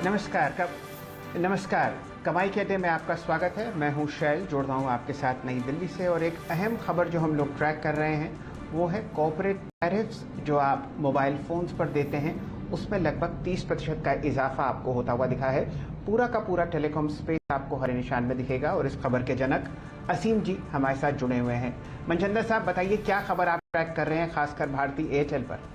नमस्कार। कमाई के अड्डे में आपका स्वागत है। मैं हूं शैल, जोड़ रहा हूं आपके साथ नई दिल्ली से। और एक अहम खबर जो हम लोग ट्रैक कर रहे हैं वो है कॉर्पोरेट टैरिफ्स जो आप मोबाइल फ़ोन्स पर देते हैं, उसमें लगभग 30% का इजाफा आपको होता हुआ दिखा है। पूरा का पूरा टेलीकॉम स्पेस आपको हरे निशान में दिखेगा। और इस खबर के जनक असीम जी हमारे साथ जुड़े हुए हैं। मनचंदा साहब, बताइए क्या खबर आप ट्रैक कर रहे हैं, खासकर भारती एयरटेल पर।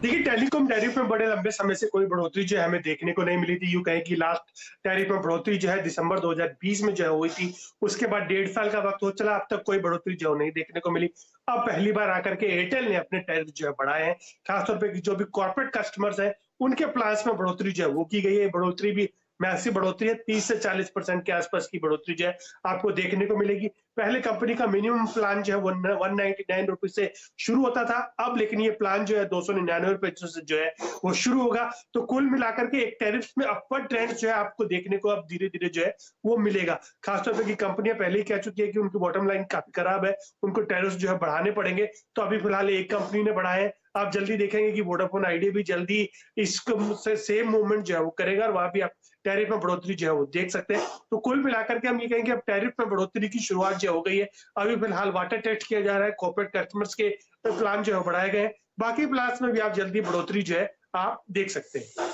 देखिए, टेलीकॉम टैरिफ में बड़े लंबे समय से कोई बढ़ोतरी जो है हमें देखने को नहीं मिली थी। यूं कहें कि लास्ट टैरिफ में बढ़ोतरी जो है दिसंबर 2020 में जो है हुई थी। उसके बाद 1.5 साल का वक्त हो चला, अब तक कोई बढ़ोतरी जो नहीं देखने को मिली। अब पहली बार आकर के एयरटेल ने अपने टैरिफ जो है बढ़ाए हैं। खासतौर पे जो भी कॉर्पोरेट कस्टमर्स हैं, उनके प्लान्स में बढ़ोतरी जो है वो की गई है। बढ़ोतरी भी मैसिव बढ़ोतरी है, 30 से 40% के आसपास की बढ़ोतरी जो है आपको देखने को मिलेगी। पहले कंपनी का मिनिमम प्लान जो है 199 रुपीज से शुरू होता था, अब लेकिन ये प्लान जो है 299 रुपए से जो है वो शुरू होगा। तो कुल मिलाकर के एक टैरिफ में अपवर्ड ट्रेंड जो है आपको देखने को अब धीरे धीरे जो है वो मिलेगा। खासतौर पर की कंपनियां पहले ही कह चुकी है कि उनकी बॉटम लाइन काफी खराब है, उनको टैरिफ जो है बढ़ाने पड़ेंगे। तो अभी फिलहाल एक कंपनी ने बढ़ाए हैं। आप जल्दी देखेंगे कि वोडाफोन आइडिया भी जल्दी इसको सेम मूवमेंट जो है वो करेगा और वहां भी आप टैरिफ में बढ़ोतरी जो है वो देख सकते हैं। तो कुल मिलाकर के हम ये कहेंगे अब टैरिफ में बढ़ोतरी की शुरुआत जो हो गई है। अभी फिलहाल वाटर टेस्ट किया जा रहा है, कॉर्पोरेट कस्टमर्स के प्लान जो है बढ़ाए गए हैं। बाकी प्लान में भी आप जल्दी बढ़ोतरी जो है आप देख सकते हैं।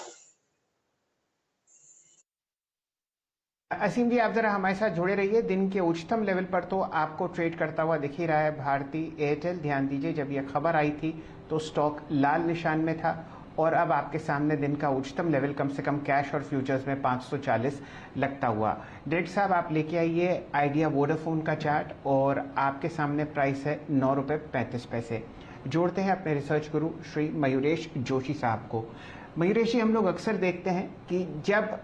असीम जी, आप जरा हमारे साथ जुड़े रहिए। दिन के उच्चतम लेवल पर तो आपको ट्रेड करता हुआ दिख ही रहा है भारती एयरटेल। ध्यान दीजिए, जब यह खबर आई थी तो स्टॉक लाल निशान में था और अब आपके सामने दिन का उच्चतम लेवल कम से कम कैश और फ्यूचर्स में 540 लगता हुआ। डायरेक्टर साहब, आप लेके आइए आइडिया वोडाफोन का चार्ट और आपके सामने प्राइस है 9 रुपये 35 पैसे। जोड़ते हैं अपने रिसर्च गुरु श्री मयूरेश जोशी साहब को। मयूरेश जी, हम लोग अक्सर देखते हैं कि जब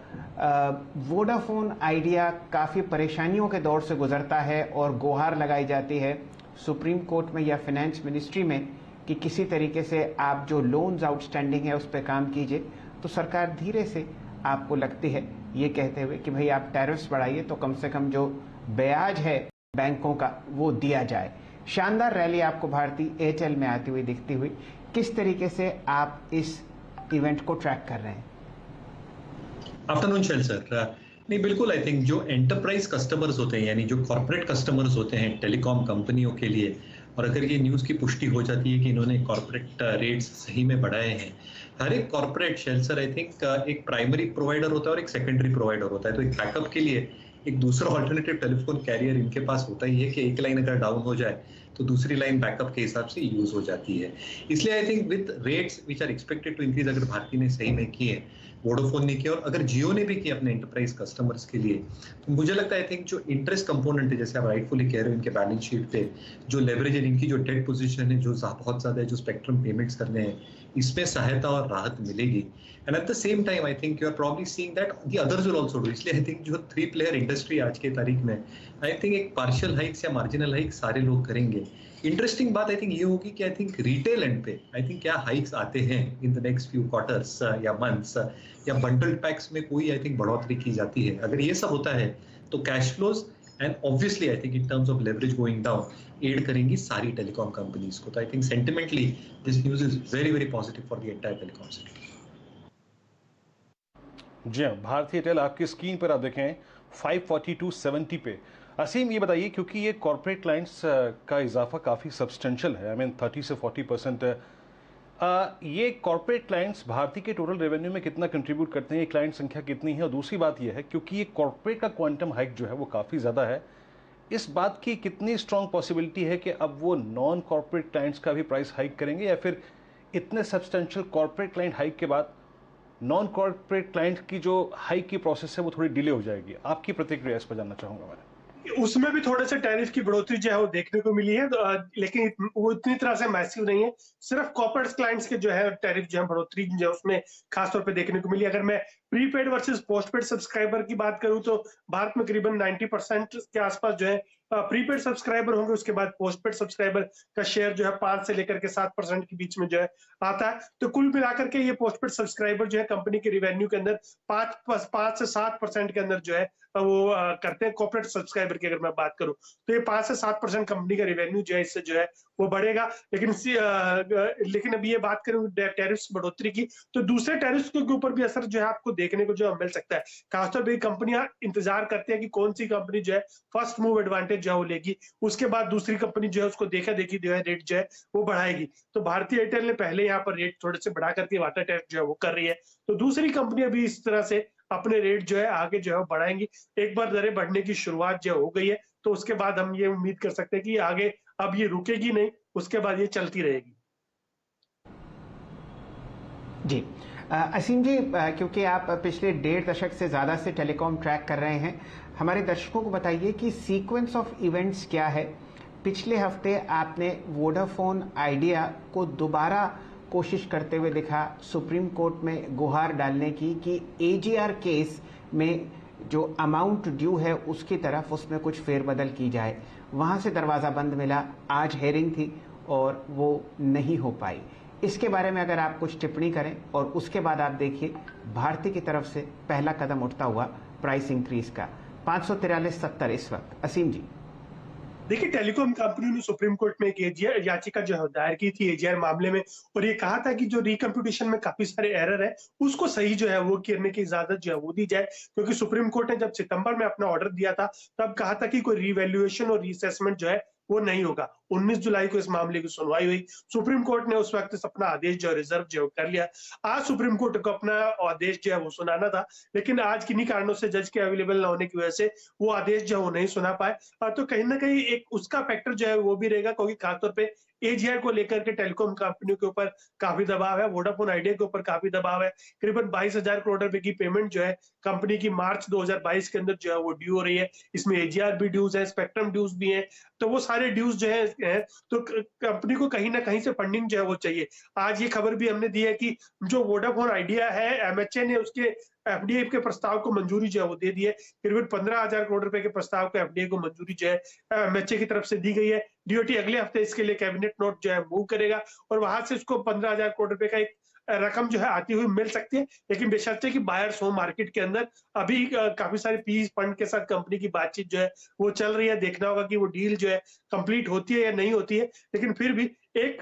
वोडाफोन आइडिया काफ़ी परेशानियों के दौर से गुजरता है और गुहार लगाई जाती है सुप्रीम कोर्ट में या फाइनेंस मिनिस्ट्री में कि किसी तरीके से आप जो लोन्स आउटस्टैंडिंग है उस पर काम कीजिए, तो सरकार धीरे से आपको लगती है ये कहते हुए कि भाई आप टैरिफ्स बढ़ाइए तो कम से कम जो ब्याज है बैंकों का वो दिया जाए। शानदार रैली आपको भारती एयरटेल में आती हुई दिखती हुई। किस तरीके से आप इस इवेंट को ट्रैक कर रहे हैं? आफ्टरनून शैल सर। नहीं, बिल्कुल, आई थिंक जो एंटरप्राइज कस्टमर्स होते हैं, यानी जो कॉर्पोरेट कस्टमर्स होते हैं टेलीकॉम कंपनियों के लिए, और अगर ये न्यूज़ की पुष्टि हो जाती है कि इन्होंने कॉर्पोरेट रेट्स सही में बढ़ाए हैं। हर एक corporate Shail sir, I think एक प्राइमरी प्रोवाइडर होता है और एक सेकेंडरी प्रोवाइडर होता है। तो एक बैकअप के लिए एक दूसरा ऑल्टरनेटिव टेलीफोन कैरियर इनके पास होता ही है कि एक लाइन अगर डाउन हो जाए तो दूसरी लाइन बैकअप के हिसाब से यूज हो जाती है। इसलिए I think with rates which are expected to increase, अगर भारती ने सही में किए, वोडाफोन ने किया और अगर जियो ने भी किया अपने एंटरप्राइज कस्टमर्स के लिए, तो मुझे लगता है आई थिंक जो इंटरेस्ट कंपोनेंट है, जैसे आप राइटफुली कह रहे हो, इनके बैलेंस शीट पे जो लेवरेज है, इनकी जो डेट पोजीशन है जो बहुत ज्यादा है, जो स्पेक्ट्रम पेमेंट्स करने हैं, इसमें सहायता और राहत मिलेगी। And at the same time I think you are probably seeing that the others will also do. इसलिए आई थिंक जो 3 प्लेयर इंडस्ट्री आज के तारीख में, आई थिंक एक पार्शियल हाइक्स या मार्जिनल हाइक सारे लोग करेंगे। इंटरेस्टिंग बात आई थिंक ये होगी कि आई थिंक रिटेल एंड पे आई थिंक क्या हाइक्स आते हैं in the next few quarters या मंथ्स, या बंडल पैक्स में कोई आई थिंक बढ़ोतरी की जाती है। अगर ये सब होता है तो cash flows and obviously I think in terms of leverage going down add करेंगी सारी टेलीकॉम कंपनीज को। तो I think sentimentally this news is very very positive for the entire telecom sector. जी हाँ, भारतीय एयरटेल आपकी स्क्रीन पर आप देखें 542.70 पे। असीम, ये बताइए, क्योंकि ये कॉर्पोरेट क्लाइंट्स का इजाफा काफ़ी सब्सटेंशियल है, आई मीन 30 से 40% है। ये कॉर्पोरेट क्लाइंट्स भारती के टोटल रेवेन्यू में कितना कंट्रीब्यूट करते हैं, ये क्लाइंट संख्या कितनी है? और दूसरी बात ये है, क्योंकि ये कॉर्पोरेट का क्वांटम हाइक जो है वो काफ़ी ज़्यादा है, इस बात की कितनी स्ट्रॉन्ग पॉसिबिलिटी है कि अब वो नॉन कॉर्पोरेट क्लाइंट्स का भी प्राइस हाइक करेंगे, या फिर इतने सब्सटेंशियल कॉर्पोरेट क्लाइंट हाइक के बाद नॉन कॉर्पोरेट क्लाइंट की जो हाइक की प्रोसेस है वो थोड़ी डिले हो जाएगी? आपकी प्रतिक्रिया इस पर जानना चाहूंगा मैं। उसमें भी थोड़े से टैरिफ की बढ़ोतरी जो है वो देखने को मिली है, लेकिन वो इतनी तरह से मैसिव नहीं है। सिर्फ कॉर्पोरेट क्लाइंट्स के जो है टैरिफ जो है बढ़ोतरी जो है उसमें खासतौर पे देखने को मिली। अगर मैं प्रीपेड वर्सेस पोस्टपेड सब्सक्राइबर की बात करूं तो भारत में करीबन 90% के आसपास जो है प्रीपेड सब्सक्राइबर होंगे। उसके बाद पोस्टपेड सब्सक्राइबर का शेयर जो है 5 से लेकर के 7% के बीच में जो है आता है। तो कुल मिलाकर के ये पोस्टपेड सब्सक्राइबर जो है कंपनी के रिवेन्यू के अंदर 5 से 7% के अंदर जो है वो करते हैं। कॉर्पोरेट सब्सक्राइबर की अगर मैं बात करूं तो ये 5 से 7% कंपनी का रिवेन्यू जो है इससे जो है वो बढ़ेगा। लेकिन अब ये बात करूं टैरिफ्स बढ़ोतरी की, तो दूसरे टैरिफ्स के ऊपर भी असर जो है आपको देखने को जो है मिल सकता है। खासतौर पर कंपनियां इंतजार करती है कि कौन सी कंपनी जो है फर्स्ट मूव एडवांटेज जो है वो लेगी, उसके बाद दूसरी कंपनी जो है उसको देखा देखी जो है रेट जो है वो बढ़ाएगी। तो भारतीय एयरटेल ने पहले यहाँ पर रेट थोड़े से बढ़ा करके वाटर टैरिफ जो है वो कर रही है, तो दूसरी कंपनियां भी इस तरह से अपने रेट जो है आगे जो है बढ़ाएंगी। एक बार दरें बढ़ने की शुरुआत जो हो गई है, तो उसके बाद हम ये उम्मीद कर सकते हैं कि आगे अब ये रुकेगी नहीं, उसके बाद ये चलती रहेगी। जी असीम जी, क्योंकि आप पिछले 1.5 दशक से ज़्यादा से टेलीकॉम ट्रैक कर रहे हैं, हमारे दर्शकों को बताइए कि सीक्वेंस ऑफ इवेंट्स क्या है। पिछले हफ्ते आपने वोडाफोन आइडिया को दोबारा कोशिश करते हुए देखा सुप्रीम कोर्ट में गुहार डालने की कि एजीआर केस में जो अमाउंट ड्यू है उसकी तरफ उसमें कुछ फेरबदल की जाए। वहाँ से दरवाज़ा बंद मिला, आज हेयरिंग थी और वो नहीं हो पाई। इसके बारे में अगर आप कुछ टिप्पणी करें, और उसके बाद आप देखिए भारती की तरफ से पहला कदम उठता हुआ प्राइस इंक्रीज का 543.70 इस वक्त। असीम जी, देखिए, टेलीकॉम कंपनी ने सुप्रीम कोर्ट में एक एजीआर याचिका जो है दायर की थी एजीआर मामले में, और ये कहा था कि जो रिकम्प्यूटेशन में काफी सारे एरर है उसको सही जो है वो करने की इजाजत जो है वो दी जाए। क्योंकि सुप्रीम कोर्ट ने जब सितंबर में अपना ऑर्डर दिया था तब कहा था कि कोई रिवैल्यूएशन और रीअसेसमेंट जो है वो नहीं होगा। 19 जुलाई को इस मामले की सुनवाई हुई। सुप्रीम कोर्ट ने उस वक्त अपना आदेश जो रिजर्व जो कर लिया। आज सुप्रीम कोर्ट को अपना आदेश जो है वो सुनाना था, लेकिन आज किन्हीं कारणों से जज के अवेलेबल न होने की वजह से वो आदेश जो है वो नहीं सुना पाए। तो कहीं ना कहीं एक उसका फैक्टर जो है वो भी रहेगा, क्योंकि खासतौर पे एजीआर को लेकर के टेलीकॉम कंपनियों के ऊपर काफी दबाव है, वोडाफोन आइडिया के ऊपर काफी दबाव है। करीबन 22,000 करोड़ रुपए की पेमेंट जो है कंपनी की मार्च 2022 के अंदर जो है वो ड्यू हो रही है। इसमें एजीआर भी ड्यूज है, स्पेक्ट्रम ड्यूज भी है, तो वो सारे ड्यूज जो है तो कंपनी को कहीं ना कहीं से फंडिंग जो है वो चाहिए। आज ये खबर भी हमने दी है कि जो वोडाफोन आइडिया है, एमएचए ने उसके एफडीए के प्रस्ताव को मंजूरी जो है वो दे दी है। करीबन 15,000 करोड़ रुपए के प्रस्ताव को एफडीए को मंजूरी जो है एमएचए की तरफ से दी गई है। डीओटी अगले हफ्ते इसके लिए कैबिनेट नोट जो है मूव करेगा और वहां से उसको 15,000 करोड़ रुपए का एक रकम जो है आती हुई मिल सकती है, लेकिन बेशर्ते कि बायर्स हो मार्केट के अंदर। अभी काफी सारे पी फंड के साथ कंपनी की बातचीत जो है वो चल रही है। देखना होगा कि वो डील जो है कंप्लीट होती है या नहीं होती है, लेकिन फिर भी एक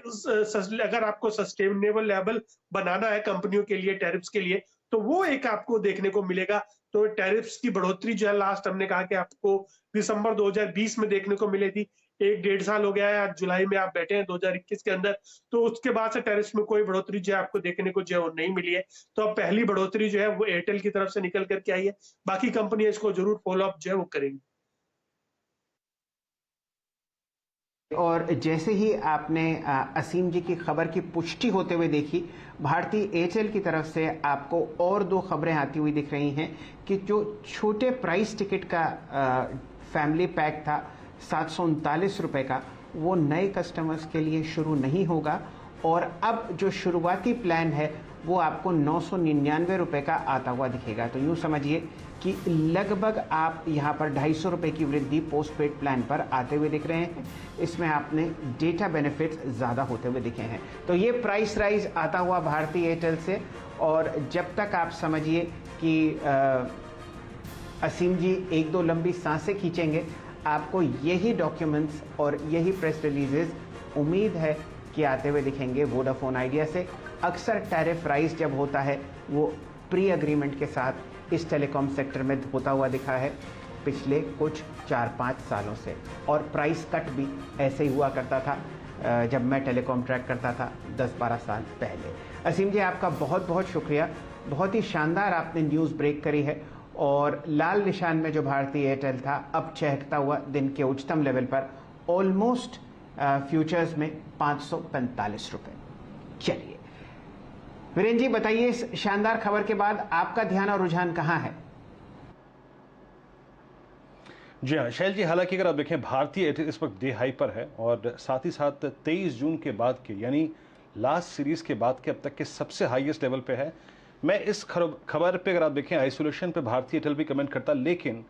अगर आपको सस्टेनेबल लेवल बनाना है कंपनियों के लिए, टैरिफ्स के लिए, तो वो एक आपको देखने को मिलेगा। तो टैरिफ्स की बढ़ोतरी जो है लास्ट हमने कहा कि आपको दिसंबर 2020 में देखने को मिली थी। 1-1.5 साल हो गया है, आज जुलाई में आप बैठे हैं 2021 के अंदर, तो उसके बाद से टैरिफ्स में कोई बढ़ोतरी जो है आपको देखने को जो है वो नहीं मिली है। तो अब पहली बढ़ोतरी जो है वो एयरटेल की तरफ से निकल करके आई है। बाकी कंपनी इसको जरूर फॉलो अप जो है वो करेंगी। और जैसे ही आपने असीम जी की खबर की पुष्टि होते हुए देखी, भारतीय एयरटेल की तरफ से आपको और 2 खबरें आती हुई दिख रही हैं कि जो छोटे प्राइस टिकट का फैमिली पैक था 739 रुपये का, वो नए कस्टमर्स के लिए शुरू नहीं होगा, और अब जो शुरुआती प्लान है वो आपको 999 रुपये का आता हुआ दिखेगा। तो यूँ समझिए कि लगभग आप यहाँ पर 250 रुपये की वृद्धि पोस्ट पेड प्लान पर आते हुए दिख रहे हैं। इसमें आपने डेटा बेनिफिट्स ज़्यादा होते हुए दिखे हैं। तो ये प्राइस राइज आता हुआ भारतीय एयरटेल से, और जब तक आप समझिए कि असीम जी 1-2 लंबी सांसें खींचेंगे, आपको यही डॉक्यूमेंट्स और यही प्रेस रिलीजेस उम्मीद है कि आते हुए दिखेंगे वोडाफोन आइडिया से। अक्सर टैरिफ राइज जब होता है वो प्री एग्रीमेंट के साथ इस टेलीकॉम सेक्टर में होता हुआ दिखा है पिछले कुछ 4-5 सालों से, और प्राइस कट भी ऐसे ही हुआ करता था जब मैं टेलीकॉम ट्रैक करता था 10-12 साल पहले। असीम जी, आपका बहुत बहुत शुक्रिया। बहुत ही शानदार आपने न्यूज़ ब्रेक करी है, और लाल निशान में जो भारतीय एयरटेल था अब चहकता हुआ दिन के उच्चतम लेवल पर ऑलमोस्ट फ्यूचर्स में 545 रुपये। चलिए वीरेंद्र जी, बताइए इस शानदार खबर के बाद आपका ध्यान और रुझान कहाँ है? जी हाँ शैल जी, हालांकि अगर आप देखें भारतीय एयरटेल इस वक्त डे हाई पर है, और साथ ही साथ 23 जून के बाद के यानी लास्ट सीरीज के बाद के अब तक के सबसे हाईएस्ट लेवल पे है मैं इस खबर पे अगर आप देखें आइसोलेशन पे भारतीय एयरटेल भी कमेंट करता, लेकिन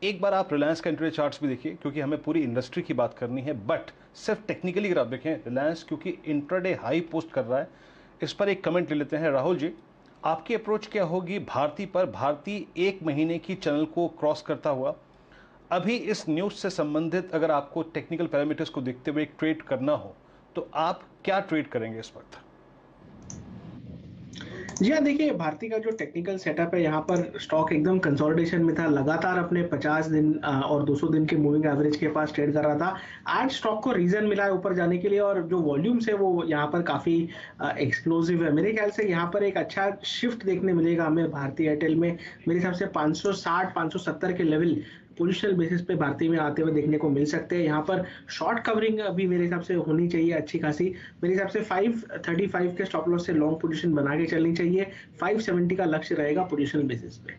एक बार आप रिलायंस का इंट्राडे चार्ट्स भी देखिए, क्योंकि हमें पूरी इंडस्ट्री की बात करनी है। बट सिर्फ टेक्निकली अगर आप देखें, रिलायंस क्योंकि इंट्राडे हाई पोस्ट कर रहा है, इस पर एक कमेंट ले लेते हैं। राहुल जी, आपकी अप्रोच क्या होगी भारती पर? भारती एक महीने की चैनल को क्रॉस करता हुआ, अभी इस न्यूज से संबंधित अगर आपको टेक्निकल पैरामीटर्स को देखते हुए एक ट्रेड करना हो तो आप क्या ट्रेड करेंगे इस वक्त? जी हाँ, देखिए भारती का जो टेक्निकल सेटअप है, यहाँ पर स्टॉक एकदम कंसोलिडेशन में था, लगातार अपने 50 दिन और 200 दिन के मूविंग एवरेज के पास ट्रेड कर रहा था। आज स्टॉक को रीजन मिला है ऊपर जाने के लिए, और जो वॉल्यूम्स है वो यहाँ पर काफी एक्सप्लोसिव है। मेरे ख्याल से यहाँ पर एक अच्छा शिफ्ट देखने मिलेगा हमें भारती एयरटेल में। मेरे हिसाब से 560-570 के लेवल पोजिशनल बेसिस पे भारतीय में आते हुए देखने को मिल सकते हैं। यहाँ पर शॉर्ट कवरिंग अभी मेरे हिसाब से होनी चाहिए अच्छी खासी। मेरे हिसाब से 535 के स्टॉप लॉस से लॉन्ग पोजीशन बना के चलनी चाहिए। 570 का लक्ष्य रहेगा पोजिशनल बेसिस पे।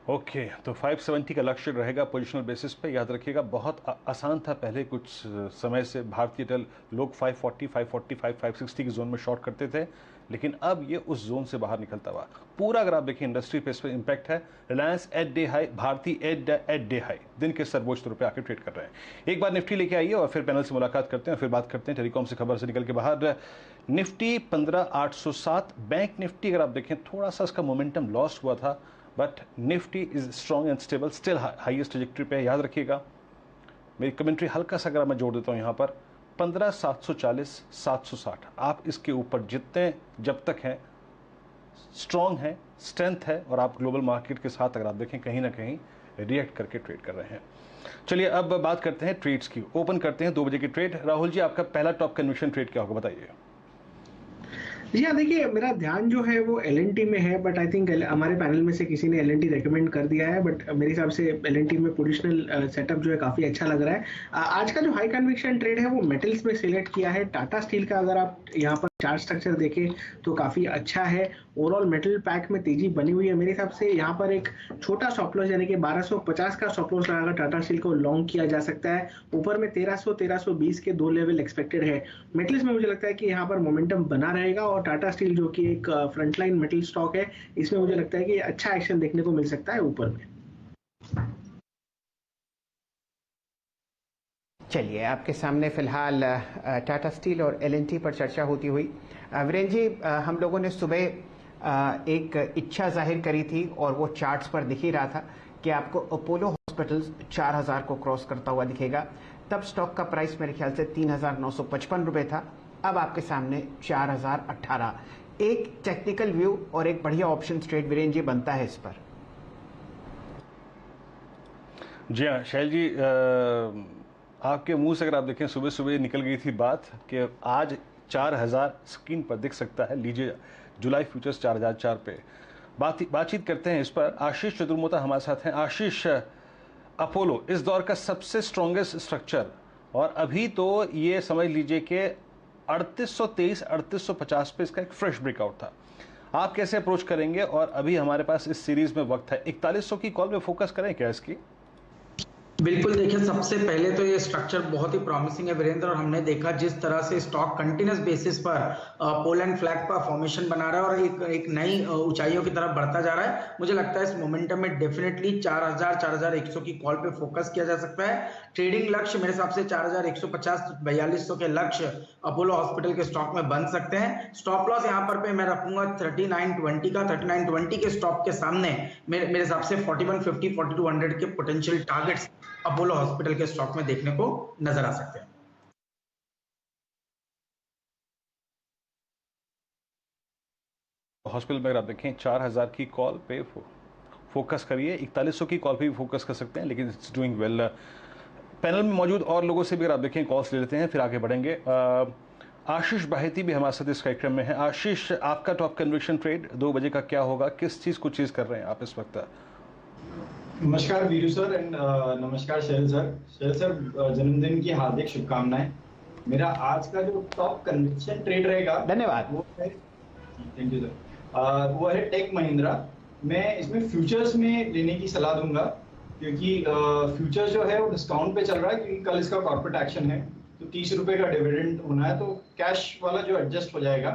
ओके, तो 570 का लक्ष्य रहेगा पोजिशनल बेसिस पे। याद रखिएगा, बहुत आसान था पहले कुछ समय से भारतीय एयरटेल, लोग 540, 545, 560 की जोन में शॉर्ट करते थे, लेकिन अब ये उस जोन से बाहर निकलता हुआ पूरा, अगर आप देखिए इंडस्ट्री पे इस पर इंपैक्ट है। Reliance at day high, Bharti at day high, दिन के सर्वोच्च रुपए आके ट्रेड कर रहे हैं। एक बार निफ्टी लेके आइए और फिर पैनल से मुलाकात करते हैं, फिर बात करते हैं टेलीकॉम से खबर से निकल के बाहर। निफ्टी 15,807, बैंक निफ्टी अगर आप देखें थोड़ा सा इसका मोमेंटम लॉस हुआ था, but Nifty is strong and stable, still highest trajectory पे। याद रखिएगा, मेरी कमेंट्री हल्का सा अगर मैं जोड़ देता हूं यहाँ पर, 15,740, 760, आप इसके ऊपर जितने जब तक हैं, स्ट्रॉन्ग है, स्ट्रेंथ है, और आप ग्लोबल मार्केट के साथ अगर आप देखें कहीं ना कहीं रिएक्ट करके ट्रेड कर रहे हैं। चलिए अब बात करते हैं ट्रेड्स की। ओपन करते हैं 2 बजे की ट्रेड। राहुल जी, आपका पहला टॉप कन्विक्शन ट्रेड क्या होगा, बताइए। जी हाँ, देखिए मेरा ध्यान जो है वो एलएनटी में है, बट आई थिंक हमारे पैनल में से किसी ने एलएनटी रेकमेंड कर दिया है, बट मेरे हिसाब से एलएनटी में पोजिशनल सेटअप जो है काफी अच्छा लग रहा है। आज का जो हाई कन्विक्शन ट्रेड है वो मेटल्स में सिलेक्ट किया है। टाटा स्टील का अगर आप यहाँ पर चार्ट स्ट्रक्चर देखें तो काफी अच्छा है। ओवरऑल मेटल पैक में तेजी बनी हुई है। मेरे हिसाब से यहाँ पर एक छोटा स्टॉप लॉस यानी कि 1250 का स्टॉप लॉस लगाकर टाटा स्टील को लॉन्ग किया जा सकता है। ऊपर में 1300-1320 के 2 लेवल एक्सपेक्टेड है। मेटल्स में मुझे लगता है कि यहाँ पर मोमेंटम बना रहेगा, और टाटा स्टील जो कि एक फ्रंटलाइन मेटल स्टॉक है, इसमें मुझे लगता है कि अच्छा एक्शन देखने को मिल सकता है ऊपर में। चलिए, आपके सामने फिलहाल टाटा स्टील और एलएनटी पर चर्चा होती हुई। वीरेंद्र जी, हम लोगों ने सुबह एक इच्छा जाहिर करी थी, और वो चार्ट्स पर दिख ही रहा था कि आपको अपोलो हॉस्पिटल्स 4000 को क्रॉस करता हुआ दिखेगा। तब स्टॉक का प्राइस मेरे ख्याल से 3,955 रुपये था। अब आपके सामने 4,018। एक टेक्निकल व्यू और एक बढ़िया ऑप्शन ट्रेड वीरेंद्र जी बनता है इस पर। जी हाँ शैल जी, आपके मुंह से अगर आप देखें सुबह सुबह निकल गई थी बात कि आज 4,000 स्क्रीन पर दिख सकता है। लीजिए, जुलाई फ्यूचर्स 4,004 पे बातचीत करते हैं इस पर। आशीष चतुर्मोता हमारे साथ हैं। आशीष, अपोलो इस दौर का सबसे स्ट्रॉन्गेस्ट स्ट्रक्चर, और अभी तो ये समझ लीजिए कि 3823, 3850 पे इसका एक फ्रेश ब्रेकआउट था। आप कैसे अप्रोच करेंगे? और अभी हमारे पास इस सीरीज में वक्त है, 4100 की कॉल पे फोकस करें क्या इसकी? बिल्कुल, देखिए सबसे पहले तो ये स्ट्रक्चर बहुत ही प्रॉमिसिंग है वीरेंद्र, और हमने देखा जिस तरह से स्टॉक कंटिन्यूस बेसिस पर पोल एंड फ्लैग पर फॉर्मेशन बना रहा है और एक नई ऊंचाइयों की तरफ बढ़ता जा रहा है। मुझे लगता है इस मोमेंटम में डेफिनेटली 4000, 4100 की कॉल पे फोकस किया जा सकता है। ट्रेडिंग लक्ष्य मेरे हिसाब से 4150, 4200 के लक्ष्य अपोलो हॉस्पिटल के स्टॉक में बन सकते हैं। स्टॉप लॉस यहाँ पर मैं रखूंगा 3920 का। 3920 के स्टॉप के सामने मेरे हिसाब से 4150, 4200 के पोटेंशियल टारगेट्स अपोलो हॉस्पिटल के स्टॉक में देखने को नजर आ सकते हैं। हॉस्पिटल में अगर आप देखें 4000 की कॉल पे फोकस करिए। 4100 की कॉल पे भी फोकस कर सकते हैं, लेकिन इट्स डूइंग वेल। पैनल में मौजूद और लोगों से भी अगर आप देखें कॉल्स ले लेते हैं, फिर आगे बढ़ेंगे। आशीष बाहेती भी हमारे साथ इस कार्यक्रम में है। आशीष, आपका टॉप कन्विक्शन ट्रेड 2 बजे का क्या होगा? किस चीज को चीज कर रहे हैं आप इस वक्त? नमस्कार वीरू सर एंड नमस्कार शैल सर। शैल सर, जन्मदिन की हार्दिक शुभकामनाएं। मेरा आज का जो टॉप कन्विक्शन ट्रेड रहेगा, धन्यवाद, वो है, थैंक यू सर, वो है टेक महिंद्रा। मैं इसमें फ्यूचर्स में लेने की सलाह दूंगा, क्योंकि फ्यूचर जो है वो डिस्काउंट पे चल रहा है, क्योंकि कल इसका कॉर्पोरेट एक्शन है। तो 30 रुपए का डिविडेंड होना है, तो कैश वाला जो एडजस्ट हो जाएगा।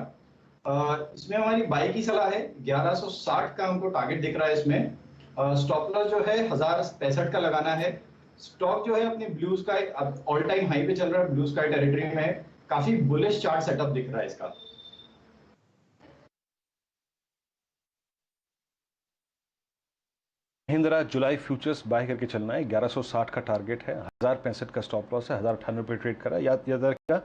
इसमें हमारी बाई की सलाह है, 1160 का हमको टारगेट दिख रहा है इसमें। स्टॉप लॉस जो है 1065 का लगाना है। स्टॉक जो है अपने blue sky all time high पे चल रहा है, ब्लू स्काई टेरिटरी में है, काफी बुलिश चार्ट सेटअप दिख रहा है इसका। महिंद्रा जुलाई फ्यूचर्स बाय करके चलना है, 1160 का टारगेट है, 1065 का स्टॉप लॉस है, 1098 पे ट्रेड करा। याद रखिएगा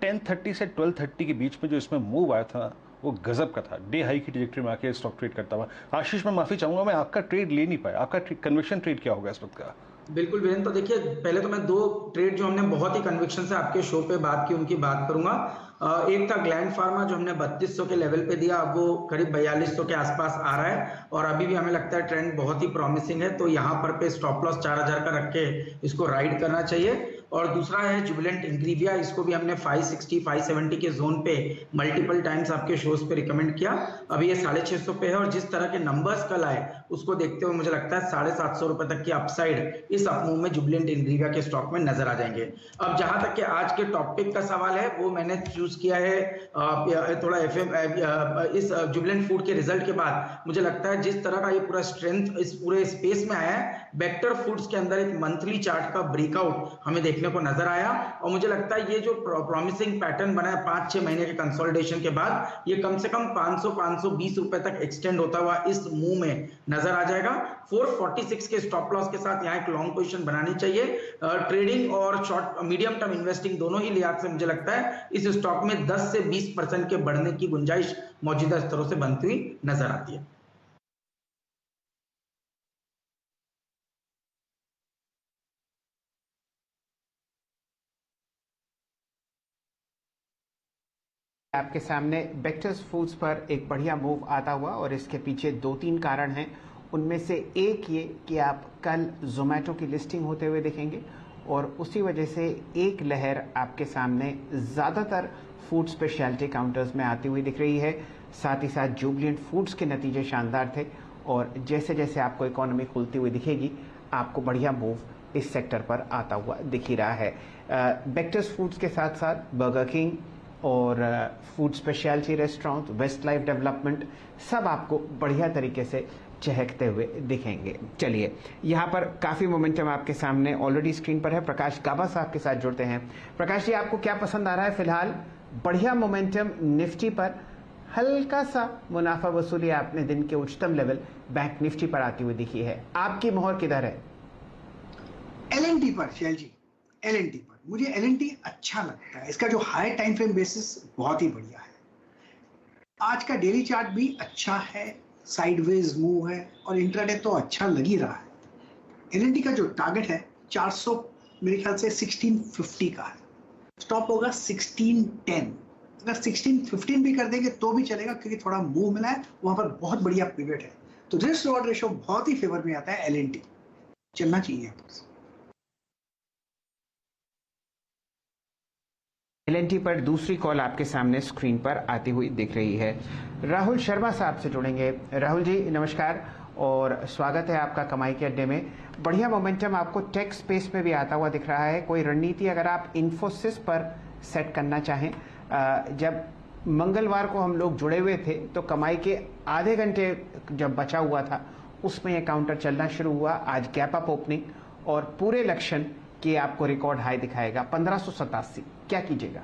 10:30 से 12:30 के बीच में जो इसमें मूव आया था वो गजब का था, डे हाई की ट्रैजेक्टरी में आके स्टॉक ट्रेड करता हुआ। आशीष, मैं माफी चाहूंगा, मैं आपका ट्रेड ले नहीं पाया, आपका कन्विक्शन ट्रेड क्या होगा इस वक्त का? बिल्कुल वीरेंद्र, तो देखिए पहले तो मैं दो ट्रेड जो हमने बहुत ही कन्विक्शन से आपके शो पे बात की उनकी बात करूंगा। एक था ग्लैंड फार्मा जो हमने 3200 के लेवल पे दिया, अब वो करीब 4200 के आसपास आ रहा है और अभी भी हमें लगता है ट्रेंड बहुत ही प्रॉमिसिंग है, तो यहाँ पर पे स्टॉप लॉस 4000 का रख के इसको राइड करना चाहिए। और दूसरा है जुबिलेंट इंग्रीविया, इसको भी हमने 560 570 के जोन पे मल्टीपल टाइम्स आपके शोज पे रिकमेंड किया, अभी ये 650 पे है और जिस तरह के नंबर्स कल आए उसको देखते हुए मुझे लगता है 750 रुपए तक की अपसाइड इस अपमूव में जुबिलेंट इंग्रीविया के स्टॉक में नजर आ जाएंगे। अब जहां तक कि आज के टॉपिक का सवाल है वो मैंने चूज किया है थोड़ा इस जुबिलेंट फूड के रिजल्ट के बाद मुझे लगता है जिस तरह का ये पूरा स्ट्रेंथ इस पूरे स्पेस में आया है, वेक्टर फूड्स के अंदर एक मंथली चार्ट का ब्रेकआउट हमें देखने को नजर आया और मुझे लगता है ये जो प्रॉमिसिंग पैटर्न बना है 5-6 महीने के कंसोलिडेशन के बाद, ये कम से कम 500-520 रुपए तक एक्सटेंड होता हुआ इस मूव में नजर आ जाएगा। 446 के स्टॉप लॉस के साथ यहाँ एक लॉन्ग पोजीशन बनानी चाहिए। ट्रेडिंग और शॉर्ट मीडियम टर्म इन्वेस्टिंग दोनों ही लिहाज से मुझे लगता है इस स्टॉक में 10 से 20% के बढ़ने की गुंजाइश मौजूदा स्तरों से बनती हुई नजर आती है। आपके सामने वेक्टर्स फूड्स पर एक बढ़िया मूव आता हुआ और इसके पीछे 2-3 कारण हैं। उनमें से एक ये कि आप कल जोमेटो की लिस्टिंग होते हुए देखेंगे और उसी वजह से एक लहर आपके सामने ज़्यादातर फूड स्पेशलिटी काउंटर्स में आती हुई दिख रही है। साथ ही साथ जुबिलेंट फूड्स के नतीजे शानदार थे और जैसे जैसे आपको इकोनॉमी खुलती हुई दिखेगी आपको बढ़िया मूव इस सेक्टर पर आता हुआ दिख ही रहा है। वेक्टर्स फूड्स के साथ साथ बर्गर किंग और food speciality restaurant, Westlife development सब आपको बढ़िया तरीके से चहकते हुए दिखेंगे। चलिए, यहाँ पर काफ़ी मोमेंटम आपके सामने ऑलरेडी स्क्रीन पर है। प्रकाश गाबा साहब के साथ जुड़ते हैं। प्रकाश जी, आपको क्या पसंद आ रहा है? फिलहाल बढ़िया मोमेंटम निफ्टी पर, हल्का सा मुनाफा वसूली आपने दिन के उच्चतम लेवल बैंक निफ्टी पर आती हुई दिखी है, आपकी मोहर किधर है? एलएनटी पर शैल जी, एलएनटी पर मुझे एलएनटी अच्छा लगता है। इसका जो हाई टाइम फ्रेम बेसिस बहुत ही बढ़िया है। आज का डेली चार्ट भी अच्छा है, साइडवेज मूव है और इंट्राडे तो अच्छा लग ही रहा है। एलएनटी का जो टारगेट है 400 मेरे ख्याल से 1650 का है, स्टॉप होगा 1610। अगर 1615 भी कर देंगे तो भी चलेगा क्योंकि थोड़ा मूव मिला है, वहां पर बहुत बढ़िया पिवट है, तो रिस्क रिवॉर्ड रेशियो बहुत ही फेवर में आता है। एलएनटी चलना चाहिए। एलएनटी पर दूसरी कॉल आपके सामने स्क्रीन पर आती हुई दिख रही है। राहुल शर्मा साहब से जुड़ेंगे। राहुल जी नमस्कार और स्वागत है आपका कमाई के अड्डे में। बढ़िया मोमेंटम आपको टेक स्पेस में भी आता हुआ दिख रहा है। कोई रणनीति अगर आप इन्फोसिस पर सेट करना चाहें? जब मंगलवार को हम लोग जुड़े हुए थे तो कमाई के आधे घंटे जब बचा हुआ था उसमें यह काउंटर चलना शुरू हुआ। आज गैप अप ओपनिंग और पूरे लक्षण कि आपको रिकॉर्ड हाई दिखाएगा 1587। क्या कीजिएगा?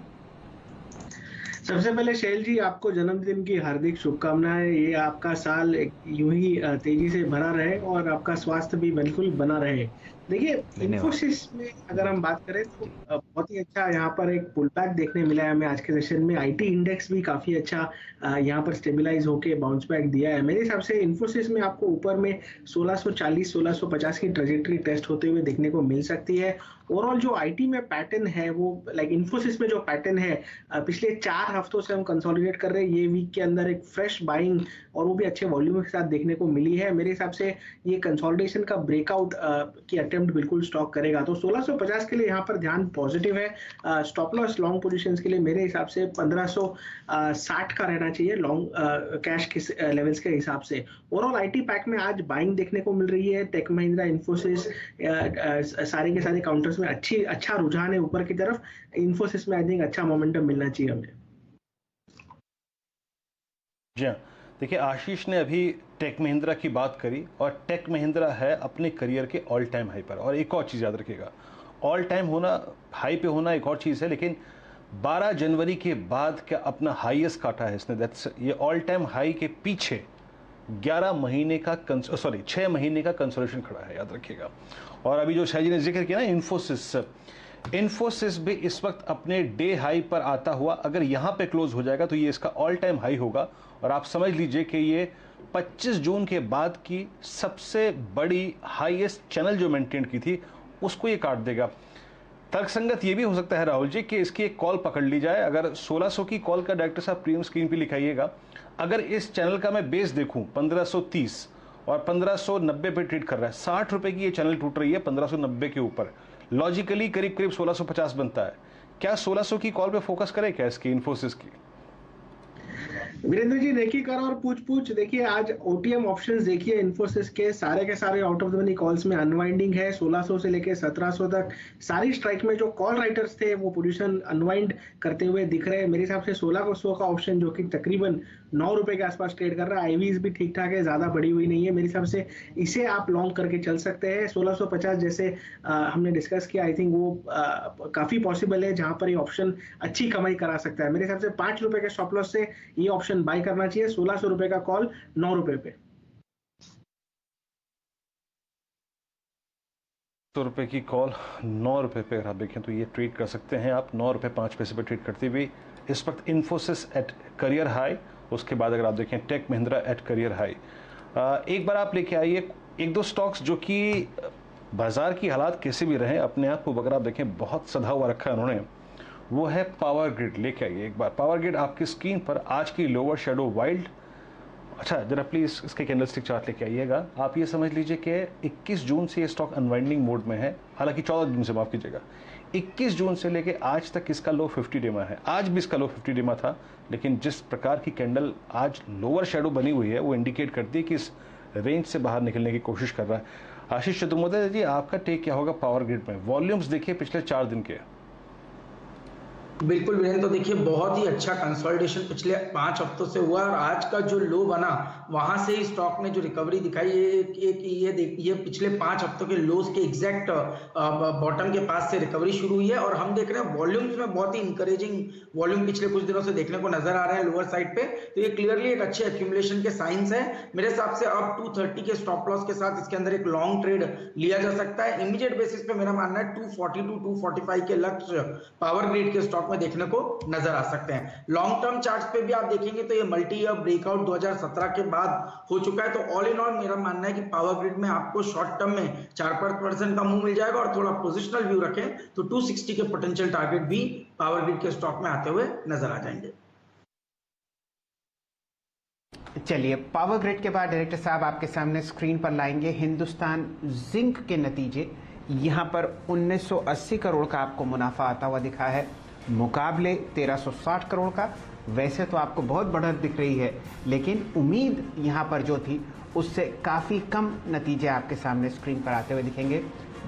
सबसे पहले शैल जी, आपको जन्मदिन की हार्दिक शुभकामनाएं। ये आपका साल यूं ही तेजी से भरा रहे और आपका स्वास्थ्य भी बिल्कुल बना रहे। देखिए, इन्फोसिस में अगर हम बात करें तो बहुत ही अच्छा यहाँ पर एक पुल बैक देखने मिला है हमें आज के सेशन में। आईटी इंडेक्स भी काफी अच्छा यहाँ पर स्टेबलाइज होके बाउंस बैक दिया है। मेरे हिसाब से इन्फोसिस में आपको ऊपर में 1640-1650 की ट्रेजेक्टरी टेस्ट होते हुए देखने को मिल सकती है। ओवरऑल जो आईटी में पैटर्न है वो लाइक इन्फोसिस में जो पैटर्न है पिछले 4 हफ्तों से हम कंसोलिडेट कर रहे हैं, ये वीक के अंदर एक फ्रेश बाइंग और वो भी अच्छे वॉल्यूम के साथ देखने को मिली है। मेरे हिसाब से ये कंसोलिडेशन का ब्रेकआउट की अटेम्प्ट बिल्कुल स्टॉक करेगा, तो 1650 के लिए यहाँ पर ध्यान पॉजिटिव है। स्टॉप लॉस लॉन्ग पोजीशंस के लिए मेरे हिसाब से 1560 का रहना चाहिए लॉन्ग कैश के लेवल्स के हिसाब से। ओवरऑल आईटी पैक में आज बाइंग देखने को मिल रही है। टेक महिंद्रा, इन्फोसिस सारे के सारे काउंटर्स में अच्छा रुझान है ऊपर की तरफ। इन्फोसिस में आई थिंक अच्छा मोमेंटम मिलना चाहिए हमें। जी हाँ, देखिए आशीष ने अभी टेक महिंद्रा की बात करी और टेक महिंद्रा है अपने करियर के ऑल टाइम हाई पर। और एक और चीज़ याद रखिएगा, ऑल टाइम होना, हाई पे होना एक और चीज़ है, लेकिन 12 जनवरी के बाद क्या अपना हाईएस्ट काटा है इसने। दैट्स ये ऑल टाइम हाई के पीछे 11 महीने का 6 महीने का कंसोलिडेशन खड़ा है, याद रखिएगा। और अभी जो शायद जी ने जिक्र किया ना इन्फोसिस भी इस वक्त अपने डे हाई पर आता हुआ अगर यहाँ पे क्लोज हो जाएगा तो ये इसका ऑल टाइम हाई होगा। और आप समझ लीजिए कि ये 25 जून के बाद की सबसे बड़ी हाईएस्ट चैनल जो मेंटेन की थी उसको ये काट देगा। तर्कसंगत ये भी हो सकता है राहुल जी कि इसकी एक कॉल पकड़ ली जाए। अगर 1600 की कॉल का डायरेक्टर साहब प्रीमियम स्क्रीन पे लिखाइएगा, अगर इस चैनल का मैं बेस देखूं 1530 और 1590 पे ट्रेड कर रहा है, 60 रुपए की ये चैनल टूट रही है 1590 के ऊपर, लॉजिकली करीब करीब 1650 बनता है। क्या 1600 की कॉल पे फोकस करें क्या इसकी, इन्फोसिस की? वीरेंद्र जी देखिए कर और पूछ देखिए आज ओटीएम ऑप्शंस देखिए इन्फोसिस के सारे out of the money calls में अनवाइंडिंग है। 1600 से लेके 1700 तक सारी स्ट्राइक में जो कॉल राइटर्स थे वो पोजीशन अनवाइंड करते हुए दिख रहे हैं। मेरे हिसाब से 1600 का ऑप्शन जो कि तकरीबन 9 रुपए के आसपास ट्रेड कर रहा है, आईवीज भी ठीक ठाक है, ज्यादा बड़ी हुई नहीं है। मेरे हिसाब से इसे आप लॉन्ग करके चल सकते हैं। 1650 जैसे हमने डिस्कस किया, आई थिंक वो काफी पॉसिबल है जहां पर ये ऑप्शन अच्छी कमाई करा सकता है। मेरे हिसाब से 5 रुपए के स्टॉप लॉस से ये ऑप्शन बाय करना चाहिए। 1600 रुपए का कॉल 9 रुपए पे। 100 रुपए की कॉल 9 रुपए पे अगर आप देखें तो ये ट्रेड कर सकते हैं आप 9 रुपए 5 पैसे पे ट्रेड करते हुए। इस वक्त इन्फोसिस एट करियर हाई, उसके बाद अगर आप देखें Tech Mahindra at career high. एक बार आप लेके आइए एक दो स्टॉक्स जो कि बाजार की हालात कैसे भी रहे अपने आप को अगर आप देखें बहुत सधा हुआ रखा है उन्होंने, वो है पावर ग्रिड। लेके आइए एक बार पावर ग्रिड आपकी स्क्रीन पर, आज की लोअर शेडो वाइल्ड। अच्छा जरा प्लीज इसके कैंडलस्टिक चार्ट लेके आइएगा। आप ये समझ लीजिए कि 21 जून से ये स्टॉक अनवाइंडिंग मोड में है, हालांकि 14 जून से, माफ कीजिएगा, 21 जून से लेके आज तक इसका लो 50 डेमा है। आज भी इसका लो 50 डेमा था, लेकिन जिस प्रकार की कैंडल आज लोअर शेडो बनी हुई है वो इंडिकेट करती है कि इस रेंज से बाहर निकलने की कोशिश कर रहा है। आशीष चतुर्वेदी जी आपका टेक क्या होगा पावर ग्रिड में? वॉल्यूम्स देखिए पिछले 4 दिन के। बिल्कुल वीरेंद्र, तो देखिए बहुत ही अच्छा कंसोलिडेशन पिछले 5 हफ्तों से हुआ और आज का जो लो बना वहां से ही स्टॉक ने जो रिकवरी दिखाई, ये पिछले 5 हफ्तों के लोज के एग्जैक्ट बॉटम के पास से रिकवरी शुरू हुई है। और हम देख रहे हैं वॉल्यूम्स में बहुत ही इंकरेजिंग वॉल्यूम पिछले कुछ दिनों से देखने को नजर आ रहा है लोअर साइड पे। तो ये क्लियरली एक अच्छे एक्यूमुलेशन के साइंस है। मेरे हिसाब से अब 230 के स्टॉप लॉस के साथ इसके अंदर एक लॉन्ग ट्रेड लिया जा सकता है। इमीडिएट बेसिस पे मेरा मानना है 240 टू 245 के लक्ष्य पावर ग्रिड के स्टॉक में देखने को नजर आ सकते हैं। लॉन्ग टर्म चार्ट्स पे भी आप देखेंगे तो ये मल्टी ईयर ब्रेकआउट 2017 के बाद हो चुका है। तो ऑल इन ऑल मेरा मानना है कि पावर ग्रिड में आपको शॉर्ट टर्म में 4% का मूव मिल जाएगा और थोड़ा पोजिशनल व्यू रखें तो 260 के पोटेंशियल टारगेट भी पावर ग्रिड के स्टॉक में आते हुए नजर आ जाएंगे। चलिए पावर ग्रिड के बाद डायरेक्टर साहब आपके सामने स्क्रीन पर लाएंगे हिंदुस्तान जिंक के नतीजे। यहां पर 1980 करोड़ का आपको मुनाफा आता हुआ दिखा है, मुकाबले 1360 करोड़ का। वैसे तो आपको बहुत बढ़त दिख रही है, लेकिन उम्मीद यहां पर जो थी उससे काफ़ी कम नतीजे आपके सामने स्क्रीन पर आते हुए दिखेंगे।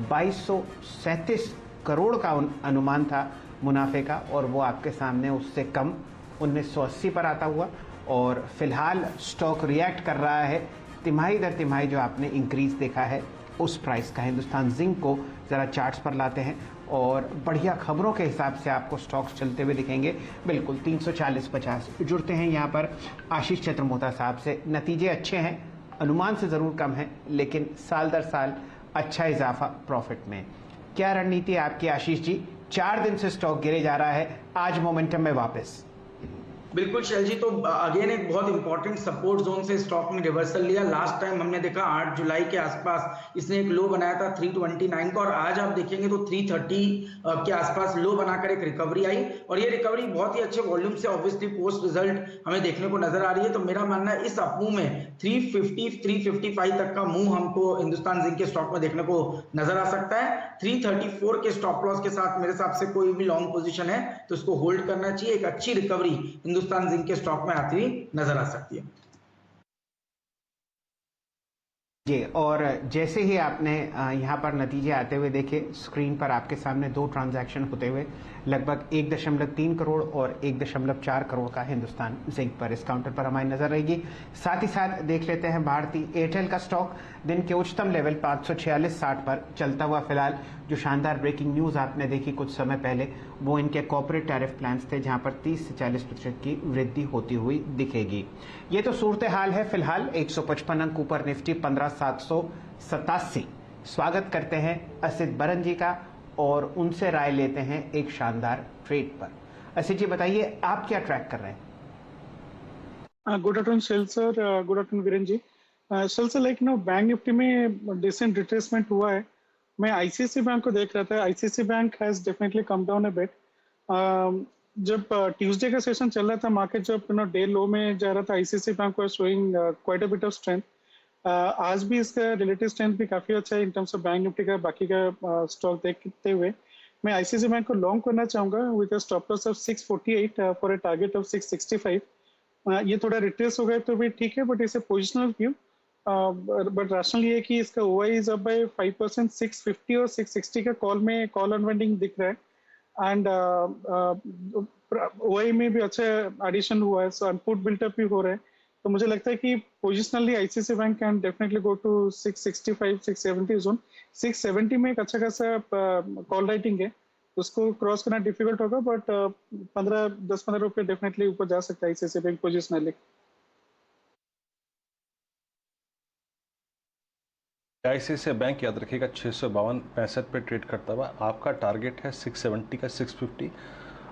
2237 करोड़ का अनुमान था मुनाफे का और वो आपके सामने उससे कम 1980 पर आता हुआ। और फिलहाल स्टॉक रिएक्ट कर रहा है तिमाही दर तिमाही जो आपने इंक्रीज देखा है उस प्राइस का। हिंदुस्तान जिंक को ज़रा चार्ट्स पर लाते हैं और बढ़िया खबरों के हिसाब से आपको स्टॉक्स चलते हुए दिखेंगे। बिल्कुल 340-50 जुड़ते हैं यहाँ पर आशीष चतुर्वेदी साहब से। नतीजे अच्छे हैं, अनुमान से ज़रूर कम है, लेकिन साल दर साल अच्छा इजाफा प्रॉफिट में। क्या रणनीति है आपकी आशीष जी? 4 दिन से स्टॉक गिरे जा रहा है, आज मोमेंटम में वापस। बिल्कुल शैल जी, तो अगेन एक बहुत इंपॉर्टेंट सपोर्ट जोन से स्टॉक ने रिवर्सल लिया। लास्ट टाइम हमने देखा 8 जुलाई के आसपास इसने एक लो बनाया था 329 का और आज आप देखेंगे तो 330 के आसपास लो बनाकर एक रिकवरी आई और ये रिकवरी बहुत ही अच्छे वॉल्यूम से ऑब्वियसली पोस्ट रिजल्ट हमें देखने को नजर आ रही है। तो मेरा मानना है इस अपमूव में 350-355 तक का मूव हमको हिंदुस्तान जिंक के स्टॉक में देखने को नजर आ सकता है। 334 के स्टॉप लॉस के साथ मेरे हिसाब से कोई भी लॉन्ग पोजीशन है तो इसको होल्ड करना चाहिए। एक अच्छी रिकवरी हिंदुस्तान जिंक के स्टॉक में आती हुई नजर आ सकती है। जी, और जैसे ही आपने यहाँ पर नतीजे आते हुए देखे, स्क्रीन पर आपके सामने दो ट्रांजैक्शन होते हुए लगभग 1.3 करोड़ और 1.4 करोड़ का हिंदुस्तान जिंक पर इस काउंटर पर हमारी नजर रहेगी। साथ ही साथ देख लेते हैं भारतीय एयरटेल का स्टॉक दिन के उच्चतम लेवल 546.60 पर चलता हुआ। फिलहाल जो शानदार ब्रेकिंग न्यूज आपने देखी कुछ समय पहले, वो इनके कॉर्पोरेट टैरिफ प्लान्स थे, जहां पर 30 से 40% की वृद्धि होती हुई दिखेगी। ये तो सूरत हाल है फिलहाल। 155 अंक ऊपर निफ्टी 15,787। स्वागत करते हैं असित बरन जी का और उनसे राय लेते हैं एक शानदार ट्रेड पर। असित जी बताइए, आप क्या ट्रैक कर रहे हैं? Good afternoon Shail sir, good afternoon Veeren ji. Shail sir, like bank Nifty में डिसेंट रिट्रेसमेंट हुआ है। मैं आईसीआईसी बैंक को देख रहा था। ICIC bank has definitely come down a bit. जब ट्यूसडे का सेशन चल रहा था, मार्केट जब डे लो में जा रहा था, ICIC bank was showing quite a bit of strength. आज भी इसका रिलेटिव स्ट्रेंथ भी काफी अच्छा है in terms of bank Nifty का बाकी का स्टॉक देखते हुए। मैं आईसीआईसी बैंक को लॉन्ग करना चाहूंगा with a stop loss of 648 for a target of 665। ये थोड़ा रिट्रेस हो गया तो भी ठीक है, बट इसे पोजिशनल व्यू। बट राशनल ये है कि इसका ओआई इज अप बाय 5%। 650 और 660 का कॉल अनवाइंडिंग दिख रहा है एंड ओआई में भी अच्छा एडिशन हुआ है, सो पुट बिल्टअप भी हो रहा है। तो मुझे लगता है कि positionally ICIC bank can definitely go to 665 670 zone. 670 में एक अच्छा खासा कॉल राइटिंग है, उसको क्रॉस करना डिफिकल्ट होगा, बट 10-15 रुपये डेफिनेटली ऊपर जा सकता है ICIC bank positionally. ICIC bank याद रखिएगा 652.65 पे ट्रेड करता हुआ। आपका टारगेट है 670 का 650।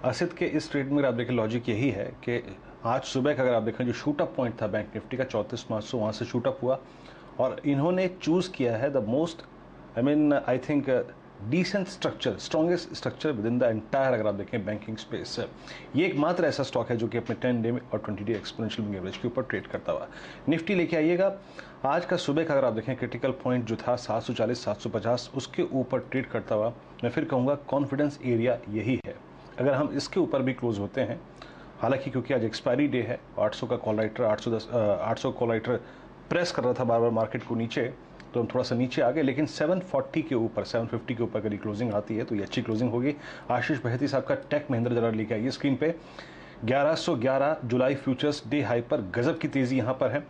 असित के इस ट्रेड में आप देखें लॉजिक यही है कि आज सुबह का अगर आप देखें जो शूट अप पॉइंट था बैंक निफ्टी का 34,500, वहाँ से शूट अप हुआ और इन्होंने चूज़ किया है the most I think decent structure, strongest structure within the entire अगर आप देखें बैंकिंग स्पेस। ये एकमात्र ऐसा स्टॉक है जो कि अपने 10 डे में और 20 डे एक्सपोनेंशियल मूविंग एवरेज के ऊपर ट्रेड करता हुआ। निफ्टी लेके आइएगा। आज का सुबह का अगर आप देखें क्रिटिकल पॉइंट जो था 740 750, उसके ऊपर ट्रेड करता हुआ। मैं फिर कहूँगा कॉन्फिडेंस एरिया यही है। अगर हम इसके ऊपर भी क्लोज होते हैं, हालांकि क्योंकि आज एक्सपायरी डे है, 800 का call writer 800 call writer press कर रहा था बार बार मार्केट को नीचे, तो हम थोड़ा सा नीचे आ गए, लेकिन 740 के ऊपर 750 के ऊपर अगर क्लोजिंग आती है तो ये अच्छी क्लोजिंग होगी। आशीष बहती साहब का टेक महिंद्रा जरा लेके आइए स्क्रीन पे। 1111 जुलाई फ्यूचर्स डे हाई पर गजब की तेज़ी यहाँ पर है।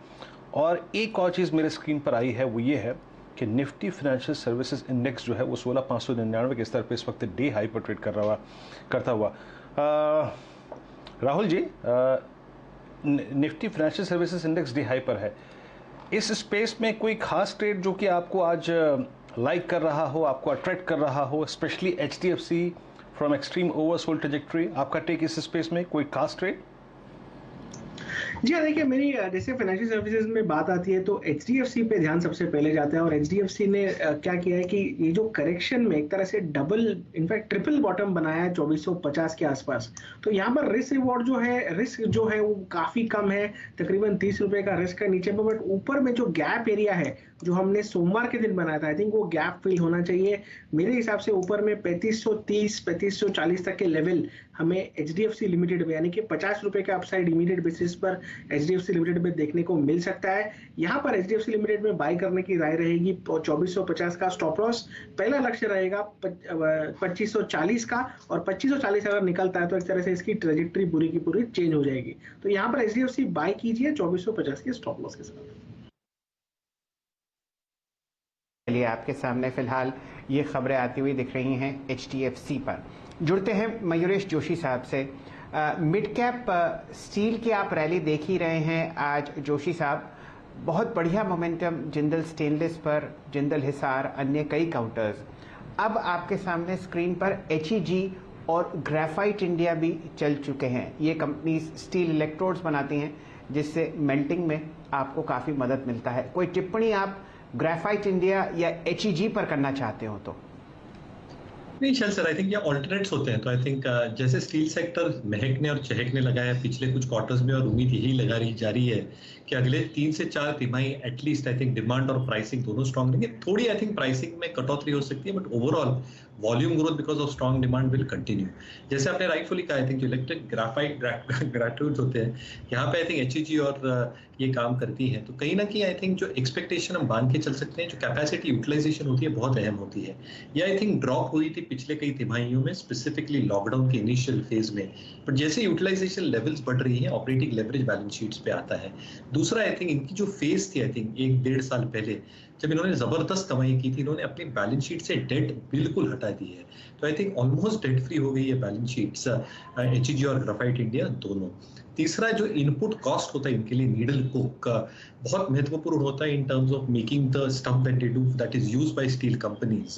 और एक और चीज़ मेरे स्क्रीन पर आई है, वो ये है कि निफ्टी फाइनेंशियल सर्विसेज इंडेक्स जो है वो 16,599 के स्तर पर इस वक्त डे हाई पर ट्रेड करता हुआ। Rahul ji, Nifty financial services index day high पर है। इस स्पेस में कोई खास ट्रेड जो कि आपको आज लाइक कर रहा हो, आपको अट्रैक्ट कर रहा हो, specially HDFC from extreme oversold trajectory, आपका टेक इस स्पेस में कोई खास ट्रेड? जी हाँ, देखिए मेरी जैसे फाइनेंशियल सर्विसेज में बात आती है तो HDFC पे ध्यान सबसे पहले जाता है। और HDFC ने क्या किया है कि ये जो करेक्शन में एक तरह से डबल इनफैक्ट ट्रिपल बॉटम बनाया है 2450 के आसपास। तो यहाँ पर रिस्क जो है वो काफी कम है, तकरीबन 30 रुपए का रिस्क है नीचे पर। बट ऊपर में जो गैप एरिया है जो हमने सोमवार के दिन बनाया था, आई थिंक वो गैप फिल होना चाहिए मेरे हिसाब से। ऊपर में 3530 3540 तक के लेवल हमें HDFC लिमिटेड में, यानी कि 50 रुपए का अपसाइड इमीडिएट बेसिस पर HDFC लिमिटेड में देखने को मिल सकता है। यहाँ पर HDFC लिमिटेड में बाय करने की राय रहेगी। 2450 का स्टॉप लॉस, पहला लक्ष्य रहेगा 2540 का, और 2540 अगर निकलता है तो एक तरह से इसकी ट्रेजेक्टरी पूरी की पूरी चेंज हो जाएगी। तो यहाँ पर HDFC बाय कीजिए 2450 के स्टॉप लॉस के साथ। चलिए, आपके सामने फिलहाल ये खबरें आती हुई दिख रही हैं HDFC पर। जुड़ते हैं मयूरेश जोशी साहब से। मिड कैप स्टील की आप रैली देख ही रहे हैं आज जोशी साहब। बहुत बढ़िया मोमेंटम जिंदल स्टेनलेस पर, जिंदल हिसार, अन्य कई काउंटर्स। अब आपके सामने स्क्रीन पर HEG और ग्रेफाइट इंडिया भी चल चुके हैं। ये कंपनीज स्टील इलेक्ट्रोड्स बनाती हैं जिससे मेल्टिंग में आपको काफ़ी मदद मिलता है। कोई टिप्पणी आप ग्रेफाइट इंडिया या HEG पर करना चाहते हो तो? नहीं शैल सर, आई थिंक ये ऑल्टरनेट्स होते हैं, तो आई थिंक जैसे स्टील सेक्टर महकने और चहकने लगा है पिछले कुछ क्वार्टर्स में, और उम्मीद यही जा रही है कि अगले 3 से 4 तिमाही एटलीस्ट आई थिंक डिमांड और प्राइसिंग दोनों स्ट्रांग रहेंगे। थोड़ी आई थिंक प्राइसिंग में कटौती हो सकती है, but overall volume growth because of strong demand will continue. जैसे आपने राइटफुली कहा, आई थिंक जो इलेक्ट्रिक ग्राफाइट ग्रेट्यूट होते हैं यहाँ पे आई थिंक HEG और ये काम करती है, तो कहीं ना कहीं आई थिंक जो एक्सपेक्टेशन हम बांध के चल सकते हैं, जो कैपेसिटी यूटिलाइजेशन होती है बहुत अहम होती है। ये आई थिंक ड्रॉप हुई थी पिछले कई तिमाहियों में, स्पेसिफिकली लॉकडाउन के इनिशियल फेज में, बट जैसे यूटिलाइजेशन लेवल्स बढ़ रही है ऑपरेटिंग लेवरेज बैलेंस शीट्स पे आता है। दूसरा आई थिंक इनकी जो फेज थी आई थिंक 1-1.5 साल पहले जब इन्होंने जबरदस्त कमाई की थी, इन्होंने अपनी बैलेंस शीट से डेट बिल्कुल हटा दी है, तो I think almost debt free हो गई है बैलेंस शीट्स HEG और ग्राफाइट इंडिया दोनों। तीसरा जो इनपुट कॉस्ट होता है इनके लिए नीडल कोक बहुत महत्वपूर्ण होता है in terms of making the stuff that they do that is used by steel companies.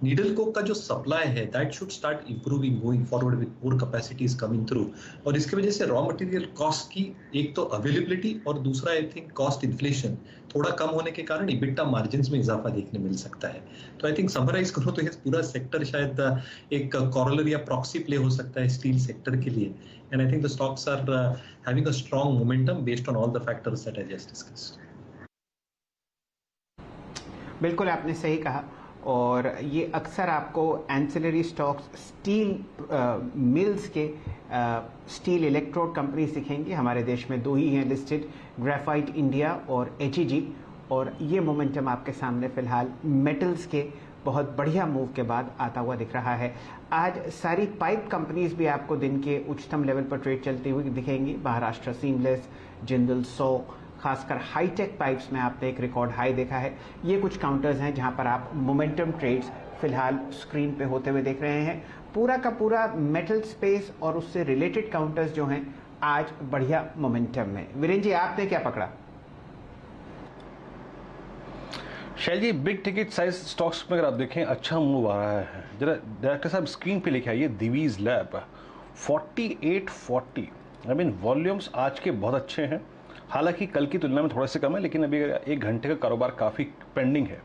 Needle Coke का जो सप्लाई है that should start improving going forward with more capacities coming through, और इसकी वजह से रॉ मटेरियल कॉस्ट की एक तो अवेलेबिलिटी और दूसरा आई थिंक कॉस्ट इन्फ्लेशन थोड़ा कम होने के कारण इबिटा मार्जिन्स में इजाफा देखने मिल सकता है। तो आई थिंक समराइज करो तो ये पूरा सेक्टर शायद एक कॉरलर या प्रॉक्सी प्ले हो सकता है स्टील सेक्टर के लिए, and I think the stocks are having a strong momentum based on all the factors that I just discussed. बिल्कुल आपने सही कहा, और ये अक्सर आपको एंसिलरी स्टॉक्स स्टील मिल्स के स्टील इलेक्ट्रोड कंपनीज दिखेंगी। हमारे देश में 2 ही हैं लिस्टेड, ग्राफाइट इंडिया और HEG, और ये मोमेंटम आपके सामने फिलहाल मेटल्स के बहुत बढ़िया मूव के बाद आता हुआ दिख रहा है। आज सारी पाइप कंपनीज भी आपको दिन के उच्चतम लेवल पर ट्रेड चलती हुई दिखेंगी। महाराष्ट्र सीमलेस, जिंदल 100, खासकर हाईटेक पाइप्स में आपने एक रिकॉर्ड हाई देखा है। ये कुछ काउंटर्स हैं जहां पर आप मोमेंटम ट्रेड्स फिलहाल स्क्रीन पे होते हुए देख रहे हैं। पूरा का पूरा मेटल स्पेस और उससे रिलेटेड काउंटर्स जो हैं आज बढ़िया मोमेंटम में। वीरेंद्र जी, आपने क्या पकड़ा? शैल जी, बिग टिकट साइज स्टॉक्स में अगर आप देखें अच्छा मूव आ रहा है। जरा डायरेक्टर साहब स्क्रीन पे लिखा है ये Divij lab 4840। I mean volumes आज के बहुत अच्छे हैं, हालांकि कल की तुलना में थोड़ा से कम है, लेकिन अभी 1 घंटे का कारोबार काफ़ी पेंडिंग है।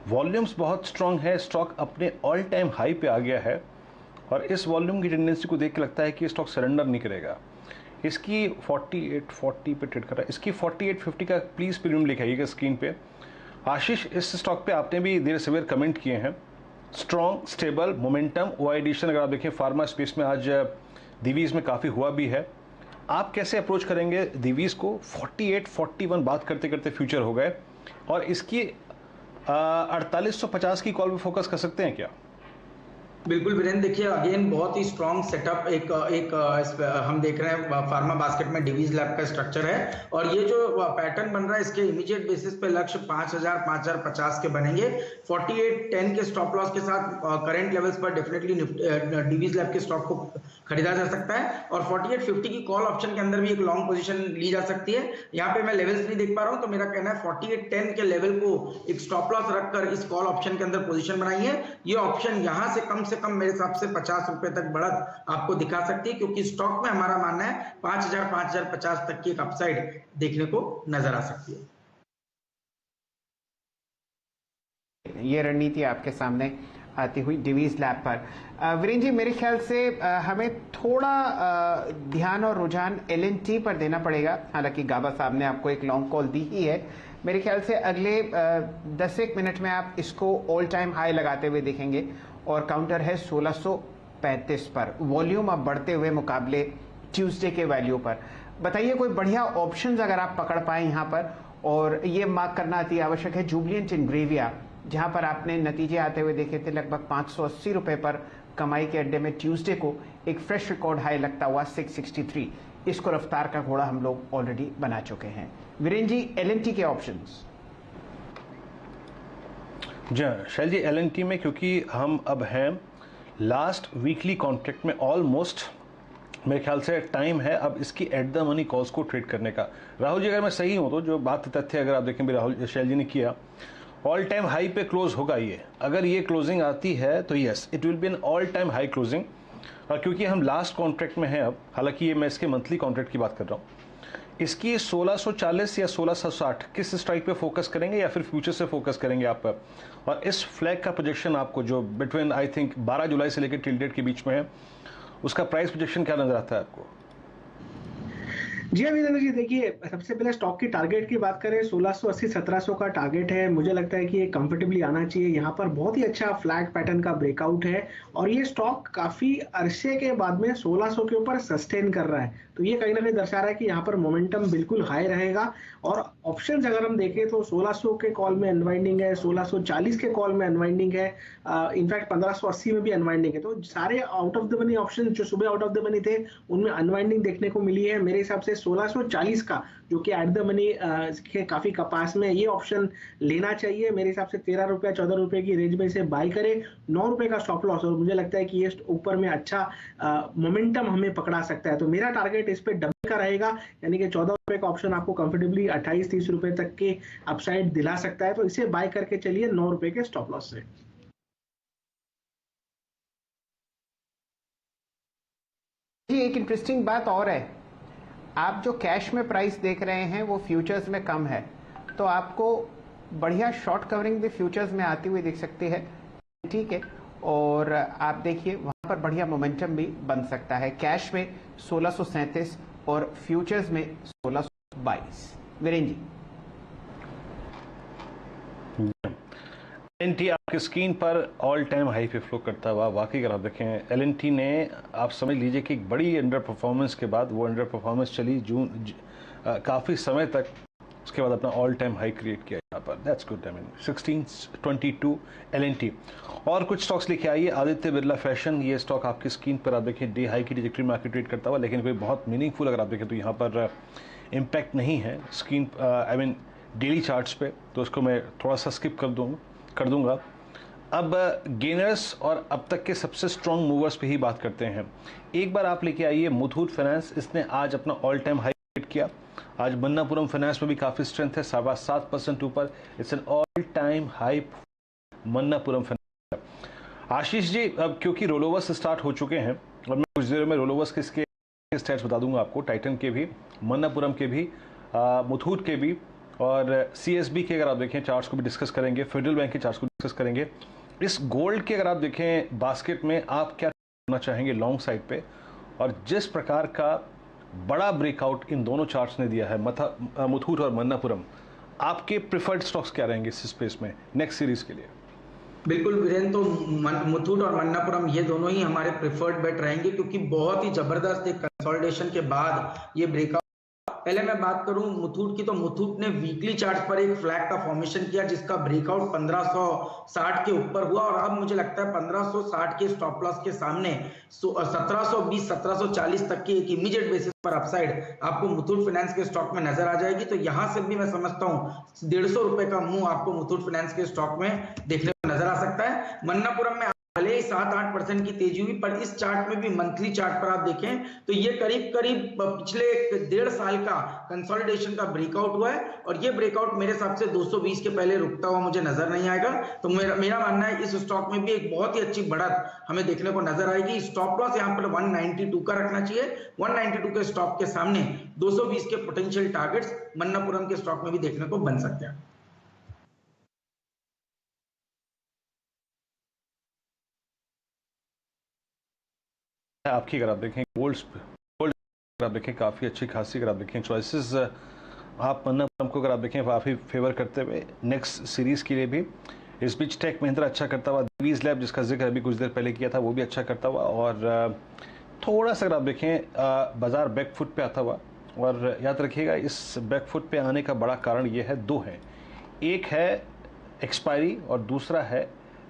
वॉल्यूम्स बहुत स्ट्रांग है, स्टॉक अपने ऑल टाइम हाई पे आ गया है, और इस वॉल्यूम की टेंडेंसी को देख के लगता है कि स्टॉक सरेंडर नहीं करेगा। इसकी 4840 पे ट्रेड कर रहा है, इसकी 4850 का प्लीज़ प्रीमियम लिखाइएगा स्क्रीन पे। आशीष, इस स्टॉक पे आपने भी देर सवेर कमेंट किए हैं, स्ट्रॉन्ग स्टेबल मोमेंटम ओ एडिशन। अगर आप देखें फार्मा स्पेस में आज दिवीज में काफ़ी हुआ भी है। आप कैसे अप्रोच करेंगे दिवीज को? 4841 बात करते करते फ्यूचर हो गए, और इसकी 4850 की कॉल पे फोकस कर सकते हैं क्या? बिल्कुल वीरेंद्र, देखिए अगेन बहुत ही स्ट्रॉन्ग सेटअप एक हम देख रहे हैं फार्मा बास्केट में डिवीज लैब का स्ट्रक्चर है, और ये जो पैटर्न बन रहा है इसके इमीडिएट बेसिस पे लक्ष्य 5050 के बनेंगे। 4810 के स्टॉप लॉस के साथ करंट लेवल्स पर डेफिनेटली डिवीज लैब के स्टॉक को खरीदा जा सकता है, और 4850 की कॉल ऑप्शन के अंदर भी एक लॉन्ग पोजीशन ली जा सकती है। यहाँ पे मैं लेवल्स नहीं देख पा रहा हूँ, तो मेरा कहना है 4810 के लेवल को एक स्टॉप लॉस रखकर इस कॉल ऑप्शन के अंदर पोजीशन बनाई है। ये ऑप्शन यहाँ से कम मेरे हिसाब से 50 रुपए तक बढ़त आपको दिखा सकती है, क्योंकि स्टॉक में हमारा मानना है 5050 तक की एक अपसाइड देखने को नजर आ सकती है। ये रणनीति आपके सामने आती हुई डिवीज लैब पर। वीरेंद्र जी, मेरे ख्याल से हमें थोड़ा ध्यान और रुझान LNT पर देना पड़ेगा। हालांकि गाबा साहब ने आपको एक लॉन्ग कॉल दी ही है। मेरे ख्याल से अगले 10-1 मिनट में आप इसको ऑल टाइम हाई लगाते हुए देखेंगे, और काउंटर है 1635 पर। वॉल्यूम अब बढ़ते हुए मुकाबले ट्यूसडे के वैल्यू पर। बताइए कोई बढ़िया ऑप्शंस अगर आप पकड़ पाए यहाँ पर, और ये मार्क करना अति आवश्यक है जूबिलिएंट इंग्रेविया, जहां पर आपने नतीजे आते हुए देखे थे लगभग 580 रुपए पर कमाई के अड्डे में ट्यूसडे को एक फ्रेश रिकॉर्ड हाई लगता हुआ 663। इसको रफ्तार का घोड़ा हम लोग ऑलरेडी बना चुके हैं। वीरेंद्र जी, LNT के ऑप्शंस? जी शैल जी, LNT में क्योंकि हम अब हैं लास्ट वीकली कॉन्ट्रैक्ट में ऑलमोस्ट, मेरे ख्याल से टाइम है अब इसकी एट द मनी कॉल्स को ट्रेड करने का। राहुल जी, अगर मैं सही हूं तो जो बात तथ्य अगर आप देखें भी राहुल शैल जी ने किया, ऑल टाइम हाई पे क्लोज होगा ये। अगर ये क्लोजिंग आती है तो yes, it will be an all time high closing. क्योंकि हम लास्ट कॉन्ट्रैक्ट में हैं अब, हालांकि ये मैं इसके मंथली कॉन्ट्रैक्ट की बात कर रहा हूँ, इसकी 1640 या 1660 किस स्ट्राइक पे फोकस करेंगे या फिर फ्यूचर से फोकस करेंगे आप? और इस फ्लैग का प्रोजेक्शन आपको जो बिटवीन आई थिंक 12 जुलाई से लेकर टिल डेट के बीच में है, उसका प्राइस प्रोजेक्शन क्या नजर आता है आपको? जी अभिनंदन जी, देखिए सबसे पहले स्टॉक की टारगेट की बात करें, 1680-1700 का टारगेट है। मुझे लगता है कि ये कंफर्टेबली आना चाहिए। यहाँ पर बहुत ही अच्छा फ्लैग पैटर्न का ब्रेकआउट है और ये स्टॉक काफी अरसे के बाद में 1600 के ऊपर सस्टेन कर रहा है, तो ये कहीं ना कहीं दर्शा रहा है कि यहाँ पर मोमेंटम बिल्कुल हाई रहेगा। और ऑप्शंस अगर हम देखें तो 1600 के कॉल में अनवाइंडिंग है, 1640 के कॉल में अनवाइंडिंग है, इनफैक्ट 1580 में भी अनवाइंडिंग है। तो सारे out of the money option जो सुबह आउट ऑफ द मनी थे उनमें अनवाइंडिंग देखने को मिली है। मेरे हिसाब से 1640 का जो कि एट द मनी के काफी कपास में, ये ऑप्शन लेना चाहिए। मेरे हिसाब से 13 रुपए 14 रुपए की रेंज में इसे बाय करें, 9 रुपए का स्टॉप लॉस, और मुझे लगता है कि ये ऊपर में अच्छा मोमेंटम हमें पकड़ा सकता है। तो मेरा टारगेट इस पे डबल का रहेगा, यानी कि 14 रुपए का ऑप्शन आपको कंफर्टेबली 28-30 रुपए तक के अपसाइड दिला सकता है। तो इसे बाय करके चलिए 9 रुपए के स्टॉप लॉस से। एक इंटरेस्टिंग बात और है, आप जो कैश में प्राइस देख रहे हैं वो फ्यूचर्स में कम है, तो आपको बढ़िया शॉर्ट कवरिंग भी फ्यूचर्स में आती हुई दिख सकती है, ठीक है। और आप देखिए वहां पर बढ़िया मोमेंटम भी बन सकता है। कैश में 1637 और फ्यूचर्स में 1622। वीरेंद्र जी, एलएनटी आपकी स्क्रीन पर ऑल टाइम हाई पे फ्लो करता हुआ, वाकई अगर आप देखें एलएनटी ने, आप समझ लीजिए कि एक बड़ी अंडर परफॉर्मेंस के बाद वो अंडर परफॉर्मेंस चली काफ़ी समय तक, उसके बाद अपना ऑल टाइम हाई क्रिएट किया यहाँ पर। That's good. I mean 1622 L N T. और कुछ स्टॉक्स लेके आइए। आदित्य बिरला फैशन, ये स्टॉक आपकी स्क्रीन पर आप देखें डे हाई की ट्रैजेक्टरी में आके ट्रेड करता हुआ, लेकिन कोई बहुत मीनिंगफुल अगर आप देखें तो यहाँ पर इम्पैक्ट नहीं है screen, I mean daily charts पे, तो उसको मैं थोड़ा सा स्किप कर दूंगा। अब गेनर्स और अब तक के सबसे स्ट्रॉन्ग मूवर्स पे ही बात करते हैं। एक बार आप लेके आइए मुथूट फाइनेंस, इसने आज अपना ऑल टाइम हाई हिट किया। आज मन्नापुरम फाइनेंस में भी काफ़ी स्ट्रेंथ है, 7.25% ऊपर। It's an all time high Manappuram Finance. Ashish ji, अब क्योंकि रोलोवर्स स्टार्ट हो चुके हैं और मैं कुछ देर में रोलोवर्स के स्टैट्स बता दूंगा आपको, टाइटन के भी, मन्नापुरम के भी, मुथूट के भी, और सीएसबी के अगर आप देखें चार्ट्स को भी डिस्कस करेंगे, फेडरल बैंक के चार्ट्स को डिस्कस करेंगे। इस गोल्ड के अगर आप देखें बास्केट में आप क्या करना चाहेंगे लॉन्ग साइड पे, और जिस प्रकार का बड़ा ब्रेकआउट इन दोनों चार्ट्स ने दिया है, मुथूट और मन्नापुरम, आपके प्रिफर्ड स्टॉक्स क्या रहेंगे इस स्पेस में नेक्स्ट सीरीज के लिए? बिल्कुल वीरेंद्र, तो मुथूट और मन्नापुरम ये दोनों ही हमारे प्रिफर्ड बेट रहेंगे, क्योंकि बहुत ही जबरदस्त एक कंसोलिडेशन के बाद ये ब्रेकआउट। पहले मैं बात करूं मुथूट की, तो मुथूट ने वीकली चार्ट पर एक फ्लैग का फॉर्मेशन किया जिसका ब्रेकआउट 1560 के ऊपर हुआ, और अब मुझे लगता है 1560 के स्टॉप लॉस के सामने 1720-1740 तक की एक इमीडिएट बेसिस पर अपसाइड आपको मुथूट फाइनेंस के स्टॉक में नजर आ जाएगी। तो यहां से भी मैं समझता हूं 150 रुपए का मूव आपको मुथूट फाइनेंस के स्टॉक में देखने को नजर आ सकता है। मन्नापुरम में भले ही 7-8% की तेजी हुई, पर इस चार्ट में भी मंथली चार्ट पर आप देखें तो ये करीब पिछले 1.5 साल का कंसोलिडेशन का ब्रेकआउट हुआ है, और ये ब्रेकआउट मेरे हिसाब से 220 के पहले रुकता हुआ मुझे नजर नहीं आएगा। तो मेरा मानना है इस स्टॉक में भी एक बहुत ही अच्छी बढ़त हमें देखने को नजर आएगी। स्टॉप लॉस यहाँ पर 192 का रखना चाहिए। 192 के स्टॉप के सामने 220 के पोटेंशियल टारगेट्स मन्नापुरम के स्टॉक में भी देखने को बन सकते हैं। आपकी अगर आप देखें गोल्ड अगर आप देखें काफ़ी अच्छी खासी, अगर आप देखें चॉइसेस आप मन्नापुरम को अगर आप देखें काफ़ी फेवर करते हुए नेक्स्ट सीरीज़ के लिए भी। इस बीच टेक महिंद्रा अच्छा करता हुआ, दिवीज लैब जिसका जिक्र अभी कुछ देर पहले किया था वो भी अच्छा करता हुआ, और थोड़ा सा अगर आप देखें बाजार बैकफुट पे आता हुआ। और याद रखिएगा इस बैकफुट पे आने का बड़ा कारण ये है, दो हैं, एक है एक्सपायरी और दूसरा है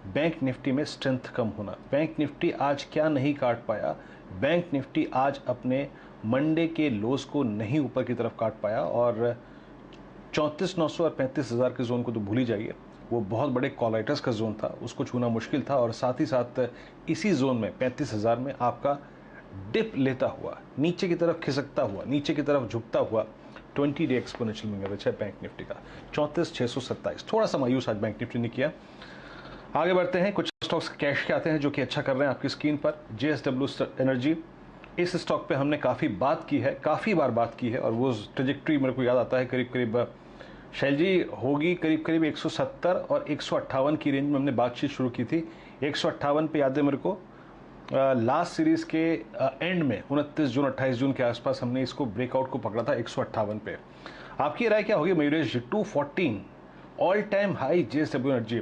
बैंक निफ्टी में स्ट्रेंथ कम होना। बैंक निफ्टी आज क्या नहीं काट पाया, बैंक निफ्टी आज अपने मंडे के लोज को नहीं ऊपर की तरफ काट पाया, और 34,900 और 35,000 के जोन को तो भूल ही जाइए, वो बहुत बड़े कॉलाइटर्स का जोन था, उसको छूना मुश्किल था। और साथ ही साथ इसी जोन में 35,000 में आपका डिप लेता हुआ, नीचे की तरफ खिसकता हुआ, नीचे की तरफ झुकता हुआ 20 डे एक्सपोनेंशियल मूविंग एवरेज है बैंक निफ्टी का 34,627। थोड़ा सा मायूस आज बैंक निफ्टी ने किया। आगे बढ़ते हैं, कुछ स्टॉक्स कैश के आते हैं जो कि अच्छा कर रहे हैं आपकी स्क्रीन पर। JSW एनर्जी, इस स्टॉक पे हमने काफ़ी बात की है, काफ़ी बार बात की है, और वो ट्रेजेक्ट्री मेरे को याद आता है करीब करीब शैल जी होगी करीब करीब 170 और 158 की रेंज में हमने बातचीत शुरू की थी। 158 पे याद है मेरे को लास्ट सीरीज़ के एंड में 29 जून 28 जून के आसपास हमने इसको ब्रेकआउट को पकड़ा था 158 पे। आपकी राय क्या होगी मयूरेश जी? 214 all time high JSW energy,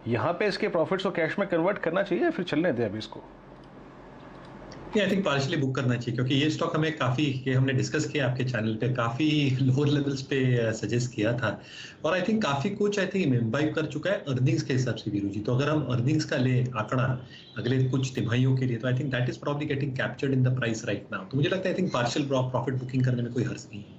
यहाँ पे इसके प्रॉफिट्स को कैश में कन्वर्ट करना चाहिए या फिर चलने दें अभी इसको? आई थिंक पार्शली बुक करना चाहिए, क्योंकि ये स्टॉक हमें काफी, ये हमने डिस्कस किया आपके चैनल पे, काफी लोअर लेवल्स पे सजेस्ट किया था, और आई थिंक काफी कुछ आई थिंक इम्बाइब कर चुका है अर्निंग्स के हिसाब से वीरू जी। तो अगर हम अर्निंग्स का ले आंकड़ा अगले कुछ तिमाहियों के लिए, तो I think that is probably getting captured in the price right now. तो मुझे लगता है I think partial profit booking करने में कोई हर्ज नहीं है।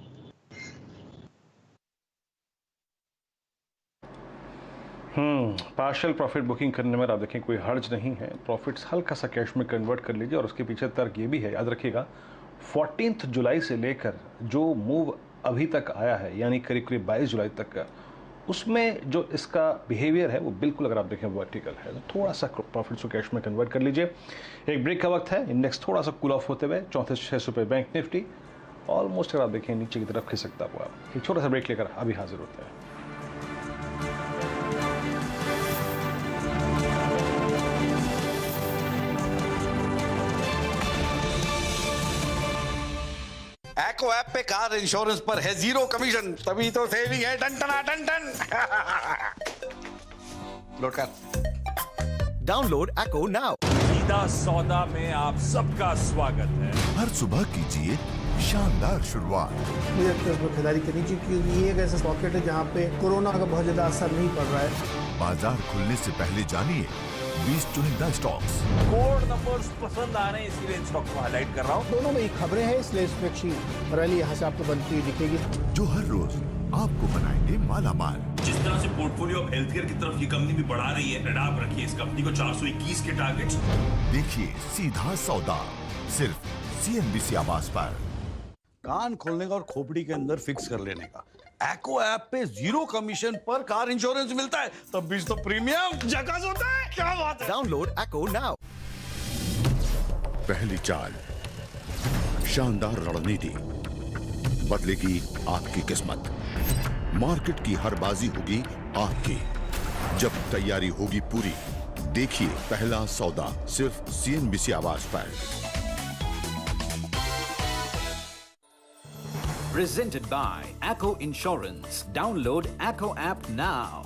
पार्शियल प्रॉफिट बुकिंग करने में आप देखें कोई हर्ज नहीं है। प्रॉफिट्स हल्का सा कैश में कन्वर्ट कर लीजिए, और उसके पीछे तर्क ये भी है, याद रखिएगा 14 जुलाई से लेकर जो मूव अभी तक आया है, यानी करीब करीब 22 जुलाई तक का, उसमें जो इसका बिहेवियर है वो बिल्कुल अगर आप देखें वर्टिकल है। तो थोड़ा सा प्रॉफिट्स को कैश में कन्वर्ट कर लीजिए। एक ब्रेक का वक्त है, इंडेक्स थोड़ा सा कूल ऑफ होते हुए 34,600 पे बैंक निफ्टी ऑलमोस्ट अगर आप देखें नीचे की तरफ खिसकता हुआ। एक छोटा सा ब्रेक लेकर अभी हाजिर होते हैं। एको ऐप पे कार इंश्योरेंस पर है 0 कमीशन, तभी तो सेविंग है टन टना टन टन। लोड कर, डाउनलोड एको नाउ। सीधा सौदा में आप सबका स्वागत है। हर सुबह कीजिए शानदार शुरुआत। मुझे खरीदारी करनी चाहिए क्योंकि ये एक ऐसा पॉकेट है जहाँ पे कोरोना का बहुत ज्यादा असर नहीं पड़ रहा है। बाजार खुलने से पहले जानिए 20 चुनिंदा स्टॉक्स। कोड नंबर्स पसंद आ रहे हैं, इसीलिए इन स्टॉक को हाईलाइट कर रहा हूँ। दोनों में खबरें हैं, इसलिए इसमें अच्छी रैली यहाँ से आपको बनती हुई दिखेगी, जो हर रोज आपको बनाएंगे मालामाल। जिस तरह से पोर्टफोलियो ऑफ हेल्थ केयर की तरफ ये कंपनी भी बढ़ा रही है, आप रखिए इस कंपनी को 421 के टारगेट्स। देखिए सीधा सौदा सिर्फ CNBC आवाज पर। कान खोलने का और खोपड़ी के अंदर फिक्स कर लेने का। एको ऐप पे 0 कमीशन पर कार इंश्योरेंस मिलता है, तब भी तो प्रीमियम जगह होता है। क्या बात है? डाउनलोड एको नाउ। पहली चाल, शानदार रणनीति, बदलेगी आपकी किस्मत। मार्केट की हर बाजी होगी आपकी, जब तैयारी होगी पूरी। देखिए पहला सौदा सिर्फ CNBC आवाज पर। Presented by Acko Insurance. Download Acko app now.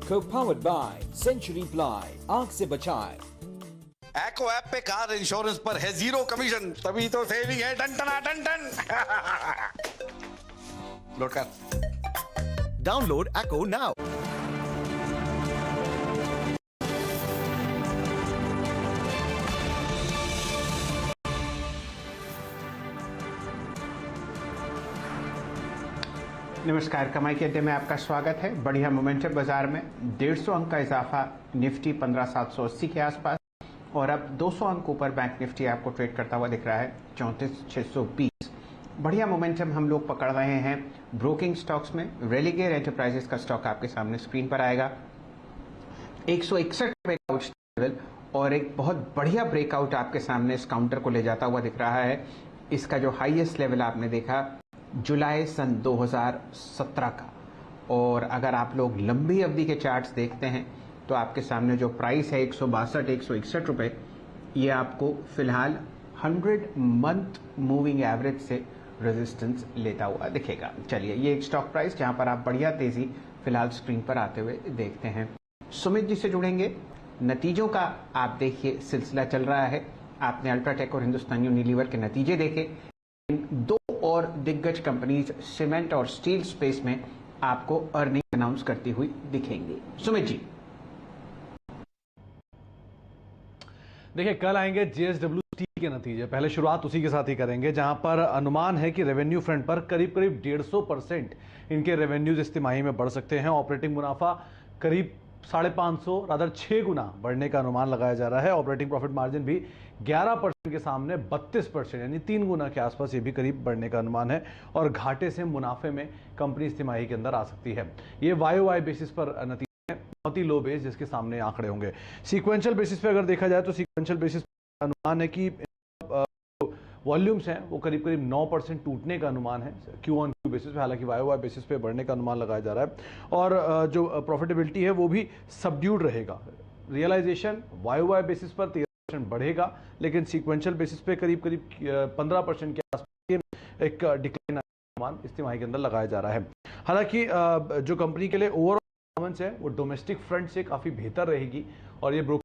Co-powered by Century Ply. आग से बचाए। एको ऐप पे कार इंश्योरेंस पर है 0 कमीशन, तभी तो सेविंग है टन टना टन टन। लोड कर, डाउनलोड एको नाउ। नमस्कार, कमाई के अड्डे में आपका स्वागत है। बढ़िया मोमेंटम बाजार में 150 अंक का इजाफा, निफ्टी 15,780 के आसपास, और अब 200 अंक ऊपर बैंक निफ्टी आपको ट्रेड करता हुआ दिख रहा है 34,620। बढ़िया मोमेंटम हम लोग पकड़ रहे हैं ब्रोकिंग स्टॉक्स में। रेलिगेयर एंटरप्राइजेस का स्टॉक आपके सामने स्क्रीन पर आएगा। 161 रुपए का उच्च लेवल और एक बहुत बढ़िया ब्रेकआउट आपके सामने इस काउंटर को ले जाता हुआ दिख रहा है। इसका जो हाईएस्ट लेवल आपने देखा जुलाई सन 2017 का, और अगर आप लोग लंबी अवधि के चार्ट्स देखते हैं तो आपके सामने जो प्राइस है 162-161 रुपए, ये आपको फिलहाल 100 मंथ मूविंग एवरेज से रेजिस्टेंस लेता हुआ दिखेगा। चलिए, ये एक स्टॉक प्राइस जहां पर आप बढ़िया तेजी फिलहाल स्क्रीन पर आते हुए देखते हैं। सुमित जी से जुड़ेंगे। नतीजों का आप देखिए सिलसिला चल रहा है। आपने अल्ट्राटेक और हिंदुस्तान यूनिलीवर के नतीजे देखे। दो और दिग्गज कंपनीज सीमेंट और स्टील स्पेस में आपको अर्निंग अनाउंस करती हुई दिखेंगी। सुमित जी, देखिए कल आएंगे JSW स्टील के नतीजे। पहले शुरुआत उसी के साथ ही करेंगे, जहां पर अनुमान है कि रेवेन्यू फ्रंट पर करीब करीब 150% इनके रेवेन्यूज इस तिमाही में बढ़ सकते हैं। ऑपरेटिंग मुनाफा करीब 550 रादर 6 गुना बढ़ने का अनुमान लगाया जा रहा है। ऑपरेटिंग प्रॉफिट मार्जिन भी 11% के सामने 32%, यानी 3 गुना के आसपास ये भी करीब बढ़ने का अनुमान है। और घाटे से मुनाफे में कंपनी इस तिमाही के अंदर आ सकती है। ये YOY बेसिस पर नतीजे बहुत ही लो बेस जिसके सामने आंकड़े होंगे। सीक्वेंशियल बेसिस पे अगर देखा जाए तो सीक्वेंशियल बेसिस पे अनुमान है कि वॉल्यूम्स हैं वो करीब करीब 9% टूटने का अनुमान है क्यू ऑन क्यू बेसिस पे, हालांकि वाई बेसिस पे बढ़ने का अनुमान लगाया जा रहा है। और जो प्रॉफिटेबिलिटी है वो भी सबड्यूड रहेगा। रियलाइजेशन वाई बेसिस पर 13% बढ़ेगा, लेकिन सीक्वेंशियल बेसिस पे करीब करीब 15% के आसपास एक डिक्लाइन अनुमान इस तिमाही के अंदर लगाया जा रहा है। हालांकि जो कंपनी के लिए ओवरऑल परफॉर्मेंस है वो डोमेस्टिक फ्रंट से काफ़ी बेहतर रहेगी और ये ब्रोकर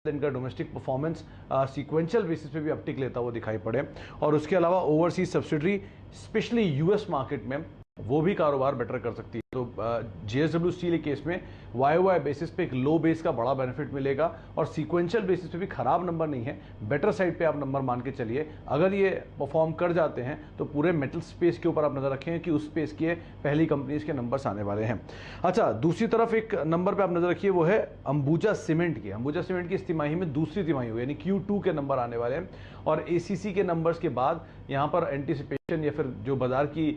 इनका डोमेस्टिक परफॉर्मेंस सीक्वेंशियल बेसिस पे भी अपटिक लेता हुआ दिखाई पड़े। और उसके अलावा overseas subsidiary specially US market में वो भी कारोबार बेटर कर सकती है। तो जेएसडब्ल्यू स्टील केस में वाई बेसिस पे एक लो बेस का बड़ा बेनिफिट मिलेगा और सीक्वेंशियल बेसिस पे भी खराब नंबर नहीं है, बेटर साइड पे आप नंबर मान के चलिए। अगर ये परफॉर्म कर जाते हैं तो पूरे मेटल स्पेस के ऊपर आप नजर रखें कि उस स्पेस की पहली कंपनीज के नंबर्स आने वाले हैं। अच्छा, दूसरी तरफ एक नंबर पे आप नजर रखिए, वो है अंबुजा सीमेंट की। अंबुजा सीमेंट की इस तिमाही में दूसरी तिमाही हुई यानी Q2 के नंबर आने वाले हैं और ACC के नंबर्स के बाद यहाँ पर एंटिसिपेशन या फिर जो बाजार की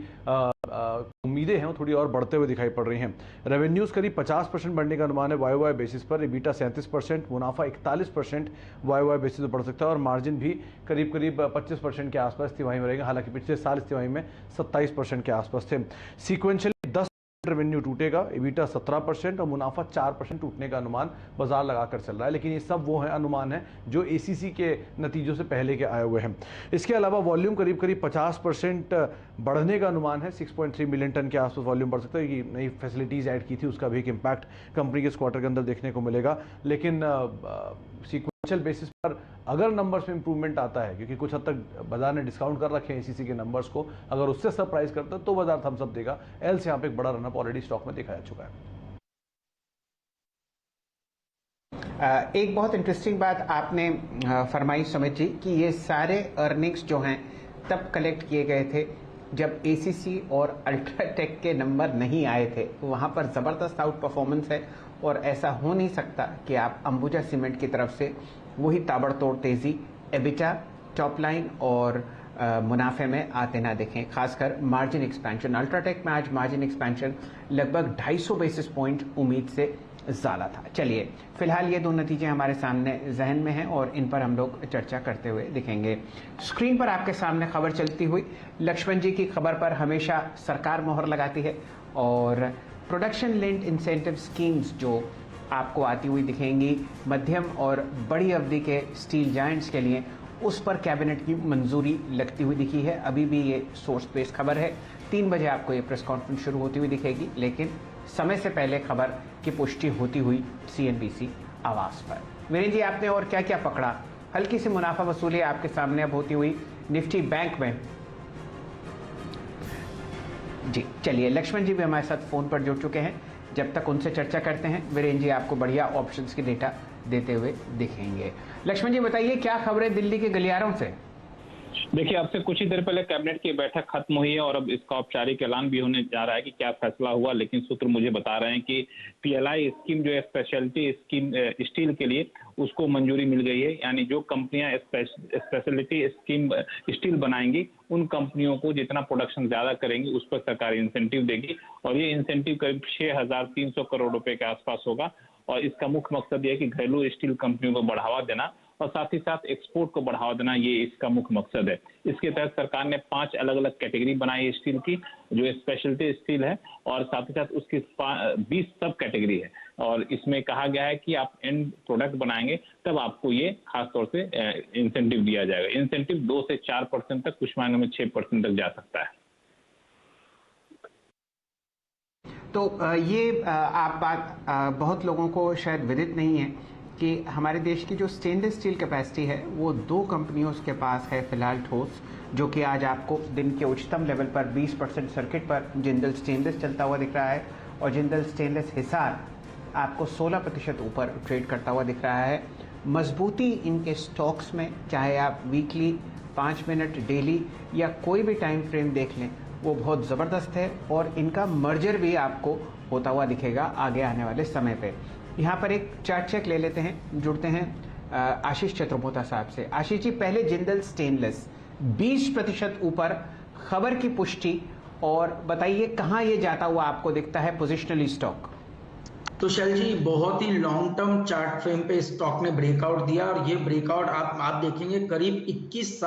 उम्मीदें हैं वो थोड़ी और बढ़ते हुए दिखाई पड़ रही हैं। रेवेन्यूज करीब 50% बढ़ने का अनुमान है वाई बेसिस पर, EBITDA 37%, मुनाफा 41% वाई बेसिस पर बढ़ सकता है और मार्जिन भी करीब करीब 25% के आसपास तिमाही में रहेगा। हालांकि पिछले साल इस तिमाही में 27% के आसपास थे। सीक्वेंशियली 10 रेवेन्यू टूटेगा, EBITDA 17% और मुनाफा 4% टूटने का अनुमान बाजार लगाकर चल रहा है। लेकिन ये सब वो है अनुमान है जो ACC के नतीजों से पहले के आए हुए हैं। इसके अलावा वॉल्यूम करीब करीब 50% बढ़ने का अनुमान है, 6.3 मिलियन टन के आसपास वॉल्यूम बढ़ सकता है। ये नई फैसिलिटीज ऐड की थी उसका भी एक इम्पैक्ट कंपनी के इस क्वार्टर के अंदर देखने को मिलेगा। लेकिन सीक्वेंशियल बेसिस पर अगर नंबर्स में इंप्रूवमेंट आता है, क्योंकि कुछ हद तक बाजार ने डिस्काउंट कर रखे हैं ACC के नंबर्स को, अगर उससे सरप्राइज करता है तो बाजार थम्स अप देगा। एल से यहाँ पे एक बड़ा रनअप ऑलरेडी स्टॉक में देखा जा चुका है। एक बहुत इंटरेस्टिंग बात आपने फरमाई सुमित जी कि ये सारे अर्निंग्स जो हैं तब कलेक्ट किए गए थे जब ACC और अल्ट्राटेक के नंबर नहीं आए थे। वहाँ पर ज़बरदस्त आउट परफॉर्मेंस है और ऐसा हो नहीं सकता कि आप अंबुजा सीमेंट की तरफ से वही ताबड़तोड़ तेज़ी EBITDA, टॉप लाइन और मुनाफे में आते ना देखें। खासकर मार्जिन एक्सपेंशन, अल्ट्राटेक में आज मार्जिन एक्सपेंशन लगभग 250 बेसिस पॉइंट उम्मीद से ज़्यादा था। चलिए, फिलहाल ये दो नतीजे हमारे सामने जहन में हैं और इन पर हम लोग चर्चा करते हुए दिखेंगे। स्क्रीन पर आपके सामने खबर चलती हुई, लक्ष्मण जी की खबर पर हमेशा सरकार मोहर लगाती है और प्रोडक्शन लिंक्ड इंसेंटिव स्कीम्स जो आपको आती हुई दिखेंगी मध्यम और बड़ी अवधि के स्टील जायंट्स के लिए, उस पर कैबिनेट की मंजूरी लगती हुई दिखी है। अभी भी ये सोर्स बेस्ड खबर है। 3 बजे आपको ये प्रेस कॉन्फ्रेंस शुरू होती हुई दिखेगी, लेकिन समय से पहले खबर की पुष्टि होती हुई CNBC आवाज पर। वीरेंद्र जी, आपने और क्या क्या पकड़ा? हल्की सी मुनाफा वसूली आपके सामने अब होती हुई निफ्टी बैंक में। जी चलिए, लक्ष्मण जी भी हमारे साथ फोन पर जुड़ चुके हैं। जब तक उनसे चर्चा करते हैं, वीरेंद्र जी आपको बढ़िया ऑप्शंस की डेटा देते हुए दिखेंगे। लक्ष्मण जी बताइए, क्या खबरें दिल्ली के गलियारों से? देखिए, अब से कुछ ही देर पहले कैबिनेट की बैठक खत्म हुई है और अब इसका औपचारिक ऐलान भी होने जा रहा है कि क्या फैसला हुआ। लेकिन सूत्र मुझे बता रहे हैं कि PLI स्कीम जो है स्पेशलिटी स्कीम स्टील के लिए, उसको मंजूरी मिल गई है। यानी जो कंपनियां स्पेशलिटी स्कीम स्टील बनाएंगी, उन कंपनियों को जितना प्रोडक्शन ज्यादा करेंगी उस पर सरकार इंसेंटिव देगी और ये इंसेंटिव करीब 6,300 करोड़ रुपए के आसपास होगा। और इसका मुख्य मकसद ये है कि घरेलू स्टील कंपनियों को बढ़ावा देना और साथ ही साथ एक्सपोर्ट को बढ़ावा देना, ये इसका मुख्य मकसद है। इसके तहत सरकार ने 5 अलग अलग कैटेगरी बनाई है स्टील की, जो स्पेशलिटी स्टील है, और साथ ही साथ उसकी 20 सब कैटेगरी है। और इसमें कहा गया है कि आप एंड प्रोडक्ट बनाएंगे तब आपको ये खास तौर से इंसेंटिव दिया जाएगा। इंसेंटिव 2 से 4% तक, कुछ मायनों में 6% तक जा सकता है। तो ये आप बात बहुत लोगों को शायद विदित नहीं है कि हमारे देश की जो स्टेनलेस स्टील कैपेसिटी है वो 2 कंपनियों के पास है फिलहाल ठोस, जो कि आज आपको दिन के उच्चतम लेवल पर 20% सर्किट पर जिंदल स्टेनलेस चलता हुआ दिख रहा है और जिंदल स्टेनलेस हिसार आपको 16% ऊपर ट्रेड करता हुआ दिख रहा है। मजबूती इनके स्टॉक्स में, चाहे आप वीकली, 5 मिनट, डेली या कोई भी टाइम फ्रेम देख लें, वो बहुत ज़बरदस्त है और इनका मर्जर भी आपको होता हुआ दिखेगा आगे आने वाले समय पे। यहाँ पर एक चार्ट चेक ले लेते हैं, जुड़ते हैं आशीष चतुर्भोता साहब से। आशीष जी, पहले जिंदल स्टेनलेस 20% ऊपर, खबर की पुष्टि, और बताइए कहाँ ये जाता हुआ आपको दिखता है पोजिशनली स्टॉक? तो शैल जी बहुत ही लॉन्ग टर्म चार्ट फ्रेम पे स्टॉक ने ब्रेकआउट दिया और ये ब्रेकआउट आप देखेंगे करीब 21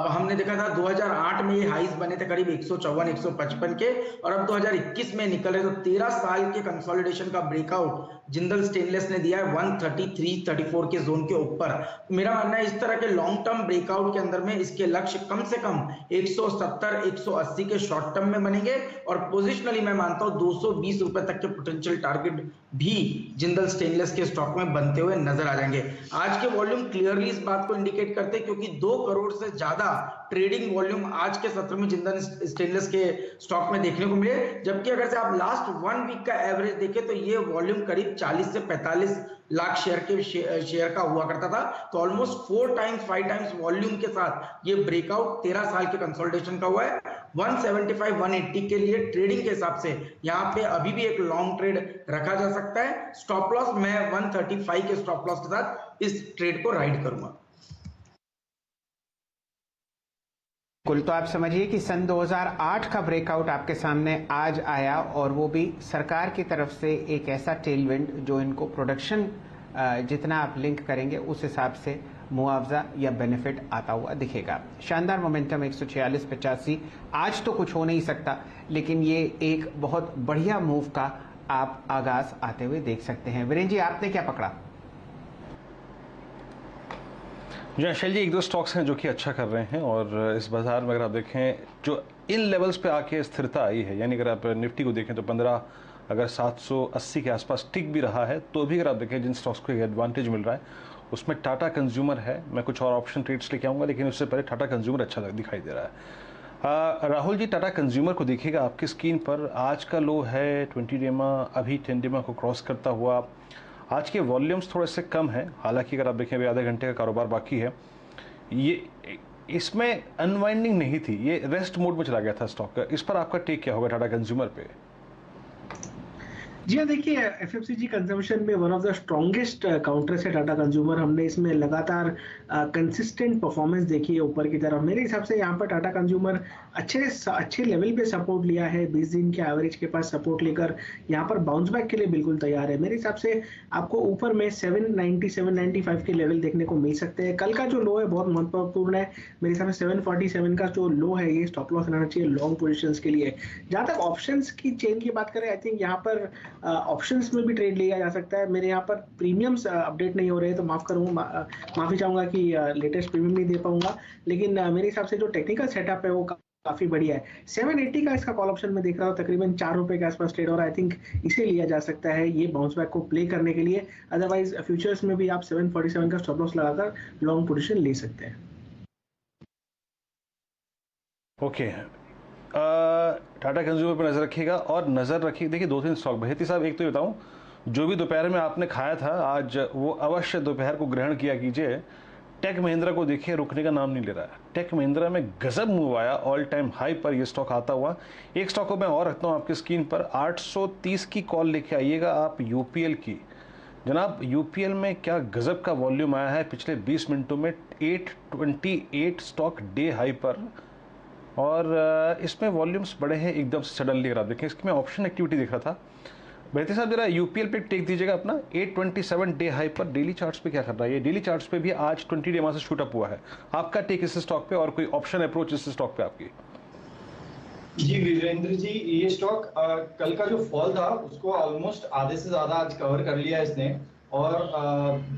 हमने देखा था 2008 में ये हाईज बने थे करीब 154-155 के और अब 2021 में निकल रहे तो 13 साल के कंसोलिडेशन का ब्रेकआउट जिंदल स्टेनलेस ने दिया है 133-34 के जोन के ऊपर। मेरा मानना है इस तरह के लॉन्ग टर्म ब्रेकआउट के अंदर में इसके लक्ष्य कम से कम 170-180 के शॉर्ट टर्म में बनेंगे और पोजिशनली मैं मानता हूं 220 रुपए तक के पोटेंशियल टारगेट भी जिंदल स्टेनलेस के स्टॉक में बनते हुए नजर आ जाएंगे। आज के वॉल्यूम क्लियरली इस बात को इंडिकेट करते हैं क्योंकि 2 करोड़ से ज्यादा ट्रेडिंग वॉल्यूम आज के सत्र में जिंदल स्टेनलेस के स्टॉक में देखने को मिले, जबकि अगर से आप लास्ट 1 वीक का एवरेज देखें तो ये वॉल्यूम करीब 40 से 45 लाख शेयर का हुआ करता था। तो ऑलमोस्ट 4 टाइम्स 5 टाइम्स वॉल्यूम के साथ ये ब्रेकआउट 13 साल के कंसोलिडेशन का हुआ है। 175-180 के लिए ट्रेडिंग के हिसाब से यहाँ पे अभी भी एक लॉन्ग ट्रेड रखा जा सकता है। स्टॉप लॉस मैं 135 के स्टॉप लॉस के साथ इस ट्रेड को राइड करूंगा। कुल तो आप समझिए कि सन 2008 का ब्रेकआउट आपके सामने आज आया और वो भी सरकार की तरफ से एक ऐसा टेलविंड जो इनको प्रोडक्शन जितना आप लिंक करेंगे उस हिसाब से मुआवजा या बेनिफिट आता हुआ दिखेगा। शानदार मोमेंटम 146.85। आज तो कुछ हो नहीं सकता लेकिन ये एक बहुत बढ़िया मूव का आप आगाज आते हुए देख सकते हैं। वीरेंद्र जी आपने क्या पकड़ा? जी अशैल जी 1-2 स्टॉक्स हैं जो कि अच्छा कर रहे हैं और इस बाजार में अगर आप देखें जो इन लेवल्स पे आके स्थिरता आई है, यानी अगर आप निफ्टी को देखें तो 15 अगर 780 के आसपास टिक भी रहा है तो भी अगर आप देखें जिन स्टॉक्स को एडवांटेज मिल रहा है उसमें टाटा कंज्यूमर है। मैं कुछ और ऑप्शन ट्रेड्स लेके आऊँगा लेकिन उससे पहले टाटा कंज्यूमर अच्छा दिखाई दे रहा है। राहुल जी टाटा कंज्यूमर को देखिएगा आपकी स्क्रीन पर आज का लो है 20 डेमा, अभी 10 डेमा को क्रॉस करता हुआ। आज के वॉल्यूम्स थोड़े से कम है, हालांकि अगर आप देखें अभी आधे घंटे का कारोबार बाकी है। ये इसमें अनवाइंडिंग नहीं थी, ये रेस्ट मोड में चला गया था स्टॉक का। इस पर आपका टेक क्या होगा टाटा कंज्यूमर पे? जी हाँ देखिए एफएमसीजी कंजम्पशन में one of the strongest counters है टाटा कंज्यूमर। हमने इसमें लगातार कंसिस्टेंट परफॉर्मेंस देखी है ऊपर की तरफ। मेरे हिसाब से यहाँ पर टाटा कंज्यूमर अच्छे लेवल पे सपोर्ट लिया है। 20 दिन के एवरेज के पास सपोर्ट लेकर यहाँ पर बाउंस बैक के लिए बिल्कुल तैयार है। मेरे हिसाब से आपको ऊपर में 790-795 के लेवल देखने को मिल सकते हैं। कल का जो लो है बहुत महत्वपूर्ण है। मेरे हिसाब से 747 का जो लो है ये स्टॉप लॉस रहना चाहिए लॉन्ग पोजिशन के लिए। जहाँ तक ऑप्शंस की चेन की बात करें आई थिंक यहाँ पर ऑप्शंस में भी ट्रेड लिया जा सकता है। मेरे यहाँ पर प्रीमियम्स अपडेट नहीं हो रहे तो माफी चाहूंगा कि लेटेस्ट प्रीमियम नहीं दे पाऊंगा, लेकिन मेरे हिसाब से जो टेक्निकल सेटअप है वो काफी बढ़िया है। 780 का इसका कॉल ऑप्शन में देख रहा हूँ तकरीबन 4 रुपए के आसपास ट्रेड हो रहा है। आई थिंक इसे लिया जा सकता है ये बाउंस बैक को प्ले करने के लिए। अदरवाइज फ्यूचर्स में भी आप 747 का स्टॉप लॉस लगाकर लॉन्ग पोजीशन ले सकते हैं। ओके टाटा कंज्यूमर पर नजर रखिएगा और नजर रखिए। देखिए 2-3 स्टॉक भैती साहब, एक तो बताऊं जो भी दोपहर में आपने खाया था आज वो अवश्य दोपहर को ग्रहण किया कीजिए। टेक महिंद्रा को देखिए रुकने का नाम नहीं ले रहा है। टेक महिंद्रा में गजब मूव आया, ऑल टाइम हाई पर ये स्टॉक आता हुआ। एक स्टॉक को मैं और रखता हूँ आपकी स्क्रीन पर, 830 की कॉल लेके आइएगा आप यूपीएल की। जनाब यूपीएल में क्या गजब का वॉल्यूम आया है पिछले 20 मिनटों में। 828 स्टॉक डे हाई पर और इसमें वॉल्यूम्स बड़े हैं एकदम सडनली। अगर आप देखें इसकी मैं ऑप्शन एक्टिविटी देख रहा था। बेहतर साहब जरा यूपीएल पे टेक दीजिएगा अपना। 827 डे हाई पर डेली चार्ट्स पे क्या कर रहा है ये? डेली चार्ट्स पे भी आज 20 डेमा से शूट अप हुआ है। आपका टेक इस स्टॉक पे और कोई ऑप्शन अप्रोच इस स्टॉक पे आपकी? जी वीरेंद्र जी ये स्टॉक कल का जो फॉल था उसको ऑलमोस्ट आधे से ज्यादा आज कवर कर लिया इसने और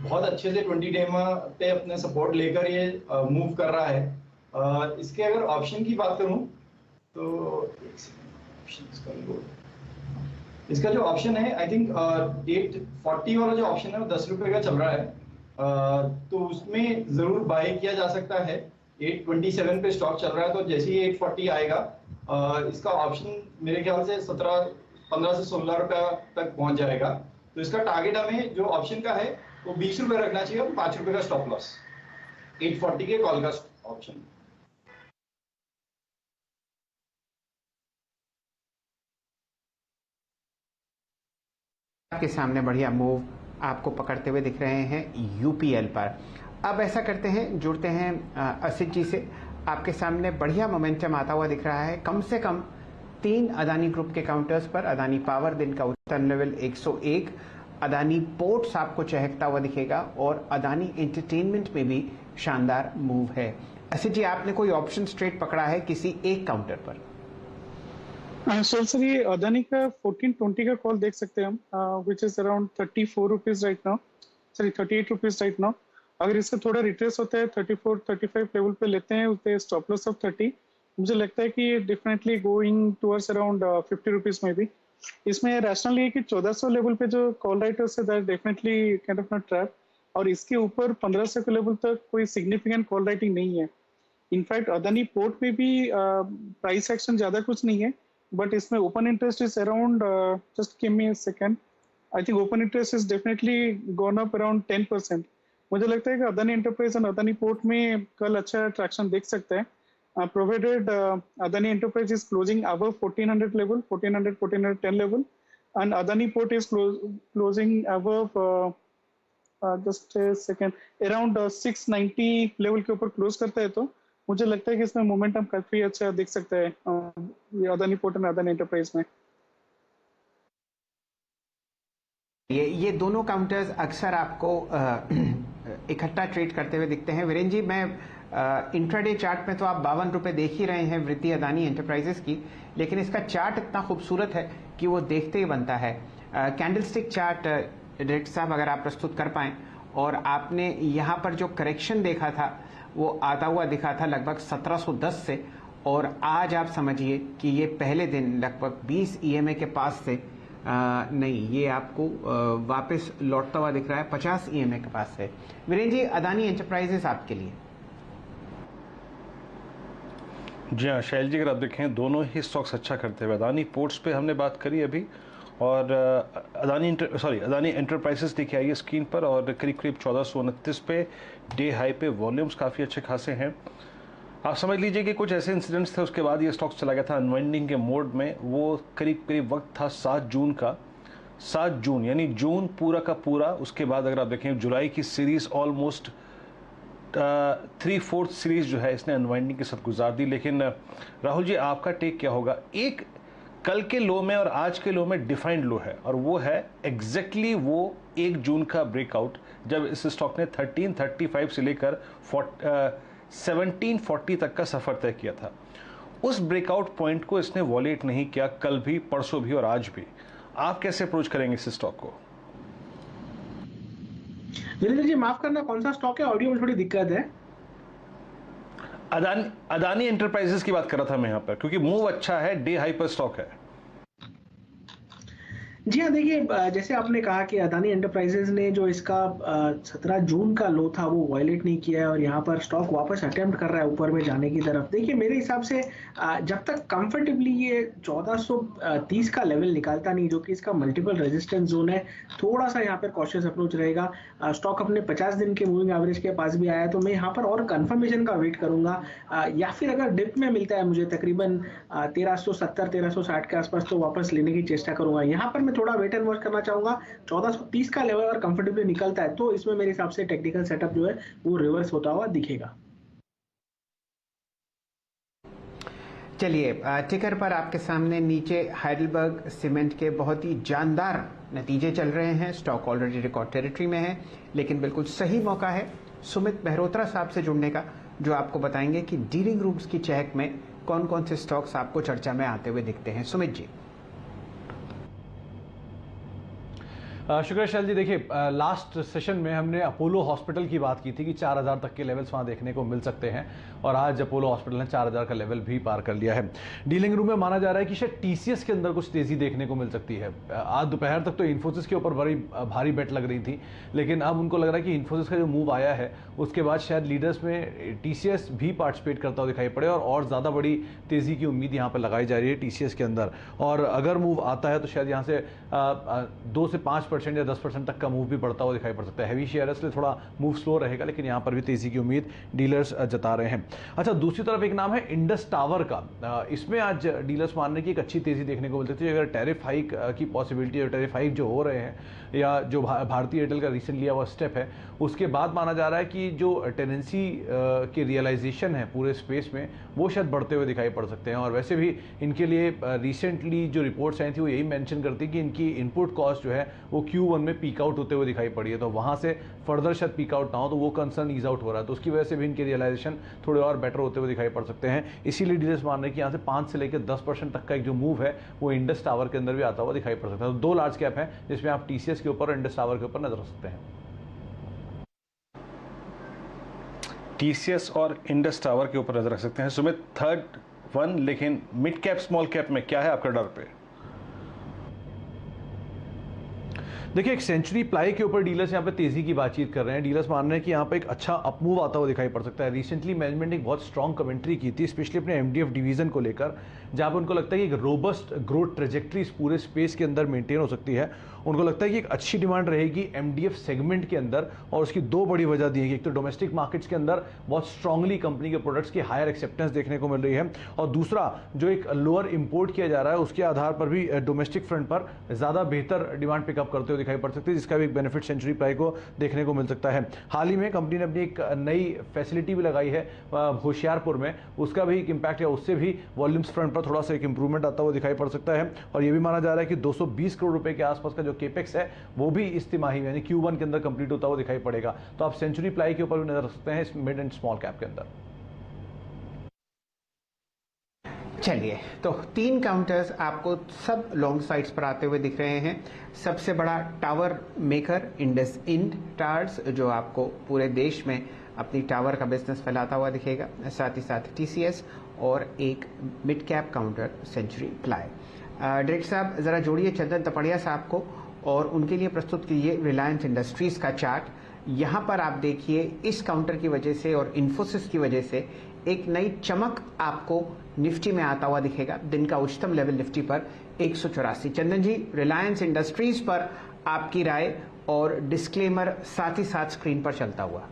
बहुत अच्छे से 20 डेमा पे अपने सपोर्ट लेकर ये मूव कर रहा है। इसके अगर ऑप्शन की बात करूं तो इसका जो ऑप्शन है आई थिंक 840 वाला जो ऑप्शन है वो 10 रुपए का चल रहा है तो उसमें जरूर बाय किया जा सकता है। 827 पे स्टॉक चल रहा है तो जैसे ही 840 आएगा इसका ऑप्शन मेरे ख्याल से 15 से 16 रुपया तक पहुंच जाएगा। तो इसका टारगेट हमें जो ऑप्शन का है वो 20 रुपए रखना चाहिए और 5 रुपए का स्टॉप लॉस 840 के कॉल का ऑप्शन। आपके सामने बढ़िया मूव आपको पकड़ते हुए दिख रहे हैं यूपीएल पर। अब ऐसा करते हैं जुड़ते हैं असित जी से। आपके सामने बढ़िया मोमेंटम आता हुआ दिख रहा है। कम से कम 3 अदानी ग्रुप के काउंटर्स पर। अदानी पावर दिन का उच्चतम लेवल 101, अदानी पोर्ट्स आपको चहकता हुआ दिखेगा और अदानी एंटरटेनमेंट में भी शानदार मूव है। ऐसे जी आपने कोई ऑप्शन ट्रेड पकड़ा है किसी एक काउंटर पर? सर ये अदानी का 1420 का कॉल देख सकते हैं हम, which is around 34 rupees right now, sorry 38 rupees right now. अगर इसका थोड़ा रिट्रेस होता है 34-35 लेवल पे लेते हैं उसके स्टॉप लॉस ऑफ 30, मुझे लगता है कि definitely going towards around 50 rupees में भी। इसमें रैशनल ये कि 1400 लेवल पे जो कॉल राइटर्स है that definitely kind of not trap, और इसके ऊपर 1500 के लेवल तक कोई सिग्निफिकेंट कॉल राइटिंग नहीं है। इनफैक्ट अदानी पोर्ट में भी प्राइस एक्शन ज्यादा कुछ नहीं है, बट इसमें open interest is around, just give me a second, I think open interest is definitely gone up around 10%। मुझे लगता है कि अदानी एंटरप्राइज और अदानी पोर्ट में कल अच्छा ट्रैक्शन देख सकते हैं, provided Adani enterprise is closing above 1400 level, 1400-1410 level, and Adani port is closing above just second around 690 level के ऊपर क्लोज करता है, तो मुझे लगता है कि इसमें मोमेंटम काफी अच्छा दिख सकता है अदानी पोर्ट और अदानी एंटरप्राइज में। ये दोनों काउंटर्स अक्सर आपको इकट्ठा ट्रेड करते हुए दिखते हैं। वीरेन जी, मैं इंट्राडे चार्ट में तो आप 52 रुपए देख ही रहे हैं वृद्धि अदानी एंटरप्राइजेस की, लेकिन इसका चार्ट इतना खूबसूरत है कि वो देखते ही बनता है। कैंडलस्टिक चार्ट डायरेक्टर साहब अगर आप प्रस्तुत कर पाएं, और आपने यहाँ पर जो करेक्शन देखा था वो आता हुआ दिखा था लगभग 1710 से, और आज आप समझिए कि ये पहले दिन लगभग 20 EMA के पास से नहीं, ये आपको वापस लौटता हुआ दिख रहा है 50 EMA के पास से। वीरेंद्र जी, अदानी एंटरप्राइजेस आपके लिए? जी हाँ शैल जी, अगर आप देखें दोनों ही स्टॉक्स अच्छा करते हुए, अदानी पोर्ट्स पे हमने बात करी अभी, और अदानी एंटरप्राइजेस देखिए आइए स्क्रीन पर, और करीब करीब 1429 पे डे हाई पे वॉल्यूम्स काफ़ी अच्छे खासे हैं। आप समझ लीजिए कि कुछ ऐसे इंसिडेंट्स थे, उसके बाद ये स्टॉक चला गया था अनवाइंडिंग के मोड में। वो करीब करीब वक्त था 7 जून का, 7 जून यानी जून पूरा का पूरा। उसके बाद अगर आप देखें जुलाई की सीरीज ऑलमोस्ट 3/4 सीरीज जो है इसने अनवाइंडिंग के साथ गुजार दी। लेकिन राहुल जी, आपका टेक क्या होगा? एक कल के लो में और आज के लो में डिफाइंड लो है, और वो है एग्जैक्टली वो 1 जून का ब्रेकआउट, जब इस स्टॉक ने 1335 से लेकर 1740 तक का सफर तय किया था। उस ब्रेकआउट पॉइंट को इसने वॉलेट नहीं किया, कल भी, परसों भी और आज भी। आप कैसे अप्रोच करेंगे इस स्टॉक को? वीरेंद्र जी माफ करना, कौन सा स्टॉक है? ऑडियो में थोड़ी दिक्कत है। अदानी एंटरप्राइजेस की बात कर रहा था मैं यहाँ पर, क्योंकि मूव अच्छा है, डे हाई पर स्टॉक है। जी हाँ, देखिए जैसे आपने कहा कि अदानी एंटरप्राइजेज ने जो इसका 17 जून का लो था वो वायलेट नहीं किया है, और यहाँ पर स्टॉक वापस अटेम्प्ट कर रहा है ऊपर में जाने की तरफ। देखिए मेरे हिसाब से जब तक कंफर्टेबली ये 1430 का लेवल निकालता नहीं, जो कि इसका मल्टीपल रेजिस्टेंस जोन है, थोड़ा सा यहाँ पर कॉशियस अप्रोच रहेगा। स्टॉक अपने 50 दिन के मूविंग एवरेज के पास भी आया, तो मैं यहाँ पर और कंफर्मेशन का वेट करूंगा, या फिर अगर डिप में मिलता है मुझे तकरीबन 1370-1360 के आसपास, तो वापस लेने की चेष्टा करूंगा। यहाँ पर थोड़ा वेट एंड वॉच करना चाहूंगा। 1430 का लेवल अगर कंफर्टेबली निकलता है तो इसमें मेरे हिसाब से टेक्निकल सेटअप जो है वो रिवर्स होता हुआ दिखेगा। चलिए, टिकर पर आपके सामने नीचे हाइडेलबर्ग सीमेंट के बहुत ही जानदार नतीजे चल रहे हैं। स्टॉक ऑलरेडी रिकॉर्ड टेरिटरी में है, लेकिन बिल्कुल सही मौका है सुमित मेहरोत्रा साहब से जुड़ने का, जो आपको बताएंगे कि डीलिंग रूम्स की चहक में कौन कौन से स्टॉक्स आपको चर्चा में आते हुए दिखते हैं। सुमित जी। शुक्रिया शैल जी। देखिए लास्ट सेशन में हमने अपोलो हॉस्पिटल की बात की थी कि 4000 तक के लेवल्स वहां देखने को मिल सकते हैं, और आज अपोलो हॉस्पिटल ने 4000 का लेवल भी पार कर लिया है। डीलिंग रूम में माना जा रहा है कि शायद टीसीएस के अंदर कुछ तेजी देखने को मिल सकती है। आज दोपहर तक तो इन्फोसिस के ऊपर बड़ी भारी बेट लग रही थी, लेकिन अब उनको लग रहा है कि इन्फोसिस का जो मूव आया है उसके बाद शायद लीडर्स में टीसीएस भी पार्टिसिपेट करता हुआ दिखाई पड़े, और ज़्यादा बड़ी तेजी की उम्मीद यहाँ पर लगाई जा रही है टीसीएस के अंदर। और अगर मूव आता है तो शायद यहाँ से 2 से 5% 5% या 10% तक का मूव भी बढ़ता हुआ दिखाई पड़ सकता है। हैवी शेयर है इसलिए थोड़ा मूव स्लो रहेगा, लेकिन यहाँ पर भी तेजी की उम्मीद डीलर्स जता रहे हैं। अच्छा, दूसरी तरफ एक नाम है इंडस टावर का। इसमें आज डीलर्स मान रहे हैं कि एक अच्छी तेजी देखने को मिल सकती है। अगर टैरिफ हाइक की पॉसिबिलिटी है, टैरिफ हाइक जो हो रहे हैं या जो भारतीय एयरटेल का रिसेंट लिया हुआ स्टेप है, उसके बाद माना जा रहा है कि जो टेनेंसी के रियलाइजेशन है पूरे स्पेस में वो शायद बढ़ते हुए दिखाई पड़ सकते हैं। और वैसे भी इनके लिए रिसेंटली जो रिपोर्ट्स आई थी वो यही मेंशन करती कि इनकी इनपुट कॉस्ट जो है वो Q1 में पीक आउट होते हुए दिखाई पड़ी है, तो वहाँ से फर्दर शायद पीक आउट ना हो, तो वो कंसर्न ईज आउट हो रहा है, तो उसकी वजह से भी इनके रियलाइजेशन थोड़े और बेटर होते हुए दिखाई पड़ सकते हैं। इसीलिए डीलर्स मान रहे हैं कि यहाँ से 5 से लेकर 10% तक का एक जो मूव है वो इंडस टावर के अंदर भी आता हुआ दिखाई पड़ सकता है। तो 2 लार्ज कैप है जिसमें आप TCS के ऊपर और इंडस टावर के ऊपर नजर रख सकते हैं। TCS और इंडस टावर के ऊपर नजर रख सकते हैं। सुमित, थर्ड वन, लेकिन मिड कैप स्मॉल कैप में क्या है आपका डर पे? देखिए, एक सेंचुरी प्लाई के ऊपर डीलर्स यहाँ पे तेजी की बातचीत कर रहे हैं। डीलर्स मान रहे हैं कि यहाँ पे एक अच्छा अपमूव आता हुआ दिखाई पड़ सकता है। रिसेंटली मैनेजमेंट ने एक बहुत स्ट्रॉन्ग कमेंट्री की थी, स्पेशली अपने MDF डिवीजन को लेकर, जहाँ पे उनको लगता है कि एक रोबस्ट ग्रोथ ट्रेजेक्ट्री इस पूरे स्पेस के अंदर मेंटेन हो सकती है। उनको लगता है कि एक अच्छी डिमांड रहेगी MDF सेगमेंट के अंदर, और उसकी 2 बड़ी वजह दी है कि एक तो डोमेस्टिक मार्केट्स के अंदर बहुत स्ट्रांगली कंपनी के प्रोडक्ट्स की हायर एक्सेप्टेंस देखने को मिल रही है, और दूसरा जो एक लोअर इंपोर्ट किया जा रहा है उसके आधार पर भी डोमेस्टिक फ्रंट पर ज़्यादा बेहतर डिमांड पिकअप करते हुए दिखाई पड़ सकती है, जिसका भी एक बेनिफिट सेंचुरी प्लाई को देखने को मिल सकता है। हाल ही में कंपनी ने अपनी एक नई फैसिलिटी भी लगाई है होशियारपुर में, उसका भी एक इम्पैक्ट है, उससे भी वॉल्यूम्स फ्रंट पर थोड़ा सा एक इंप्रूवमेंट आता हुआ दिखाई पड़ सकता है। और ये भी माना जा रहा है कि 220 करोड़ रुपए के आसपास का जो केपेक्स है वो भी इस तिमाही में यानी Q1 के अंदर कंप्लीट होता हुआ दिखाई पड़ेगा। तो आप सेंचुरी प्लाई के ऊपर भी नजर रख सकते हैं इस मिड एंड स्मॉल कैप के अंदर। चलिए, तो 3 काउंटर्स आपको सब लॉन्ग साइड्स पर आते हुए दिख रहे हैं। सबसे बड़ा टावर मेकर इंडस इंड टावर्स, जो आपको पूरे देश में अपनी टावर का बिजनेस फैलाता हुआ दिखेगा, साथ ही साथ TCS और एक mid cap counter Century Ply. Director साहब जरा जोड़िए चंदन तपड़िया साहब को और उनके लिए प्रस्तुत कीजिए रिलायंस इंडस्ट्रीज का चार्ट। यहाँ पर आप देखिए इस काउंटर की वजह से और इन्फोसिस की वजह से एक नई चमक आपको निफ्टी में आता हुआ दिखेगा। दिन का उच्चतम लेवल निफ्टी पर 184। चंदन जी, रिलायंस इंडस्ट्रीज पर आपकी राय और डिस्क्लेमर साथ ही साथ स्क्रीन पर चलता हुआ।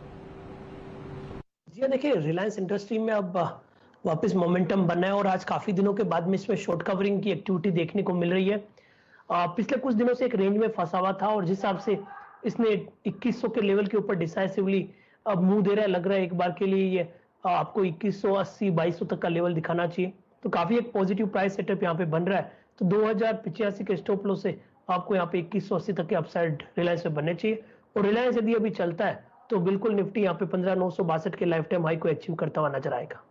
जी देखिए, रिलायंस इंडस्ट्री में अब वापस मोमेंटम बना है और आज काफी दिनों के बाद में इसमें शॉर्ट कवरिंग की एक्टिविटी देखने को मिल रही है। पिछले कुछ दिनों से एक रेंज में फंसा हुआ था और जिस हिसाब से इसने 2100 के लेवल के ऊपर डिसाइसिवली अब मुंह दे रहा है, लग रहा है एक बार के लिए ये आपको 2180 2200 तक का लेवल दिखाना चाहिए। तो काफी एक पॉजिटिव प्राइस सेटअप यहाँ पे बन रहा है। तो 2085 के स्टॉप लॉस से आपको यहाँ पे 2180 तक के अपसाइड रिलायंस में बनने चाहिए। और रिलायंस यदि अभी चलता है तो बिल्कुल निफ्टी यहाँ पे 15962 के लाइफ टाइम हाई को अचीव करता हुआ नजर आएगा।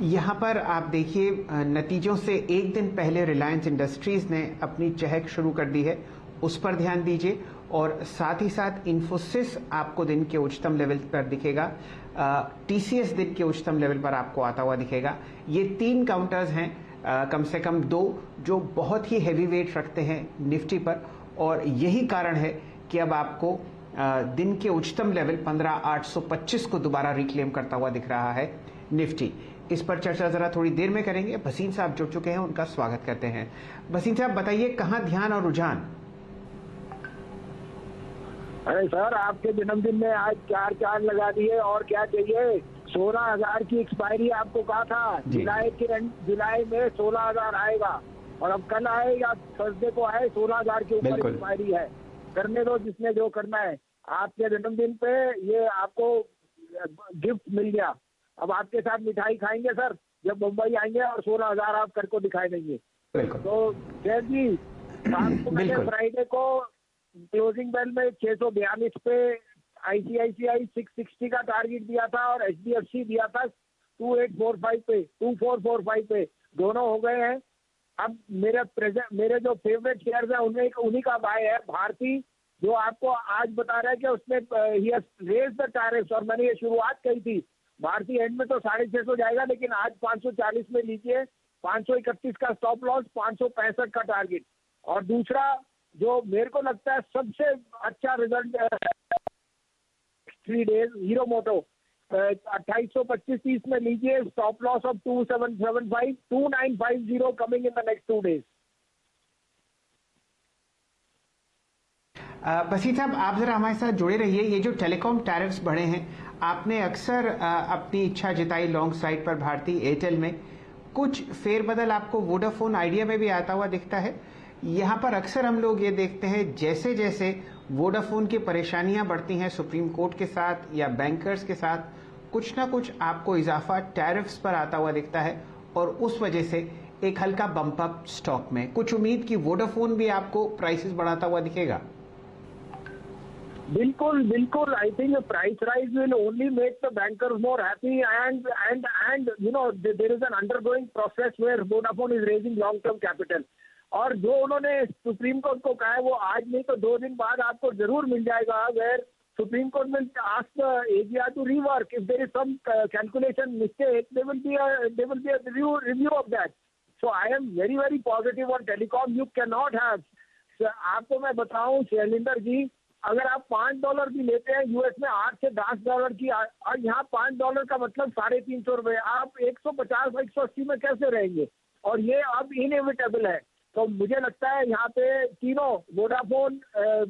यहाँ पर आप देखिए नतीजों से एक दिन पहले रिलायंस इंडस्ट्रीज ने अपनी चहक शुरू कर दी है, उस पर ध्यान दीजिए। और साथ ही साथ इन्फोसिस आपको दिन के उच्चतम लेवल पर दिखेगा, TCS दिन के उच्चतम लेवल पर आपको आता हुआ दिखेगा। ये 3 काउंटर्स हैं, कम से कम 2 जो बहुत ही हैवी वेट रखते हैं निफ्टी पर, और यही कारण है कि अब आपको दिन के उच्चतम लेवल 15825 को दोबारा रिक्लेम करता हुआ दिख रहा है निफ्टी। इस पर चर्चा जरा थोड़ी देर में करेंगे। भसीन साहब जुड़ चुके हैं, उनका स्वागत करते हैं। भसीन साहब बताइए, कहां ध्यान और रुझान? अरे सर, आपके जन्मदिन में आज 4 लगा दिए और क्या चाहिए। 16,000 की एक्सपायरी आपको कहा था, जुलाई में 16,000 आएगा और अब कल आएगा, थर्सडे को आए 16,000 के ऊपर एक्सपायरी है। करने दो जिसने जो करना है। आपके जन्मदिन पे ये आपको गिफ्ट मिल गया। अब आपके साथ मिठाई खाएंगे सर जब मुंबई आएंगे और 16,000 आप कर को दिखाई देंगे। तो जय जी, फ्राइडे को क्लोजिंग बेल में 642 पे ICICI 660 का टारगेट दिया था और HDFC दिया था 2445 पे, दोनों हो गए हैं। अब मेरे जो फेवरेट शेयर्स हैं उनमें उन्हीं का बाय है। भारती जो आपको आज बता रहा है कि उसने रेज द टैरिफ्स, और मैंने ये शुरुआत कही थी भारतीय एंड में तो 650 जाएगा, लेकिन आज 540 में लीजिए, 531 का स्टॉप लॉस, 565 का टारगेट। और दूसरा जो मेरे को लगता है सबसे अच्छा रिजल्ट 3 डेज हीरो मोटो 2825-30 में लीजिए, stop loss of 2775, 2950 coming in the next 2 days। बसीत साहब, आप जरा हमारे साथ जुड़े रहिए। ये जो टेलीकॉम टैरिफ्स बढ़े हैं, आपने अक्सर अपनी इच्छा जताई लॉन्ग साइड पर भारती एयरटेल में, कुछ फेरबदल आपको वोडाफोन आइडिया में भी आता हुआ दिखता है। यहाँ पर अक्सर हम लोग ये देखते हैं जैसे जैसे वोडाफोन की परेशानियां बढ़ती हैं सुप्रीम कोर्ट के साथ या बैंकर्स के साथ, कुछ ना कुछ आपको इजाफा टैरिफ्स पर आता हुआ दिखता है और उस वजह से एक हल्का बम्प अप स्टॉक में। कुछ उम्मीद कि वोडाफोन भी आपको प्राइसेस बढ़ाता हुआ दिखेगा? बिल्कुल बिल्कुल, I think price rise will only make the bankers more happy and you know there is an undergoing process where Vodafone is raising long term capital. और जो उन्होंने सुप्रीम कोर्ट को कहा है वो आज नहीं तो 2 दिन बाद आपको जरूर मिल जाएगा, where Supreme Court will ask the AGR to rework. If there is some calculation mistake, there will be a review of that. So I am very very positive on telecom. You cannot have, आपको मैं बताऊं शैलेंद्र जी, अगर आप $5 भी लेते हैं US में $8 से $10 की, और यहाँ $5 का मतलब ₹350, आप 150 180 में कैसे रहेंगे? और ये अब इनएविटेबल है। तो मुझे लगता है यहाँ पे तीनों, वोडाफोन,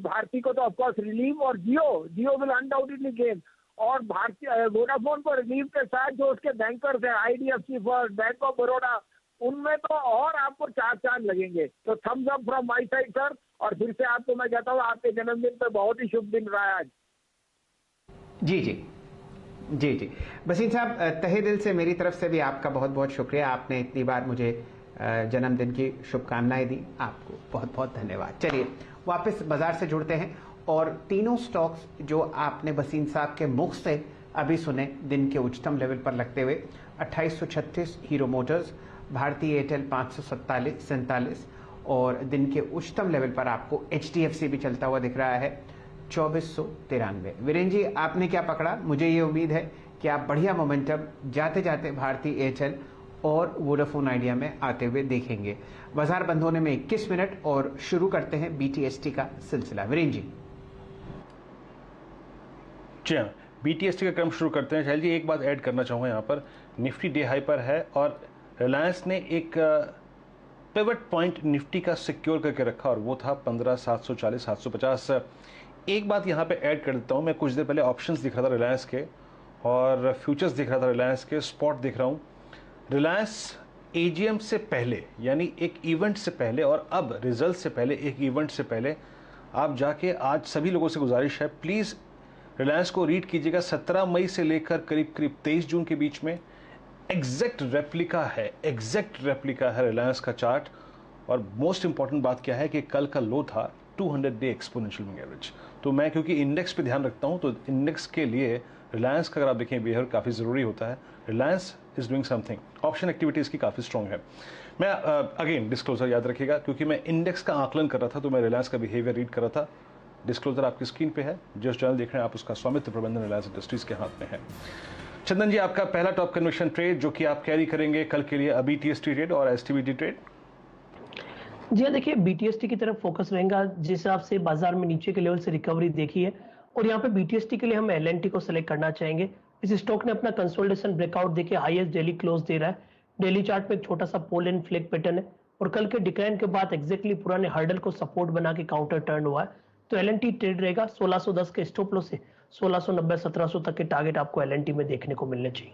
भारती को तो ऑफकोर्स रिलीव, और जियो विल अनडाउटेडली गेन। और भारती वोडाफोन को रिलीव के साथ जो उसके बैंकर्स हैं, IDFC first, bank of Baroda, उनमें तो और आपको 4 चांद लगेंगे। तो thumbs up from my side sir. और फिर से आपको मैं कहता हूँ आपके जन्मदिन पे बहुत ही शुभ दिन रहा है आज। जी जी जी जी बसीत साहब, तहे दिल से मेरी तरफ से भी आपका बहुत बहुत शुक्रिया। आपने इतनी बार मुझे जन्मदिन की शुभकामनाएं दी, आपको बहुत बहुत धन्यवाद। चलिए वापस बाजार से जुड़ते हैं और तीनों स्टॉक्स जो आपने बसीत साहब के मुख से अभी सुने दिन के उच्चतम लेवल पर लगते हुए, 2836 हीरो मोटर्स, भारती एयरटेल 547 और दिन के उच्चतम लेवल पर आपको HDFC भी चलता हुआ दिख रहा है 2493। वीरेंद्र जी, आपने क्या पकड़ा? मुझे ये उम्मीद है कि आप बढ़िया मोमेंटम जाते जाते भारती एयरटेल और वोडाफोन आइडिया में आते हुए देखेंगे। बाजार बंद होने में 21 मिनट और शुरू करते हैं BTST का सिलसिला। वीरेंद्र जी हाँ, BTST का क्रम शुरू करते हैं। शैल जी, एक बात ऐड करना चाहूँगा यहाँ पर, निफ्टी डे हाई पर है और रिलायंस ने एक पिवट पॉइंट निफ्टी का सिक्योर करके रखा और वो था 15,740 750। एक बात यहाँ पे ऐड कर देता हूँ, मैं कुछ देर पहले ऑप्शंस दिख रहा था रिलायंस के और फ्यूचर्स दिख रहा था रिलायंस के, स्पॉट दिख रहा हूँ। रिलायंस AGM से पहले, यानी एक इवेंट से पहले और अब रिजल्ट से पहले, एक इवेंट से पहले आप जाके, आज सभी लोगों से गुजारिश है प्लीज़ रिलायंस को रीड कीजिएगा। 17 मई से लेकर करीब 23 जून के बीच में एग्जैक्ट रेप्लिका है रिलायंस का चार्ट। और मोस्ट इंपॉर्टेंट बात क्या है कि कल का लो था 200 डे एक्सपोनेंशियल मूविंग एवरेज। तो मैं क्योंकि इंडेक्स पे ध्यान रखता हूं, तो इंडेक्स के लिए रिलायंस का अगर आप देखें बिहेवियर काफ़ी ज़रूरी होता है। Reliance is doing something, option activity इसकी काफ़ी स्ट्रॉन्ग है। मैं अगेन डिस्क्लोजर याद रखिएगा, क्योंकि मैं इंडेक्स का आकलन कर रहा था तो मैं रिलायंस का बिहेवियर रीड कर रहा था। डिस्क्लोजर आपकी स्क्रीन पे है, जिस चैनल देख रहे हैं आप, उसका स्वामित्व प्रबंधन रिलायंस इंडस्ट्रीज के हाथ में है। चंदन जी, आपका पहला टॉप कन्विक्शन ट्रेड जो कि आप कैरी करेंगे कल के लिए, BTST ट्रेड और STBT ट्रेड। जी हाँ, देखिए BTST की तरफ फोकस रहेगा, जिस हिसाब से बाजार में नीचे के लेवल से रिकवरी देखी है, और यहाँ पे BTST के लिए हम LNT को सेलेक्ट करना चाहेंगे। इस स्टॉक ने अपना कंसोलिडेशन ब्रेकआउट देके हाईएस्ट डेली क्लोज दे रहा है। डेली चार्ट में एक छोटा सा पोल एंड फ्लैग पैटर्न है और कल के डिक्लाइन के बाद एग्जैक्टली पुराने हर्डल को सपोर्ट बना के काउंटर टर्न हुआ है। तो LNT ट्रेड रहेगा। 1610 के स्टॉप लॉस से 1690 1700 तक के टारगेट आपको LNT में देखने को मिलने चाहिए।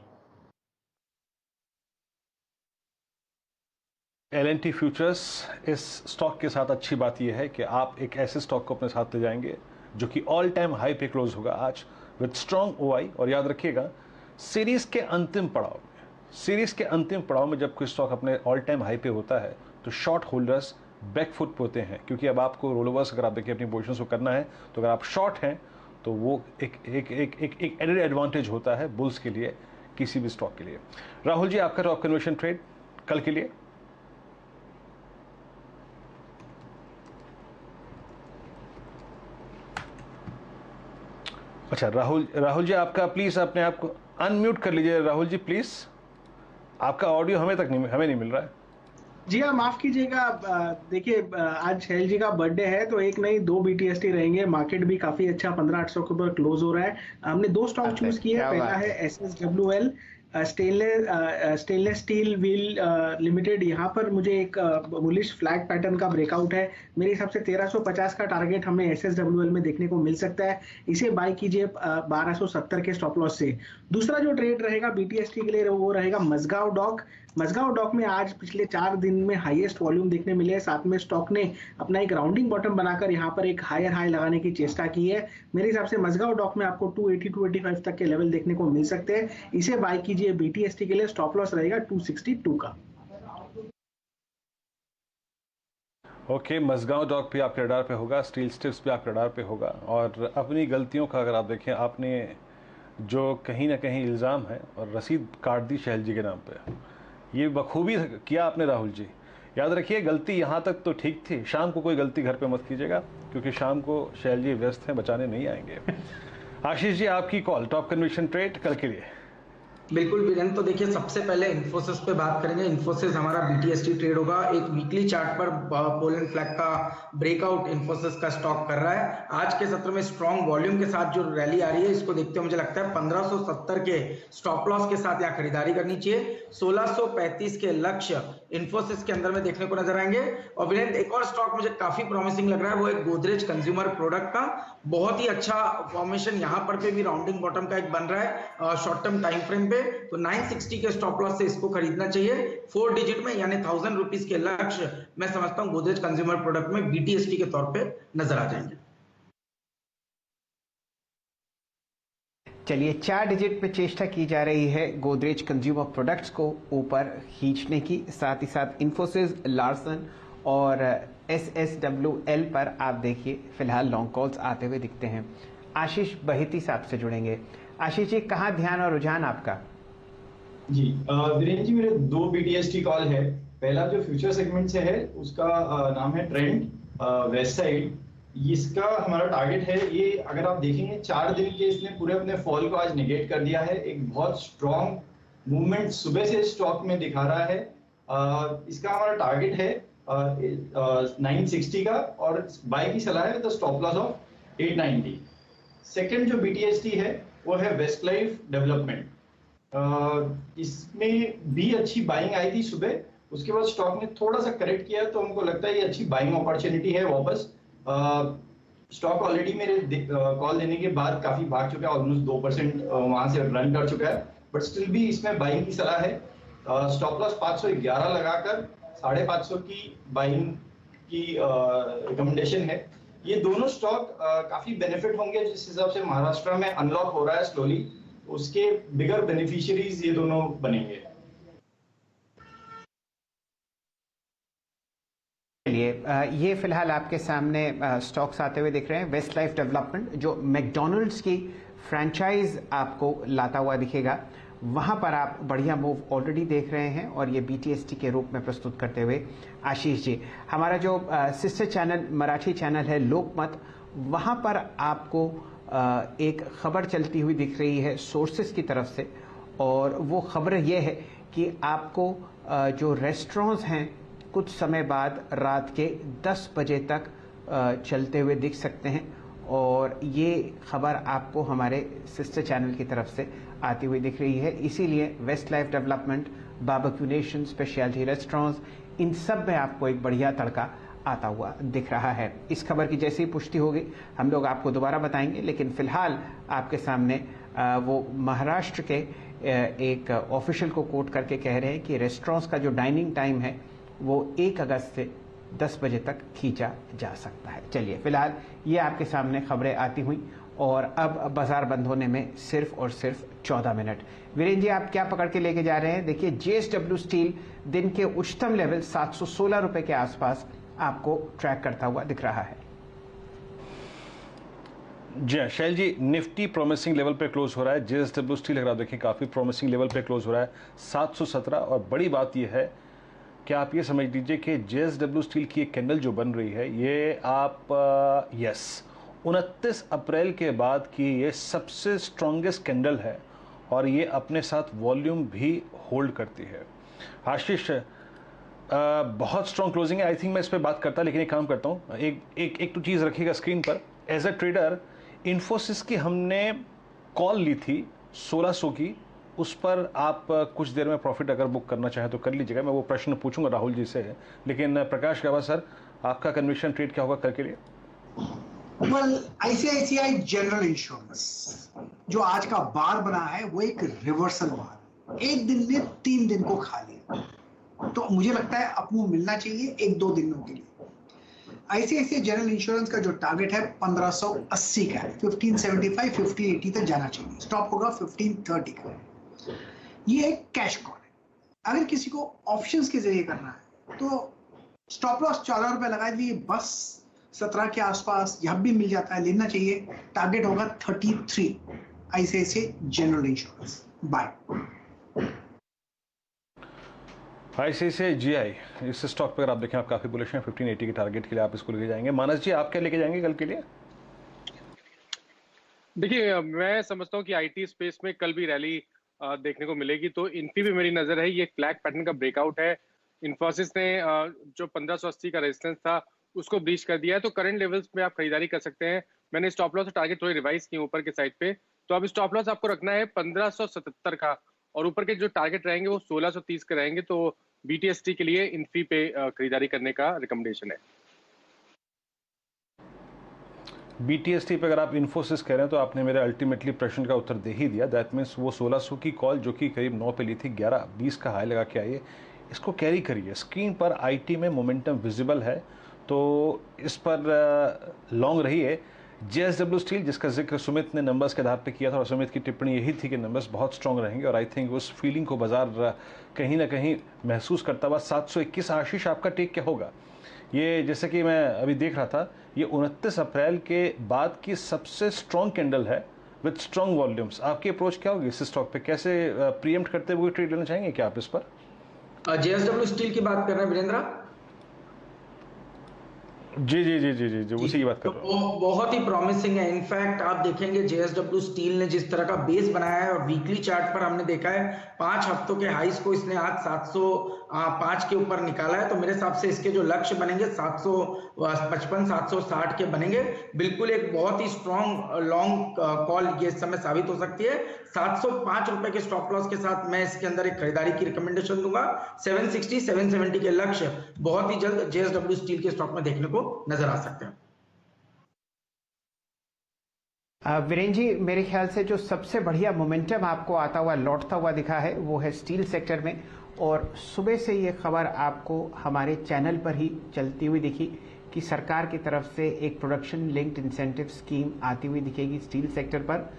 LNT फ्यूचर्स, इस स्टॉक के साथ अच्छी बात यह है कि आप एक ऐसे स्टॉक को अपने साथ ले जाएंगे जो कि ऑल टाइम हाई पे क्लोज होगा आज विद स्ट्रॉन्ग OI। और याद रखिएगा, सीरीज के अंतिम पड़ाव में जब कोई स्टॉक अपने ऑल टाइम हाई पे होता है तो शॉर्ट होल्डर्स बैकफुट पे होते हैं, क्योंकि अब आपको रोलओवर्स अगर आप देखिए अपनी पोजीशंस को करना है, तो अगर आप शॉर्ट हैं तो वो एक एडेड एडवांटेज होता है बुल्स के लिए, किसी भी स्टॉक के लिए। राहुल जी, आपका टॉप कन्वर्शन ट्रेड कल के लिए। अच्छा, राहुल जी, आपका प्लीज अपने आप को अनम्यूट कर लीजिए। राहुल जी प्लीज, आपका ऑडियो हमें नहीं मिल रहा है। जी हाँ, माफ कीजिएगा। देखिए, आज शैल जी का बर्थडे है तो एक नहीं 2 BTST रहेंगे। मार्केट भी काफी अच्छा 15,800 के ऊपर क्लोज हो रहा है। हमने 2 स्टॉक चूज किए हैं। पहला है SSWL stainless steel wheel limited. यहाँ पर मुझे एक बुलिश फ्लैग पैटर्न का ब्रेकआउट है। मेरे हिसाब से 1350 का टारगेट हमें SSWL में देखने को मिल सकता है। इसे बाय कीजिए 1270 के स्टॉप लॉस से। दूसरा जो ट्रेड रहेगा BTST के लिए वो रहेगा मजगांव डॉक। मजगांव डॉक में आज पिछले 4 दिन में हाईएस्ट वॉल्यूम देखने मिले हैं। साथ में स्टॉक ने अपना एक राउंडिंग बॉटम बनाकर यहाँ पर एक हायर हाई लगाने की चेष्टा की है। मेरे हिसाब से मजगांव डॉक में आपको 280-285 तक के लेवल देखने को मिल सकते हैं। इसे बाय कीजिए। BTST के लिए स्टॉप लॉस रहेगा 262 का। ओके, मजगांव डॉक भी आपके रडार पे होगा, स्टील स्टिप्स भी आपके रडार पे होगा। और अपनी गलतियों का अगर आप देखें, आपने जो कहीं ना कहीं इल्ज़ाम है और रसीद काट दी शैल जी के नाम पे, ये बखूबी किया आपने राहुल जी। याद रखिए, गलती यहाँ तक तो ठीक थी। शाम को कोई गलती घर पे मत कीजिएगा, क्योंकि शाम को शैल जी व्यस्त हैं, बचाने नहीं आएंगे। आशीष जी, आपकी कॉल, टॉप कन्विक्शन ट्रेड कल के लिए। बिल्कुल वीरेंद्र, तो देखिए सबसे पहले इन्फोसिस पे बात करेंगे। इन्फोसिस हमारा BTST ट्रेड होगा। एक वीकली चार्ट पर पोलैंड फ्लैग का ब्रेकआउट इन्फोसिस का स्टॉक कर रहा है। आज के सत्र में स्ट्रॉन्ग वॉल्यूम के साथ जो रैली आ रही है, इसको देखते हुए मुझे लगता है 1570 के स्टॉप लॉस के साथ यहाँ खरीदारी करनी चाहिए। 1635 के लक्ष्य इन्फोसिस के अंदर में देखने को नजर आएंगे। और वीरेंद्र, एक और स्टॉक मुझे काफी प्रॉमिसिंग लग रहा है, वो एक गोदरेज कंज्यूमर प्रोडक्ट का बहुत ही अच्छा फॉर्मेशन यहाँ पर पे भी राउंडिंग बॉटम का एक बन रहा है शॉर्ट टर्म टाइम फ्रेम पे। तो 960 के स्टॉप लॉस से इसको खरीदना चाहिए। 4 डिजिट में यानी 1000 रुपीज के लक्ष्य मैं समझता हूं गोदरेज कंज्यूमर प्रोडक्ट में BTST के तौर पे नजर आ जाएंगे। चलिए, 4 डिजिट पे चेष्टा की जा रही है गोदरेज कंज्यूमर प्रोडक्ट्स को ऊपर खींचने की। साथ ही साथ इन्फोसिस, लार्सन और SSWL पर आप देखिए फिलहाल लॉन्ग कॉल्स आते हुए दिखते हैं। आशीष बहिती साहब से जुड़ेंगे। आशीष जी, कहाँ ध्यान और रुझान आपका? जी वीरेंद्र जी, मेरे 2 BTST कॉल है। पहला जो फ्यूचर सेगमेंट से है उसका नाम है ट्रेंड वेस्ट साइड। इसका हमारा टारगेट है, ये अगर आप देखेंगे 4 दिन के इसने पूरे अपने फॉल को आज निगेट कर दिया है। एक बहुत स्ट्रॉन्ग मूवमेंट सुबह से स्टॉक में दिखा रहा है। इसका हमारा टारगेट है 960 का और बाय की सलाह है तो स्टॉप लॉस ऑफ 890। सेकंड जो BTST है वो है वेस्ट लाइफ डेवलपमेंट। इसमें भी अच्छी बाइंग आई थी सुबह, उसके बाद स्टॉक ने थोड़ा सा करेक्ट किया तो हमको लगता है ये अच्छी बाइंग अपॉर्चुनिटी है वापस। स्टॉक ऑलरेडी मेरे कॉल देने के बाद काफी भाग चुका है, ऑलमोस्ट 2% वहां से रन कर चुका है, बट स्टिल भी इसमें बाइंग की सलाह है। स्टॉप लॉस 511 लगाकर 550 की बाइंग की रिकमेंडेशन है। ये दोनों स्टॉक काफी बेनिफिट होंगे जिस हिसाब से महाराष्ट्र में अनलॉक हो रहा है स्लोली, उसके बिगर बेनिफिशियरीज ये दोनों बनेंगे। ये फिलहाल आपके सामने स्टॉक्स आते हुए दिख रहे हैं। वेस्ट लाइफ डेवलपमेंट जो मैकडॉनल्ड्स की फ्रैंचाइज आपको लाता हुआ दिखेगा, वहां पर आप बढ़िया मूव ऑलरेडी देख रहे हैं और ये BTST के रूप में प्रस्तुत करते हुए आशीष जी, हमारा जो सिस्टर चैनल मराठी चैनल है लोकमत, वहां पर आपको एक खबर चलती हुई दिख रही है सोर्सेस की तरफ से, और वो खबर ये है कि आपको जो रेस्टोरेंट्स हैं कुछ समय बाद रात के 10 बजे तक चलते हुए दिख सकते हैं। और ये खबर आपको हमारे सिस्टर चैनल की तरफ से आती हुई दिख रही है। इसीलिए Westlife Development, Barbeque Nation, Speciality Restaurants, इन सब में आपको एक बढ़िया तड़का आता हुआ दिख रहा है। इस खबर की जैसी ही पुष्टि होगी हम लोग आपको दोबारा बताएंगे, लेकिन फिलहाल आपके सामने वो महाराष्ट्र के एक ऑफिशियल को कोट करके कह रहे हैं कि रेस्टोरेंट्स का जो डाइनिंग टाइम है वो 1 अगस्त से 10 बजे तक खींचा जा सकता है। चलिए, फिलहाल ये आपके सामने खबरें आती हुई और अब बाजार बंद होने में सिर्फ और सिर्फ 14 मिनट। वीरेंद्र जी, आप क्या पकड़ के लेके जा रहे हैं? देखिए, JSW स्टील दिन के उच्चतम लेवल 716 रुपए के आसपास आपको ट्रैक करता हुआ दिख रहा है। जी शैल जी, निफ्टी प्रॉमिसिंग लेवल पे क्लोज हो रहा है। JSW स्टील अगर आप देखें काफी प्रॉमिसिंग लेवल पे क्लोज हो रहा है 717। और बड़ी बात यह है कि आप ये समझ लीजिए कि JSW स्टील की एक कैंडल जो बन रही है, ये आप 29 अप्रैल के बाद की ये सबसे स्ट्रॉन्गेस्ट कैंडल है और ये अपने साथ वॉल्यूम भी होल्ड करती है। आशीष, बहुत स्ट्रॉन्ग क्लोजिंग है। आई थिंक मैं इस पर बात करता, लेकिन एक काम करता हूँ, एक तो चीज़ रखिएगा स्क्रीन पर। एज अ ट्रेडर इन्फोसिस की हमने कॉल ली थी 1600 की, उस पर आप कुछ देर में प्रॉफिट अगर बुक करना चाहें तो कर लीजिएगा। मैं वो प्रश्न पूछूंगा राहुल जी से, लेकिन प्रकाश गवा सर, आपका कन्विक्शन ट्रेड क्या होगा कल के लिए? वेल, आईसीआईसीआई जनरल इंश्योरेंस जो आज का बार बना है वो एक रिवर्सल बार, एक दिन ने 3 दिन को खा लिया, तो मुझे लगता है अपने मिलना चाहिए 1-2 दिनों के लिए। आईसीआईसीआई जनरल इंश्योरेंस का जो टारगेट है 1580 का है, 1575 1580 तक जाना चाहिए, स्टॉप होगा 1530 का। ये एक कैश कॉल है। अगर किसी को ऑप्शंस के जरिए करना है तो स्टॉप लॉस 14 रुपए लगा दिए, बस 17 के आसपास जब भी मिल जाता है लेना चाहिए। टारगेट होगा 33 ICICI general insurance. Buy. ICICI GI, इस स्टॉक पर आप देखें आप काफी बुलिश हैं, 1580 के टारगेट के लिए आप इसको लेके जाएंगे। मानस जी, आप क्या लेके जाएंगे कल के लिए? देखिए, मैं समझता हूँ कि आईटी स्पेस में कल भी रैली देखने को मिलेगी, तो इनकी भी मेरी नजर है ये फ्लैग पैटर्न का ब्रेकआउट है। इन्फोसिस ने जो 1580 का रेजिस्टेंस था उसको ब्रीच कर दिया है, तो करंट लेवल्स में आप खरीदारी कर सकते हैं। मैंने स्टॉप लॉस और टारगेट थोड़ी रिवाइज किए ऊपर के साइड पे, तो अब स्टॉप लॉस आपको रखना है 1577 का, और ऊपर के जो टारगेट रहेंगे वो 1630 के रहेंगे। तो बीटीएसटी के लिए इन्फी पे खरीदारी करने का रिकमेंडेशन है। बीटीएसटी पे अगर आप इन्फोसिस कह रहे हैं तो आपने मेरे अल्टीमेटली प्रश्न का उत्तर दे ही दिया। दैट मीन्स वो 1600 की कॉल जो कि करीब 9 पे ली थी, 11-20 का हाई लगा के आई है, इसको कैरी करिए। स्क्रीन पर आईटी में मोमेंटम विजिबल है, तो इस पर लॉन्ग रही है। जेएसडब्ल्यू स्टील, जिसका जिक्र सुमित ने नंबर्स के आधार पे किया था, और सुमित की टिप्पणी यही थी कि नंबर्स बहुत स्ट्रांग रहेंगे, और आई थिंक उस फीलिंग को बाजार कहीं ना कहीं महसूस करता हुआ 721। आशीष, आपका टेक क्या होगा? ये जैसे कि मैं अभी देख रहा था, ये 29 अप्रैल के बाद की सबसे स्ट्रॉन्ग कैंडल है विद स्ट्रॉन्ग वॉल्यूम्स। आपकी अप्रोच क्या होगी इस स्टॉक पे? कैसे प्रीएम्प्ट करते हुए ट्रेड लेना चाहेंगे क्या आप इस पर? जेएसडब्ल्यू स्टील की बात कर रहे हैं वीरेंद्र? जी जी जी जी जी जी उसी की बात कर रहा हूं। बहुत ही प्रॉमिसिंग है। इनफैक्ट आप देखेंगे जेएसडब्ल्यू स्टील ने जिस तरह का बेस बनाया है, और वीकली चार्ट पर हमने देखा है 5 हफ्तों के हाईस को इसने आज 705 के ऊपर निकाला है, तो मेरे हिसाब से इसके जो लक्ष्य बनेंगे 755 760 के बनेंगे। बिल्कुल एक बहुत ही स्ट्रॉन्ग लॉन्ग कॉल ये इस समय साबित हो सकती है। 705 रुपए के स्टॉप लॉस के साथ मैं इसके अंदर एक खरीदारी की रिकमेंडेशन दूंगा। 760 770 के लक्ष्य बहुत ही जल्द जेएसडब्ल्यू स्टील के स्टॉक में देखने को नजर आ सकते हैं। वीरेन जी, मेरे ख्याल से जो सबसे बढ़िया मोमेंटम आपको आता हुआ लौटता हुआ दिखा है वो है स्टील सेक्टर में, और सुबह से ये खबर आपको हमारे चैनल पर ही चलती हुई दिखी कि सरकार की तरफ से एक प्रोडक्शन लिंक्ड इंसेंटिव स्कीम आती हुई दिखेगी स्टील सेक्टर पर।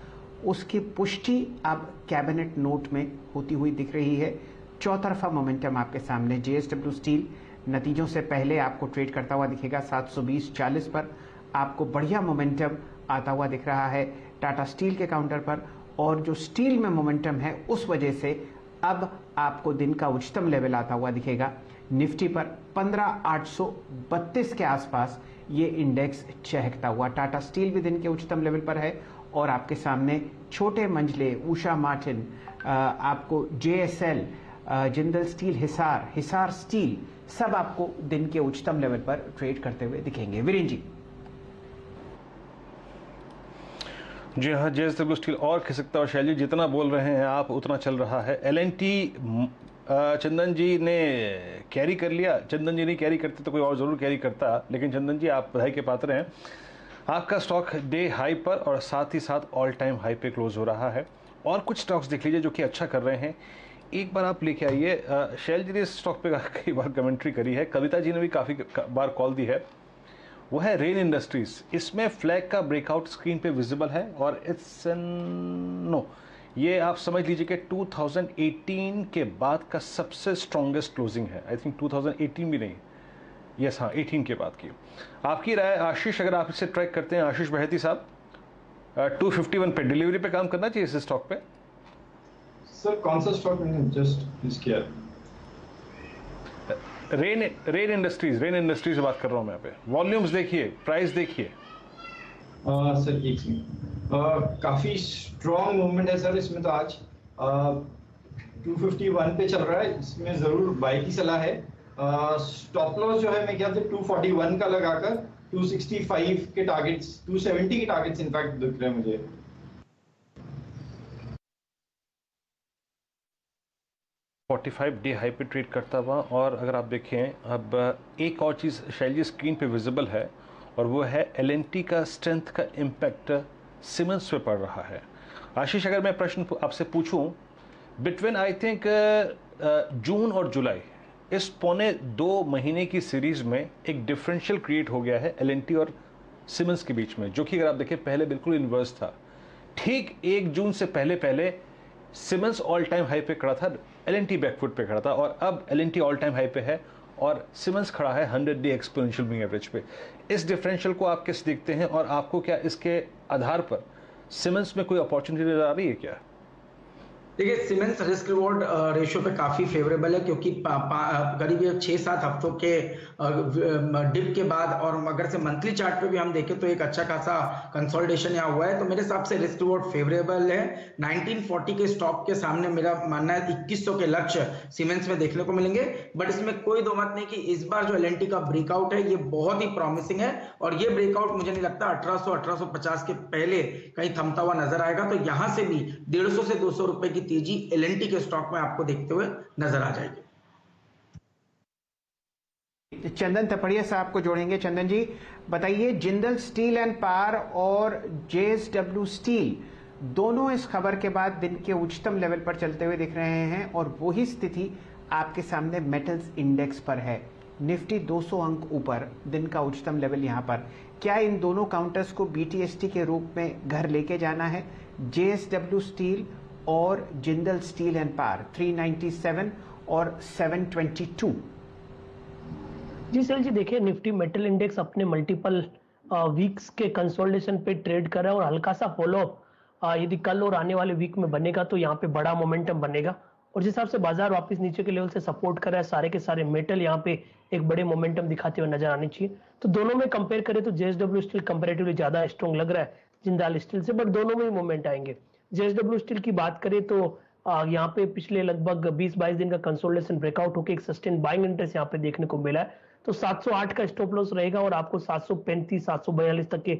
उसकी पुष्टि अब कैबिनेट नोट में होती हुई दिख रही है। चौतरफा मोमेंटम आपके सामने। जेएसडब्ल्यू स्टील नतीजों से पहले आपको ट्रेड करता हुआ दिखेगा 720.40 पर। आपको बढ़िया मोमेंटम आता हुआ दिख रहा है टाटा स्टील के काउंटर पर, और जो स्टील में मोमेंटम है उस वजह से अब आपको दिन का उच्चतम लेवल आता हुआ दिखेगा निफ्टी पर 15,832 के आसपास ये इंडेक्स चहकता हुआ। टाटा स्टील भी दिन के उच्चतम लेवल पर है, और आपके सामने छोटे मंझले उषा मार्टिन, आपको JSL, Jindal steel, Hisar steel, सब आपको दिन के उच्चतम लेवल पर ट्रेड करते हुए दिखेंगे। वीरेन जी। जी हाँ, जेएसडब्ल्यू स्टील और खिसकता और शैली जितना बोल रहे हैं आप उतना चल रहा है। एलएनटी चंदन जी ने कैरी कर लिया। चंदन जी नहीं कैरी करते तो कोई और जरूर कैरी करता, लेकिन चंदन जी आप बधाई के पात्र हैं। आपका स्टॉक डे हाई पर और साथ ही साथ ऑल टाइम हाई पे क्लोज हो रहा है। और कुछ स्टॉक्स देख लीजिए जो कि अच्छा कर रहे हैं, एक बार आप लेके आइए। शैल जी ने इस स्टॉक पे कई बार कमेंट्री करी है, कविता जी ने भी काफ़ी बार कॉल दी है, वो है रेन इंडस्ट्रीज। इसमें फ्लैग का ब्रेकआउट स्क्रीन पे विजिबल है, और इट्स नो, ये आप समझ लीजिए कि 2018 के बाद का सबसे स्ट्रॉन्गेस्ट क्लोजिंग है। आई थिंक 2018 भी नहीं, यस हाँ 18 के बाद की। आपकी राय आशीष, अगर आप इसे ट्रैक करते हैं, आशीष बहती साहब, 251 पे डिलीवरी पे काम करना चाहिए इस स्टॉक पे? सर कौन सा स्टॉक मैंने जस्ट मिस किया? रेन इंडस्ट्रीज बात कर रहा हूं मैं पे। वॉल्यूम्स देखिए, प्राइस देखिए। सर एक मिनट, काफी स्ट्रॉन्ग मूवमेंट है सर इसमें तो आज 251 पे चल रहा है। इसमें जरूर बाई की सलाह है। स्टॉप लॉस जो है मेरे ख्याल से 241 का लगाकर 265 के टारगेट्स, 270 के टारगेट्स इनफैक्ट दिख रहे हैं मुझे। डे हाई पे ट्रेड करता हुआ, और अगर आप देखें अब एक और चीज़ शैल जी स्क्रीन पे विजिबल है, और वो है एलएनटी का स्ट्रेंथ का इम्पैक्ट सीमेंस पे पड़ रहा है। आशीष, अगर मैं प्रश्न आपसे पूछूं, बिटवीन आई थिंक जून और जुलाई, इस पौने 2 महीने की सीरीज में एक डिफरेंशियल क्रिएट हो गया है एलएनटी और सीमेंस के बीच में, जो कि अगर आप देखें पहले बिल्कुल इन्वर्स था। ठीक 1 जून से पहले सीमेंस ऑल टाइम हाई पे खड़ा था, एलएनटी बैकफुट पे खड़ा था, और अब एलएनटी ऑल टाइम हाई पे है और सीमेंस खड़ा है 100 डे एक्सपोनेंशियल मूविंग एवरेज पे। इस डिफरेंशियल को आप कैसे देखते हैं, और आपको क्या इसके आधार पर सीमेंस में कोई अपॉर्चुनिटी नजर आ रही है क्या? देखिए, सीमेंस रिस्क रिवॉर्ड रेशियो पे काफी फेवरेबल है, क्योंकि करीब 6-7 हफ्तों के डिप के बाद, और अगर से मंथली चार्ट पे भी हम देखें तो एक अच्छा खासा कंसोलिडेशन यहाँ हुआ है। तो मेरे हिसाब से रिस्क रिवॉर्ड फेवरेबल है। 1940 के स्टॉक के सामने मेरा मानना है 2100 के लक्ष्य सीमेंस में देखने को मिलेंगे। बट इसमें कोई दो मत नहीं कि इस बार जो एलएनटी का ब्रेकआउट है ये बहुत ही प्रॉमिसिंग है, और ये ब्रेकआउट मुझे नहीं लगता 1800-1850 के पहले कहीं थमता हुआ नजर आएगा। तो यहां से भी 150 से 200 रुपए की तेजी एलएनटी के स्टॉक में आपको देखते हुए नजर आ जाएगी। चंदन तपड़िया साहब को जोड़ेंगे। चंदन जी बताइए, जिंदल स्टील एंड पावर और जेएसडब्ल्यू स्टील दोनों इस खबर के बाद दिन के उच्चतम लेवल पर चलते हुए दिख रहे हैं, और वही स्थिति आपके सामने मेटल्स इंडेक्स पर है। निफ्टी 200 अंक ऊपर, दिन का उच्चतम लेवल यहां पर। क्या इन दोनों काउंटर्स को बीटीएसटी के रूप में घर लेके जाना है? जेएसडब्ल्यू स्टील और जिंदल स्टील एंड पावर 397 और 722। जी सर जी, देखिए निफ्टी मेटल इंडेक्स अपने मल्टीपल वीक्स के कंसोलिडेशन पे ट्रेड कर रहा है, और हल्का सा फॉलोअप यदि कल और आने वाले वीक में बनेगा तो यहाँ पे बड़ा मोमेंटम बनेगा, और जिस हिसाब से बाजार वापस नीचे के लेवल से सपोर्ट कर रहा है, सारे के सारे मेटल यहाँ पे एक बड़े मोमेंटम दिखाते हुए नजर आने चाहिए। तो दोनों में कंपेयर करें तो जेएसडब्ल्यू स्टील कंपेरेटिवली ज्यादा स्ट्रॉन्ग लग रहा है जिंदाल स्टील से, बट दोनों में ही मूवमेंट आएंगे। जेएसडब्ल्यू स्टील की बात करें तो यहाँ पे पिछले लगभग 20-22 दिन का कंसोलिडेशन ब्रेकआउट होकर एक सस्टेन बाइंग इंटरेस्ट यहाँ पे देखने को मिला है। तो 708 का स्टॉप लॉस रहेगा, और आपको 735-742 तक के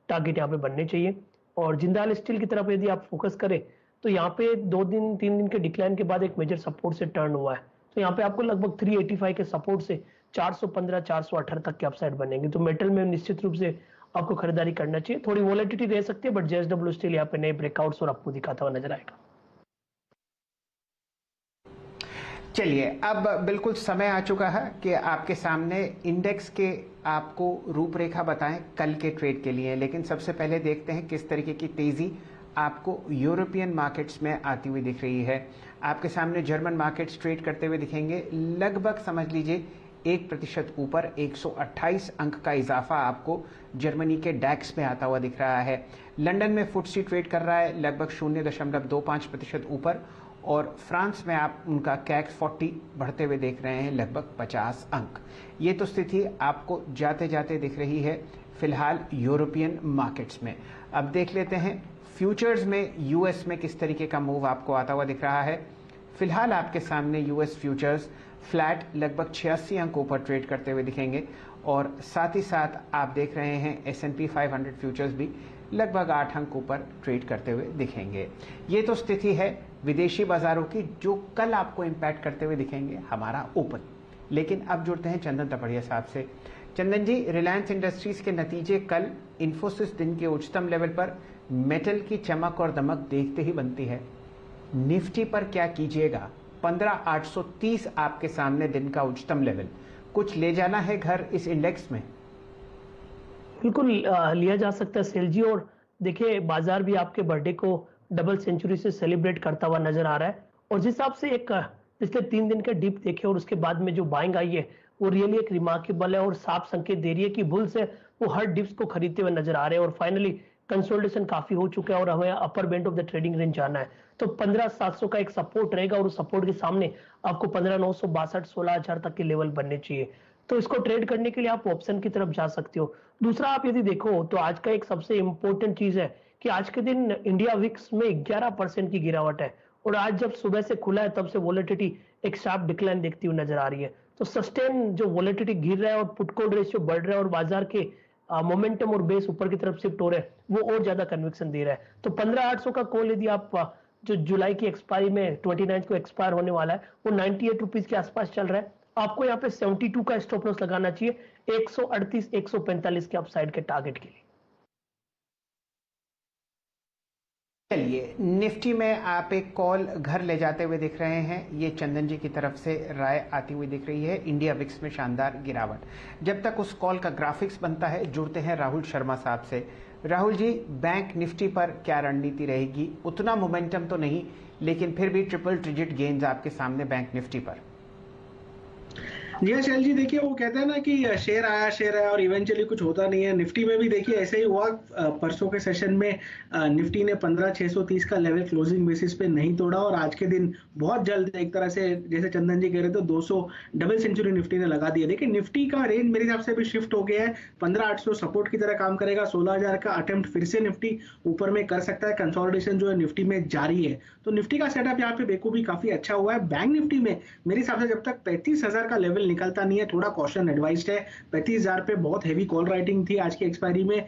टारगेट यहाँ पे बनने चाहिए। और जिंदाल स्टील की तरफ यदि आप फोकस करें तो यहाँ पे 2-3 दिन के डिक्लाइन के बाद एक मेजर सपोर्ट से टर्न हुआ है। तो यहाँ पे आपको लगभग 385 के सपोर्ट से 415-418 तक के अपसाइड बनेंगे। तो मेटल में निश्चित रूप से आपको खरीदारी करना चाहिए। थोड़ी वॉलेटिलिटी रह सकती है, बट जेएसडब्ल्यू स्टील यहाँ पे नए ब्रेकआउट्स और आपको दिखाता हुआ नजर आएगा। चलिए, अब बिल्कुल समय आ चुका है कि आपके सामने इंडेक्स के आपको रूपरेखा बताएं कल के ट्रेड के लिए। लेकिन सबसे पहले देखते हैं किस तरीके की तेजी आपको यूरोपियन मार्केट्स में आती हुई दिख रही है। आपके सामने जर्मन मार्केट्स ट्रेड करते हुए दिखेंगे, लगभग समझ लीजिए 1% ऊपर। 128 अंक का इजाफा आपको जर्मनी के डैक्स में आता हुआ दिख रहा है। लंदन में फुटसी ट्रेड कर रहा है लगभग 0.25% ऊपर, और फ्रांस में आप उनका कैक्स 40 बढ़ते हुए देख रहे हैं लगभग 50 अंक। ये तो स्थिति आपको जाते जाते दिख रही है फिलहाल यूरोपियन मार्केट्स में। अब देख लेते हैं फ्यूचर्स में यूएस में किस तरीके का मूव आपको आता हुआ दिख रहा है। फिलहाल आपके सामने यूएस फ्यूचर्स फ्लैट लगभग 86 अंक ऊपर ट्रेड करते हुए दिखेंगे, और साथ ही साथ आप देख रहे हैं S&P 500 फ्यूचर्स भी लगभग 8 अंक ऊपर ट्रेड करते हुए दिखेंगे। ये तो स्थिति है विदेशी बाजारों की, जो कल आपको इम्पैक्ट करते हुए दिखेंगे हमारा ओपन। लेकिन अब जुड़ते हैं चंदन तपड़िया साहब से। चंदन जी, रिलायंस इंडस्ट्रीज के नतीजे कल, इन्फोसिस दिन के उच्चतम लेवल पर, मेटल की चमक और दमक देखते ही बनती है। निफ्टी पर क्या कीजिएगा? 15,830 आपके सामने दिन का उच्चतम लेवल। कुछ ले जाना है घर इस इंडेक्स में? बिल्कुल लिया जा सकता है सेल जी, और देखिए बाजार भी आपके बर्थडे को डबल सेंचुरी से सेलिब्रेट करता हुआ नजर आ रहा है, और जिस हिसाब से एक पिछले 3 दिन का डिप देखे और उसके बाद में जो बाइंग आई है वो रियली एक रिमार्केबल है, और साफ संकेत दे रही है कि बुल्स है वो हर डिप्स को खरीदते हुए नजर आ रहे हैं, और फाइनली कंसोलिडेशन काफी हो चुका है और हमें upper band of the trading range जाना है। तो 15,700 का एक सपोर्ट रहेगा, और उस सपोर्ट के सामने आपको 15,962 16,000 तक के लेवल बनने चाहिए। तो इसको ट्रेड करने के लिए आप ऑप्शन की तरफ जा सकते हो। दूसरा, आप यदि देखो तो आज का एक सबसे इंपॉर्टेंट चीज है कि आज के दिन इंडिया विक्स में 11% की गिरावट है, और आज जब सुबह से खुला है तब से वोलेटिलिटी एक शार्प डिक्लाइन देखती हुई नजर आ रही है। तो सस्टेन जो वॉलेटिलिटी गिर रहा है और पुट कॉल रेशियो बढ़ रहा है और बाजार के मोमेंटम और बेस ऊपर की तरफ शिफ्ट हो रहे हैं, वो और ज्यादा कन्विक्शन दे रहा है। तो 15,800 का कॉल यदि आप जो जुलाई की एक्सपायरी में 29 को एक्सपायर होने वाला है वो 98 रुपीज के आसपास चल रहा है, आपको यहाँ पे 72 का स्टॉप लॉस लगाना चाहिए 138 145 के अपसाइड के टारगेट के लिए। चलिए, निफ्टी में आप एक कॉल घर ले जाते हुए दिख रहे हैं, ये चंदन जी की तरफ से राय आती हुई दिख रही है। इंडिया विक्स में शानदार गिरावट। जब तक उस कॉल का ग्राफिक्स बनता है, जुड़ते हैं राहुल शर्मा साहब से। राहुल जी, बैंक निफ्टी पर क्या रणनीति रहेगी? उतना मोमेंटम तो नहीं, लेकिन फिर भी ट्रिपल डिजिट गेन्स आपके सामने बैंक निफ्टी पर। जी शैल जी, देखिए वो कहते हैं ना कि शेयर आया और इवेंचुअली कुछ होता नहीं है। निफ्टी में भी देखिए ऐसे ही हुआ। परसों के सेशन में निफ्टी ने 15,630 का लेवल क्लोजिंग बेसिस पे नहीं तोड़ा और आज के दिन बहुत जल्द एक तरह से जैसे चंदन जी कह रहे थे 200 डबल सेंचुरी निफ्टी ने लगा दिया। देखिए निफ्टी का रेंज मेरे हिसाब से भी शिफ्ट हो गया है। 15,800 सपोर्ट की तरह काम करेगा। 16,000 का अटेम्प्ट फिर से निफ्टी ऊपर में कर सकता है। कंसोलिडेशन जो है निफ्टी में जारी है, तो निफ्टी का सेटअप यहाँ पे बेखूबी काफी अच्छा हुआ है। बैंक निफ्टी में मेरे हिसाब से जब तक 35,000 का लेवल निकलता नहीं है, थोड़ा कॉशन एडवाइज्ड है। 35,000 पे बहुत हेवी कॉल राइटिंग थी आज की एक्सपायरी में।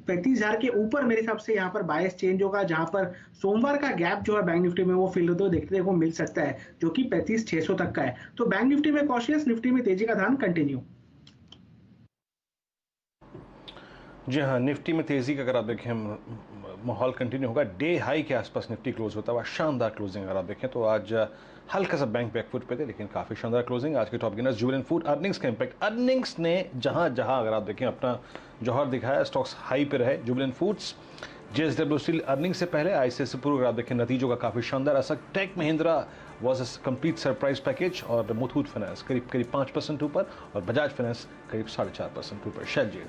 35,000 के ऊपर मेरे हिसाब से यहाँ पर बायस चेंज होगा, जहां पर सोमवार का गैप जो है बैंक निफ्टी में वो फिल होते हुए देखने को मिल सकता है, जो कि 35,600 तक का है। तो बैंक निफ्टी में कॉशियस, निफ्टी में तेजी का ध्यान कंटिन्यू। जी हाँ, निफ्टी में तेजी का अगर आप देखें माहौल कंटिन्यू होगा। डे हाई के आसपास निफ्टी क्लोज होता हुआ शानदार क्लोजिंग अगर आप देखें तो आज हल्का सा बैंक बैकफुट पे थे, लेकिन काफ़ी शानदार क्लोजिंग। आज के top gainers Jubilant food. Earnings का इंपैक्ट, अर्निंग्स ने जहां अगर आप देखें अपना जौहर दिखाया, स्टॉक्स हाई पे रहे। Jubilant foods, JSW steel earning से पहले, ICICI पूर्व अगर आप देखें नतीजों का काफ़ी शानदार असर। Tech Mahindra was a complete surprise package और मुथूट फाइनेंस करीब 5% ऊपर और बजाज फाइनेंस करीब 4.5% ऊपर। शैल जी,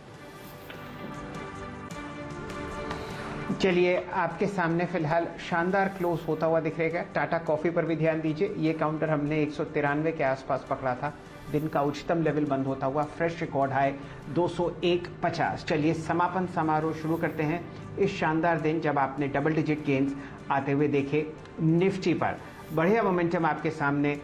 चलिए, आपके सामने फिलहाल शानदार क्लोज होता हुआ दिख रहेगा। टाटा कॉफी पर भी ध्यान दीजिए। ये काउंटर हमने 193 के आसपास पकड़ा था। दिन का उच्चतम लेवल बंद होता हुआ फ्रेश रिकॉर्ड हाई 201.50। चलिए, समापन समारोह शुरू करते हैं इस शानदार दिन जब आपने डबल डिजिट गेन्स आते हुए देखे निफ्टी पर। बढ़िया मोमेंटम आपके सामने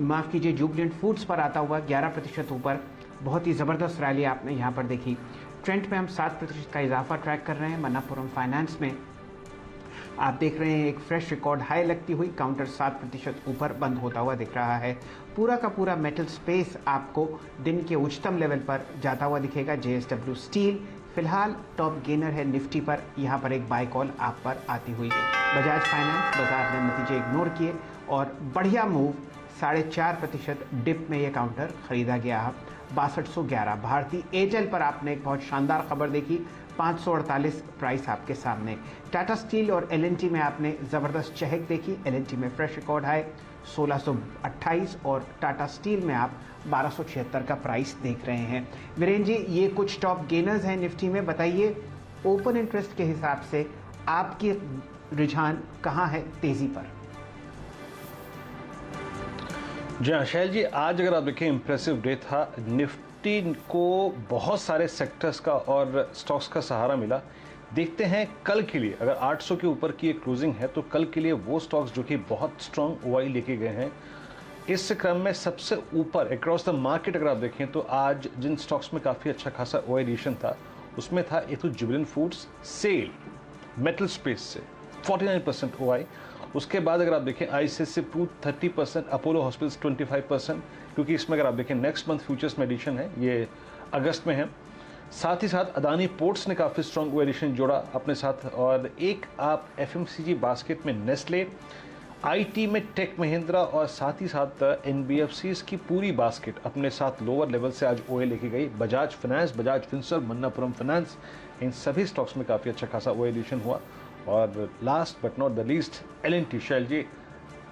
माफ कीजिए जुबिलेंट फूड्स पर आता हुआ 11% ऊपर। बहुत ही ज़बरदस्त रैली आपने यहाँ पर देखी। ट्रेंड में हम 7% का इजाफा ट्रैक कर रहे हैं। मन्नापुरम फाइनेंस में आप देख रहे हैं एक फ्रेश रिकॉर्ड हाई लगती हुई, काउंटर 7% ऊपर बंद होता हुआ दिख रहा है। पूरा का पूरा मेटल स्पेस आपको दिन के उच्चतम लेवल पर जाता हुआ दिखेगा। JSW स्टील फिलहाल टॉप गेनर है निफ्टी पर। यहाँ पर एक बाय कॉल आप पर आती हुई। बजाज फाइनेंस बाजार ने नतीजे इग्नोर किए और बढ़िया मूव 4.5% डिप में ये काउंटर खरीदा गया 6211। भारतीय एयरटेल पर आपने एक बहुत शानदार खबर देखी, 548 प्राइस आपके सामने। टाटा स्टील और LNT में आपने ज़बरदस्त चहक देखी। LNT में फ्रेश रिकॉर्ड हाई 1628 और टाटा स्टील में आप 1276 का प्राइस देख रहे हैं। वीरेंद्र जी, ये कुछ टॉप गेनर्स हैं निफ्टी में। बताइए, ओपन इंटरेस्ट के हिसाब से आपकी रुझान कहाँ है तेजी पर? जी हाँ शैल जी, आज अगर आप देखें इंप्रेसिव डे था। निफ्टी को बहुत सारे सेक्टर्स का और स्टॉक्स का सहारा मिला। देखते हैं कल के लिए, अगर 800 के ऊपर की एक क्लोजिंग है तो कल के लिए वो स्टॉक्स जो कि बहुत स्ट्रॉन्ग OI लेके गए हैं। इस क्रम में सबसे ऊपर अक्रॉस द मार्केट अगर आप देखें तो आज जिन स्टॉक्स में काफ़ी अच्छा खासा OI एडिशन था उसमें था एक तो jubilant foods, SAIL, metal space से 49% OI। उसके बाद अगर आप देखें ICICI प्रू 30%, अपोलो हॉस्पिटल्स 25%, क्योंकि इसमें अगर आप देखें नेक्स्ट मंथ फ्यूचर्स में एडिशन है, ये अगस्त में है। साथ ही साथ अदानी पोर्ट्स ने काफ़ी स्ट्रॉन्ग एडिशन जोड़ा अपने साथ। और एक आप FMCG बास्केट में नेस्ले, IT में टेक महिंद्रा और साथ ही साथ NBFCs की पूरी बास्केट अपने साथ लोअर लेवल से आज OI लेके गई। Bajaj Finance, Bajaj Finserv, Manappuram Finance, इन सभी स्टॉक्स में काफ़ी अच्छा खासा OI एडिशन हुआ। और last but not the least LNT। शैल जी,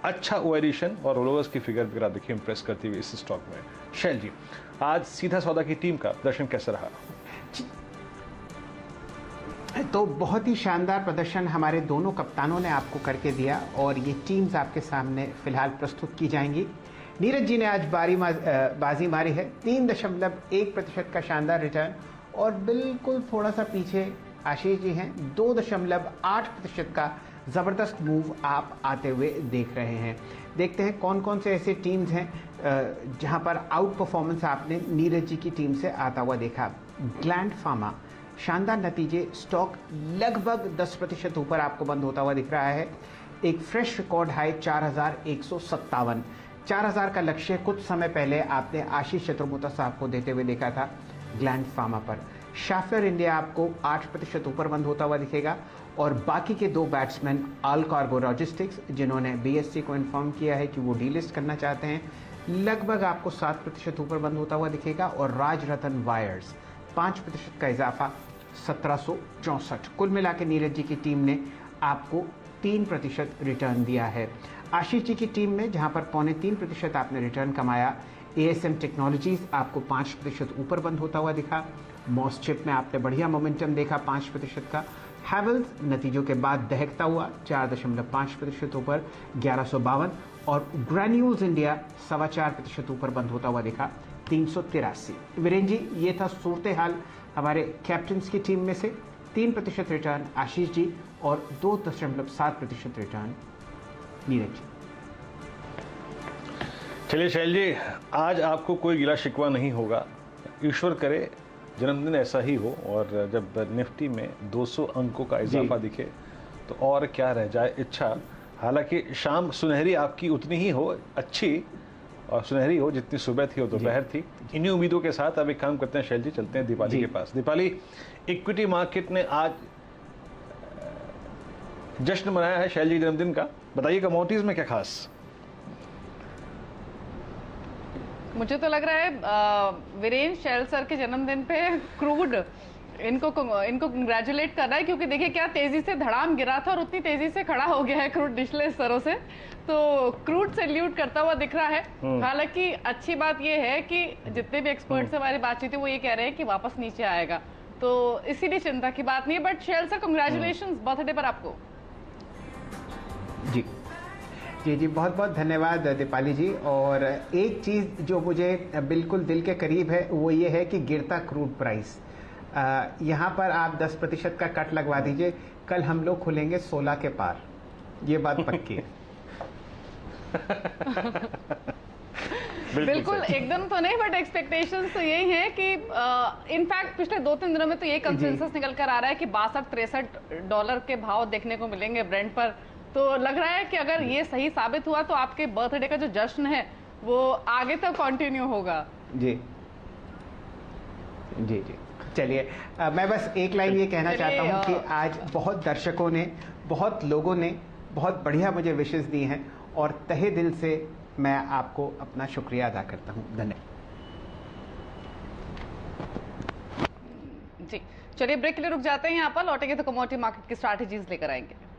अच्छा OI एडिशन और रोलोवर्स की फिगर वगैरह देखिए इंप्रेस करती हुई इस स्टॉक में। शैल जी, आज सीधा सौदा की टीम का प्रदर्शन कैसा रहा? तो बहुत ही शानदार प्रदर्शन हमारे दोनों कप्तानों ने आपको करके दिया और ये टीम्स आपके सामने फिलहाल प्रस्तुत की जाएंगी। नीरज जी ने आज बाजी मारी है 3.1% का शानदार रिटर्न और बिल्कुल थोड़ा सा पीछे आशीष जी हैं 2.8% का ज़बरदस्त मूव आप आते हुए देख रहे हैं। देखते हैं कौन कौन से ऐसे टीम्स हैं जहां पर आउट परफॉर्मेंस आपने नीरज जी की टीम से आता हुआ देखा। ग्लैंड फार्मा शानदार नतीजे, स्टॉक लगभग 10% ऊपर आपको बंद होता हुआ दिख रहा है। एक फ्रेश रिकॉर्ड हाई 4,157, 4,000 का लक्ष्य कुछ समय पहले आपने आशीष चतुर्मुता साहब को देते हुए देखा था ग्लैंड फार्मा पर। शाफलर इंडिया आपको 8% ऊपर बंद होता हुआ दिखेगा और बाकी के दो बैट्समैन आल कार्गो लॉजिस्टिक्स जिन्होंने बीएससी को इन्फॉर्म किया है कि वो डीलिस्ट करना चाहते हैं, लगभग आपको 7% ऊपर बंद होता हुआ दिखेगा और राज रतन वायर्स 5% का इजाफा 1764। कुल मिला के नीरज जी की टीम ने आपको 3% रिटर्न दिया है। आशीष जी की टीम में जहां पर 3.25% आपने रिटर्न कमाया, एएसएम टेक्नोलॉजीज आपको 5% ऊपर बंद होता हुआ दिखा। मॉसचिप में आपने बढ़िया मोमेंटम देखा 5% का। हैवेल्स नतीजों के बाद दहकता हुआ 4.5% ऊपर 1152 और ग्रैन्यूल्स इंडिया 4.25% ऊपर बंद होता हुआ दिखा 383। वीरेंद्र जी, ये था सूरत हाल हमारे कैप्टन्स की टीम में से। 3% रिटर्न आशीष जी और 2.7% रिटर्न नीरज जी। चलिए शैल जी, आज आपको कोई गिला शिकवा नहीं होगा, ईश्वर करे जन्मदिन ऐसा ही हो और जब निफ्टी में 200 अंकों का इजाफा दिखे तो और क्या रह जाए इच्छा। हालांकि शाम सुनहरी आपकी उतनी ही हो अच्छी और सुनहरी हो जितनी सुबह थी और दोपहर थी। इन्हीं उम्मीदों के साथ अब एक काम करते हैं शैल जी, चलते हैं दीपाली के पास। दीपाली, इक्विटी मार्केट ने आज जश्न मनाया है शैल जी जन्मदिन का, बताइए कमोडिटीज में क्या खास? मुझे तो लग रहा है वीरेन शैल सर के जन्मदिन पे क्रूड इनको कंग्रेचुलेट कर रहा है, क्योंकि देखिए क्या तेजी से धड़ाम गिरा था और उतनी तेजी से खड़ा हो गया है क्रूड निचले स्तरों से, तो क्रूड सैल्यूट करता हुआ दिख रहा है। हालांकि अच्छी बात यह है कि जितने भी एक्सपर्ट से हमारी बातचीत है वो ये कह रहे हैं कि वापस नीचे आएगा, तो इसीलिए चिंता की बात नहीं है। But Shail sir congratulation birthday पर आपको। जी जी जी, बहुत बहुत धन्यवाद दीपाली जी। और एक चीज़ जो मुझे बिल्कुल दिल के करीब है वो ये है कि गिरता क्रूड प्राइस, यहाँ पर आप 10% का कट लगवा दीजिए, कल हम लोग खुलेंगे 16 के पार, ये बात पक्की है। बिल्कुल एकदम तो नहीं, बट एक्सपेक्टेशंस तो यही है कि इनफैक्ट पिछले 2-3 दिनों में तो ये कंसेंसस निकल कर आ रहा है कि $62-63 के भाव देखने को मिलेंगे ब्रेंट पर। तो लग रहा है कि अगर ये सही साबित हुआ तो आपके बर्थडे का जो जश्न है वो आगे तक कंटिन्यू होगा। जी जी जी, चलिए मैं बस एक लाइन ये कहना चाहता हूँ कि आज बहुत दर्शकों ने, बहुत लोगों ने बहुत बढ़िया मुझे विशेष दी हैं और तहे दिल से मैं आपको अपना शुक्रिया अदा करता हूँ। धन्यवाद। जी चलिए ब्रेक के लिए रुक जाते हैं, यहाँ पर लौटेंगे तो कमोडिटी मार्केट की स्ट्रैटेजीज लेकर आएंगे।